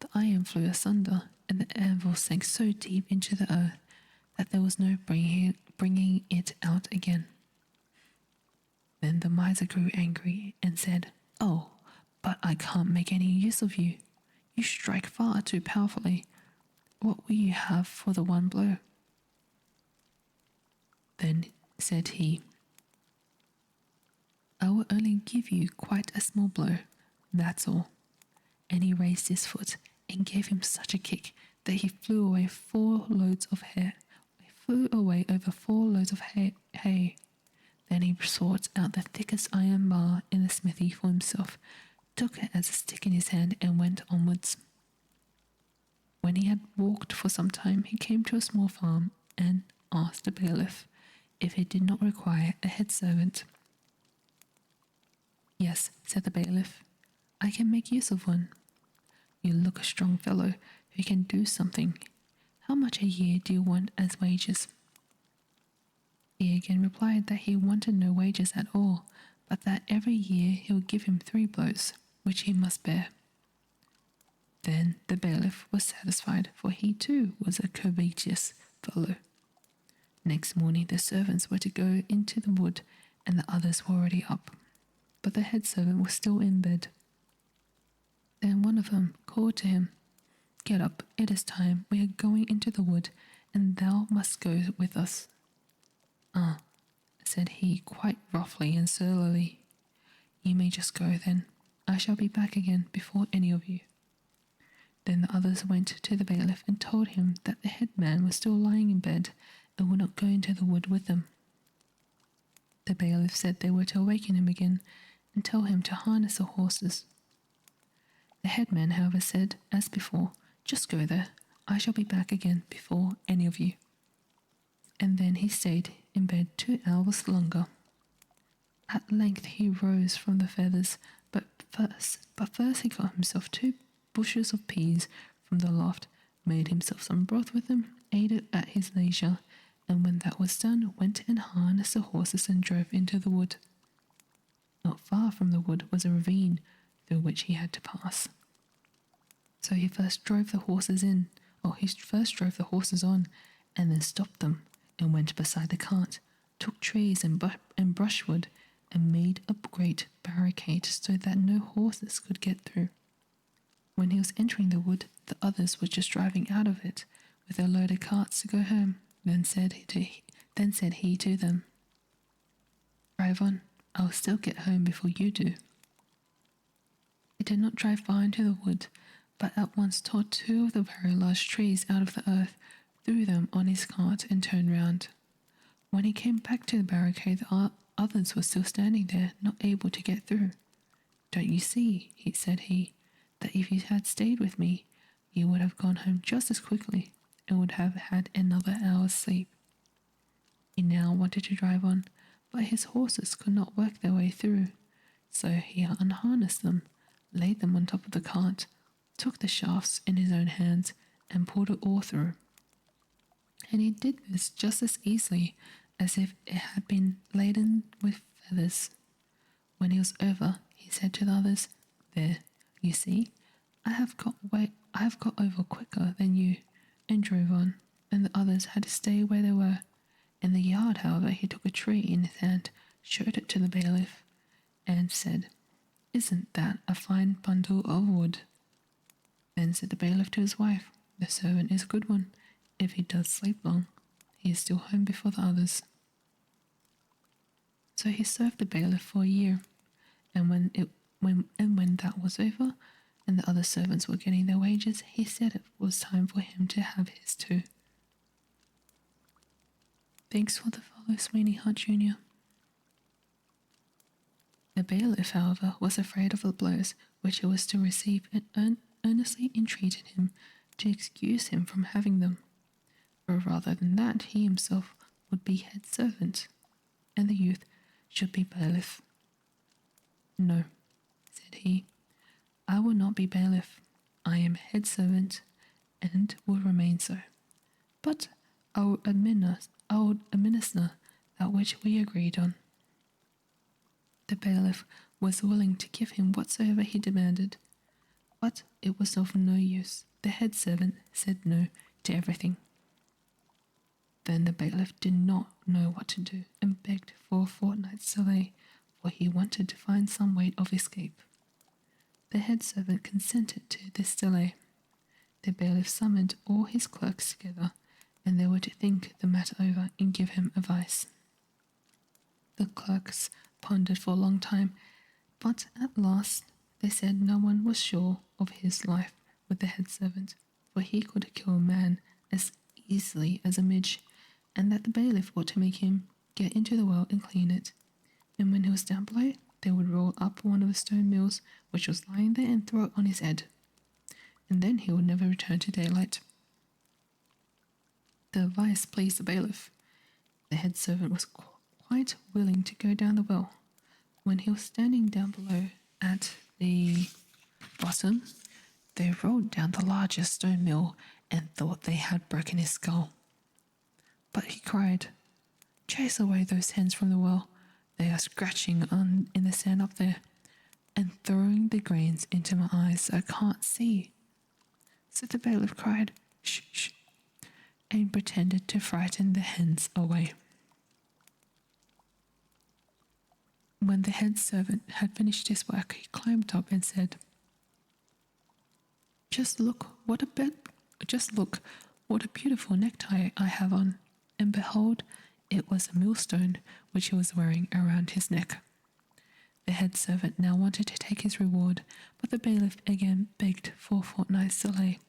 the iron flew asunder and the anvil sank so deep into the earth that there was no bringing it out again. Then the miser grew angry and said, oh, but I can't make any use of you. You strike far too powerfully. What will you have for the 1 blow? Then said he, I will only give you quite a small blow, that's all. And he raised his foot and gave him such a kick that he flew away 4 loads of hay. He flew away over 4 loads of hay. Then he sought out the thickest iron bar in the smithy for himself, took it as a stick in his hand, and went onwards. When he had walked for some time, he came to a small farm and asked the bailiff if it did not require a head servant. Yes, said the bailiff, I can make use of one. You look a strong fellow who can do something. How much a year do you want as wages? He again replied that he wanted no wages at all, but that every year he would give him 3 blows, which he must bear. Then the bailiff was satisfied, for he too was a covetous fellow. Next morning the servants were to go into the wood, and the others were already up, but the head servant was still in bed. Then one of them called to him, Get up, it is time, we are going into the wood, and thou must go with us. Ah, said he quite roughly and surlily. You may just go then. I shall be back again before any of you. Then the others went to the bailiff and told him that the head man was still lying in bed and would not go into the wood with them. The bailiff said they were to awaken him again and tell him to harness the horses. The head man, however, said, as before, just go there. I shall be back again before any of you. And then he stayed in bed 2 hours longer. At length he rose from the feathers, but first he got himself 2 bushels of peas from the loft, made himself some broth with them, ate it at his leisure, and when that was done, went and harnessed the horses and drove into the wood. Not far from the wood was a ravine through which he had to pass. So he first drove the horses on, and then stopped them, and went beside the cart, took trees and brushwood, and made a great barricade so that no horses could get through. When he was entering the wood, the others were just driving out of it with their loaded carts to go home. Then said he to them, Drive on, I'll still get home before you do. He did not drive far into the wood, but at once tore 2 of the very large trees out of the earth, threw them on his cart, and turned round. When he came back to the barricade, the others were still standing there, not able to get through. Don't you see, said he, that if you had stayed with me, you would have gone home just as quickly, and would have had another hour's sleep. He now wanted to drive on, but his horses could not work their way through, so he unharnessed them, laid them on top of the cart, took the shafts in his own hands, and pulled it all through. And he did this just as easily as if it had been laden with feathers. When he was over, he said to the others, There, you see, I have got over quicker than you. and drove on, and the others had to stay where they were. In the yard, however, he took a tree in his hand, showed it to the bailiff, and said, "Isn't that a fine bundle of wood?" Then said the bailiff to his wife, "The servant is a good one. If he does sleep long, he is still home before the others." So he served the bailiff for a year, and when that was over, and the other servants were getting their wages, he said it was time for him to have his too. Thanks for the follow, Sweeney Hunt Jr. The bailiff, however, was afraid of the blows which he was to receive, and earnestly entreated him to excuse him from having them, or rather than that he himself would be head servant, and the youth should be bailiff. "No," said he, "I will not be bailiff. I am head servant, and will remain so. But I will administer that which we agreed on." The bailiff was willing to give him whatsoever he demanded, but it was of no use. The head servant said no to everything. Then the bailiff did not know what to do, and begged for a fortnight's delay, for he wanted to find some way of escape. The head servant consented to this delay. The bailiff summoned all his clerks together, and they were to think the matter over and give him advice. The clerks pondered for a long time, but at last they said no one was sure of his life with the head servant, for he could kill a man as easily as a midge, and that the bailiff ought to make him get into the well and clean it, and when he was down below, they would roll up one of the stone mills which was lying there and throw it on his head, and then he would never return to daylight. The advice pleased the bailiff. The head servant was quite willing to go down the well. When he was standing down below at the bottom, they rolled down the largest stone mill and thought they had broken his skull. But he cried, "Chase away those hens from the well. They are scratching in the sand up there, and throwing the grains into my eyes so I can't see." So the bailiff cried, "Shh, shh," and pretended to frighten the hens away. When the head servant had finished his work, he climbed up and said, Just look what a beautiful necktie I have on." And behold, it was a millstone which he was wearing around his neck. The head servant now wanted to take his reward, but the bailiff again begged for a fortnight's delay.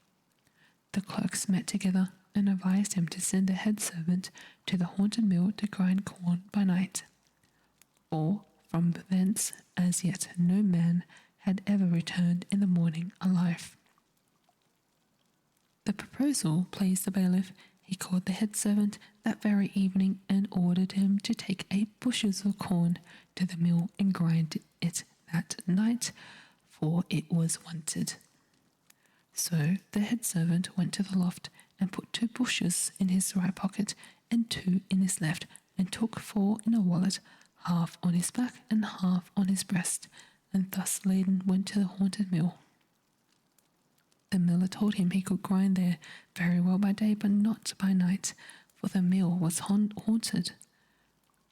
The clerks met together and advised him to send the head servant to the haunted mill to grind corn by night, for from thence as yet no man had ever returned in the morning alive. The proposal pleased the bailiff. He called the head servant that very evening and ordered him to take 8 bushels of corn to the mill and grind it that night, for it was wanted. So the head servant went to the loft and put 2 bushels in his right pocket and 2 in his left, and took 4 in a wallet, half on his back and half on his breast, and thus laden went to the haunted mill. The miller told him he could grind there very well by day, but not by night, for the mill was haunted,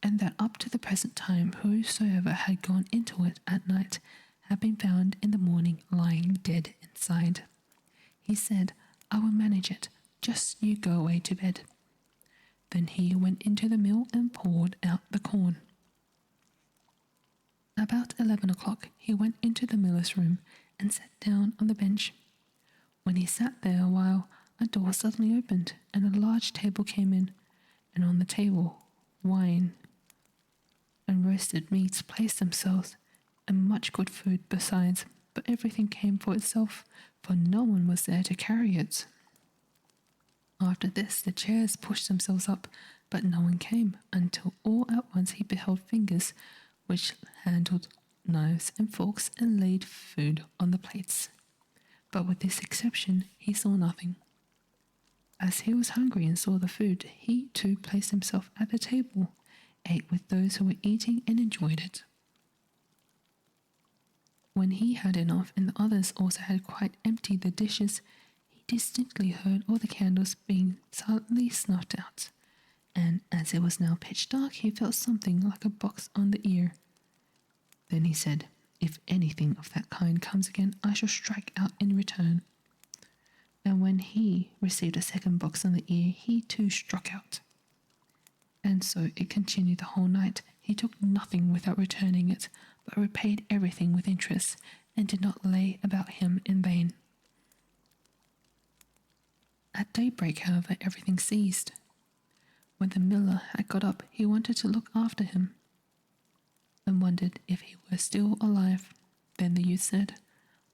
and that up to the present time whosoever had gone into it at night had been found in the morning lying dead inside. He said, "I will manage it, just you go away to bed." Then he went into the mill and poured out the corn. About 11 o'clock he went into the miller's room and sat down on the bench. When he sat there a while, a door suddenly opened, and a large table came in, and on the table wine and roasted meats placed themselves, and much good food besides, but everything came for itself, for no one was there to carry it. After this the chairs pushed themselves up, but no one came, until all at once he beheld fingers which handled knives and forks and laid food on the plates. But with this exception he saw nothing. As he was hungry and saw the food, he too placed himself at the table, ate with those who were eating, and enjoyed it. When he had enough and the others also had quite emptied the dishes, he he distinctly heard all the candles being silently snuffed out, and as it was now pitch dark, he felt something like a box on the ear. Then he said, "If anything of that kind comes again, I shall strike out in return." And when he received a second box on the ear, he too struck out. And so it continued the whole night. He took nothing without returning it, but repaid everything with interest, and did not lay about him in vain. At daybreak, however, everything ceased. When the miller had got up, he wanted to look after him, and wondered if he were still alive. Then the youth said,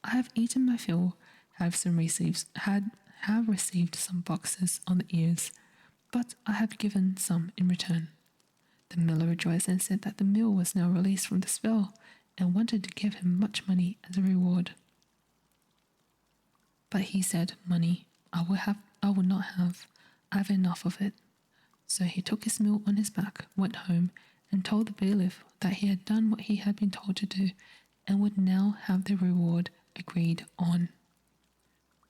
"I have eaten my fill, have received some boxes on the ears, but I have given some in return." The miller rejoiced and said that the mule was now released from the spell, and wanted to give him much money as a reward. But he said, "Money I will not have. I have enough of it." So he took his mule on his back, went home, and told the bailiff that he had done what he had been told to do, and would now have the reward agreed on.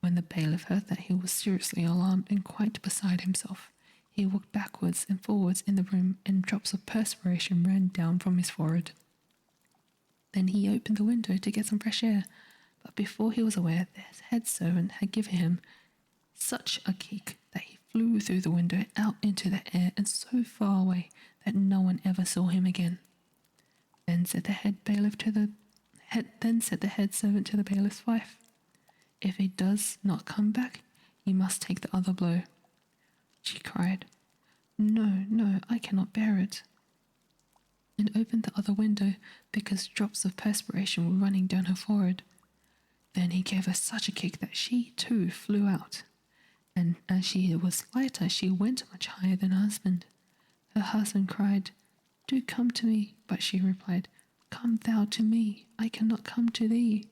When the bailiff heard that, he was seriously alarmed and quite beside himself. He walked backwards and forwards in the room, and drops of perspiration ran down from his forehead. Then he opened the window to get some fresh air, but before he was aware, the head servant had given him such a kick that he flew through the window out into the air and so far away that no one ever saw him again. Then said the head servant to the bailiff's wife, "If he does not come back, you must take the other blow." She cried, "No, no, I cannot bear it," and opened the other window because drops of perspiration were running down her forehead. Then he gave her such a kick that she too flew out, and as she was lighter, she went much higher than her husband. Her husband cried, "Do come to me," but she replied, "Come thou to me, I cannot come to thee."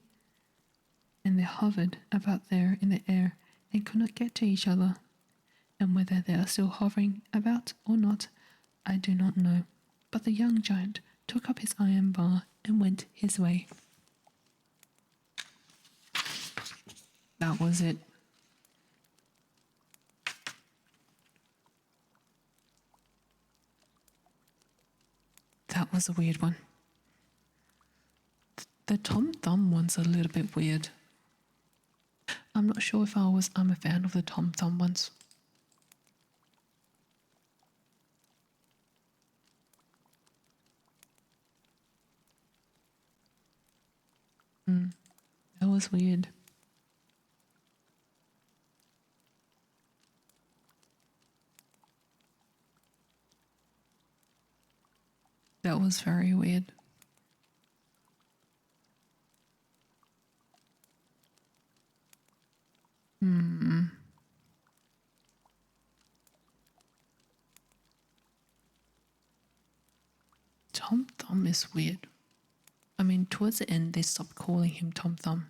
And they hovered about there in the air and could not get to each other. And whether they are still hovering about or not, I do not know. But the young giant took up his iron bar and went his way. That was it. That was a weird one. The Tom Thumb one's a little bit weird. I'm not sure if I'm a fan of the Tom Thumb ones. That was weird. That was very weird. Tom Thumb is weird. I mean, towards the end, they stopped calling him Tom Thumb.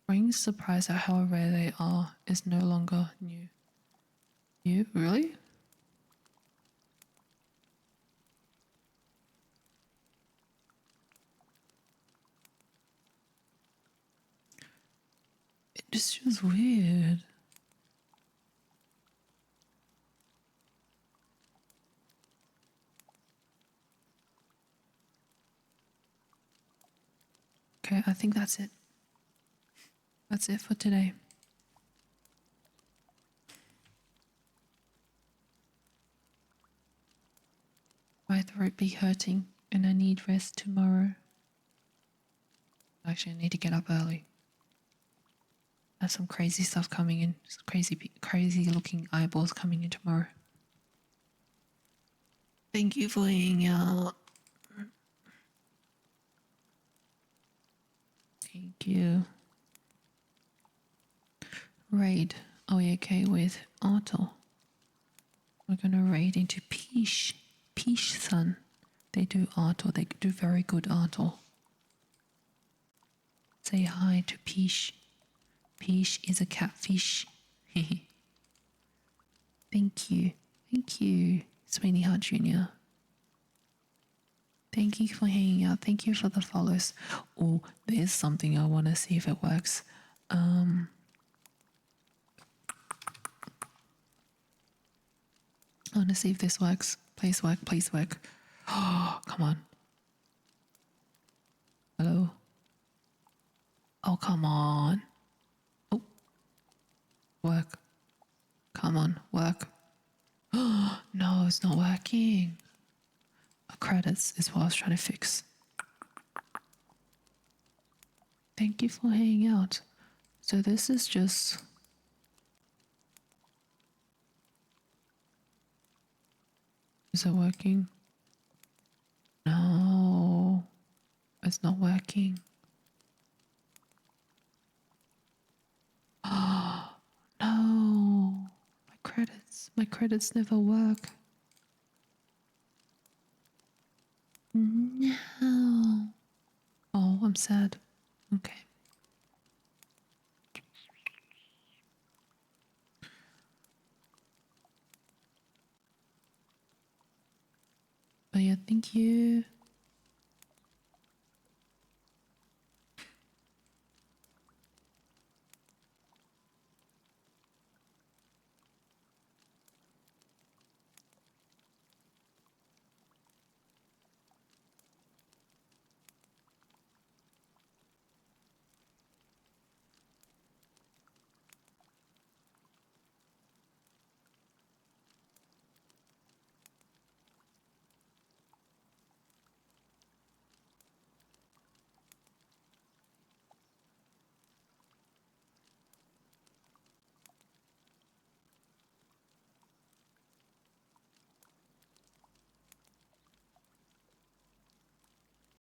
Being surprised at how rare they are is no longer new. You? Really? It just feels weird. Okay, I think that's it. That's it for today. My throat be hurting and I need rest tomorrow. Actually, I need to get up early. I have some crazy stuff coming in. Some crazy looking eyeballs coming in tomorrow. Thank you for hanging out. Thank you. Raid. Are we okay with Arto? We're gonna raid into Peach. Peach-san. They do Arto. They do very good Arto. Say hi to Peach. Peach is a catfish. Thank you. Thank you, Sweeney Hart Jr. Thank you for hanging out. Thank you for the follows. Oh, there's something I want to see if it works. I want to see if this works. Please work, please work. Oh, come on. Hello? Oh, come on. Oh, work. Come on, work. Oh, no, it's not working. Credits is what I was trying to fix. Thank you for hanging out. So this is just... Is it working? No, it's not working. Oh, no. My credits never work. No. Oh, I'm sad. Okay. But yeah, thank you.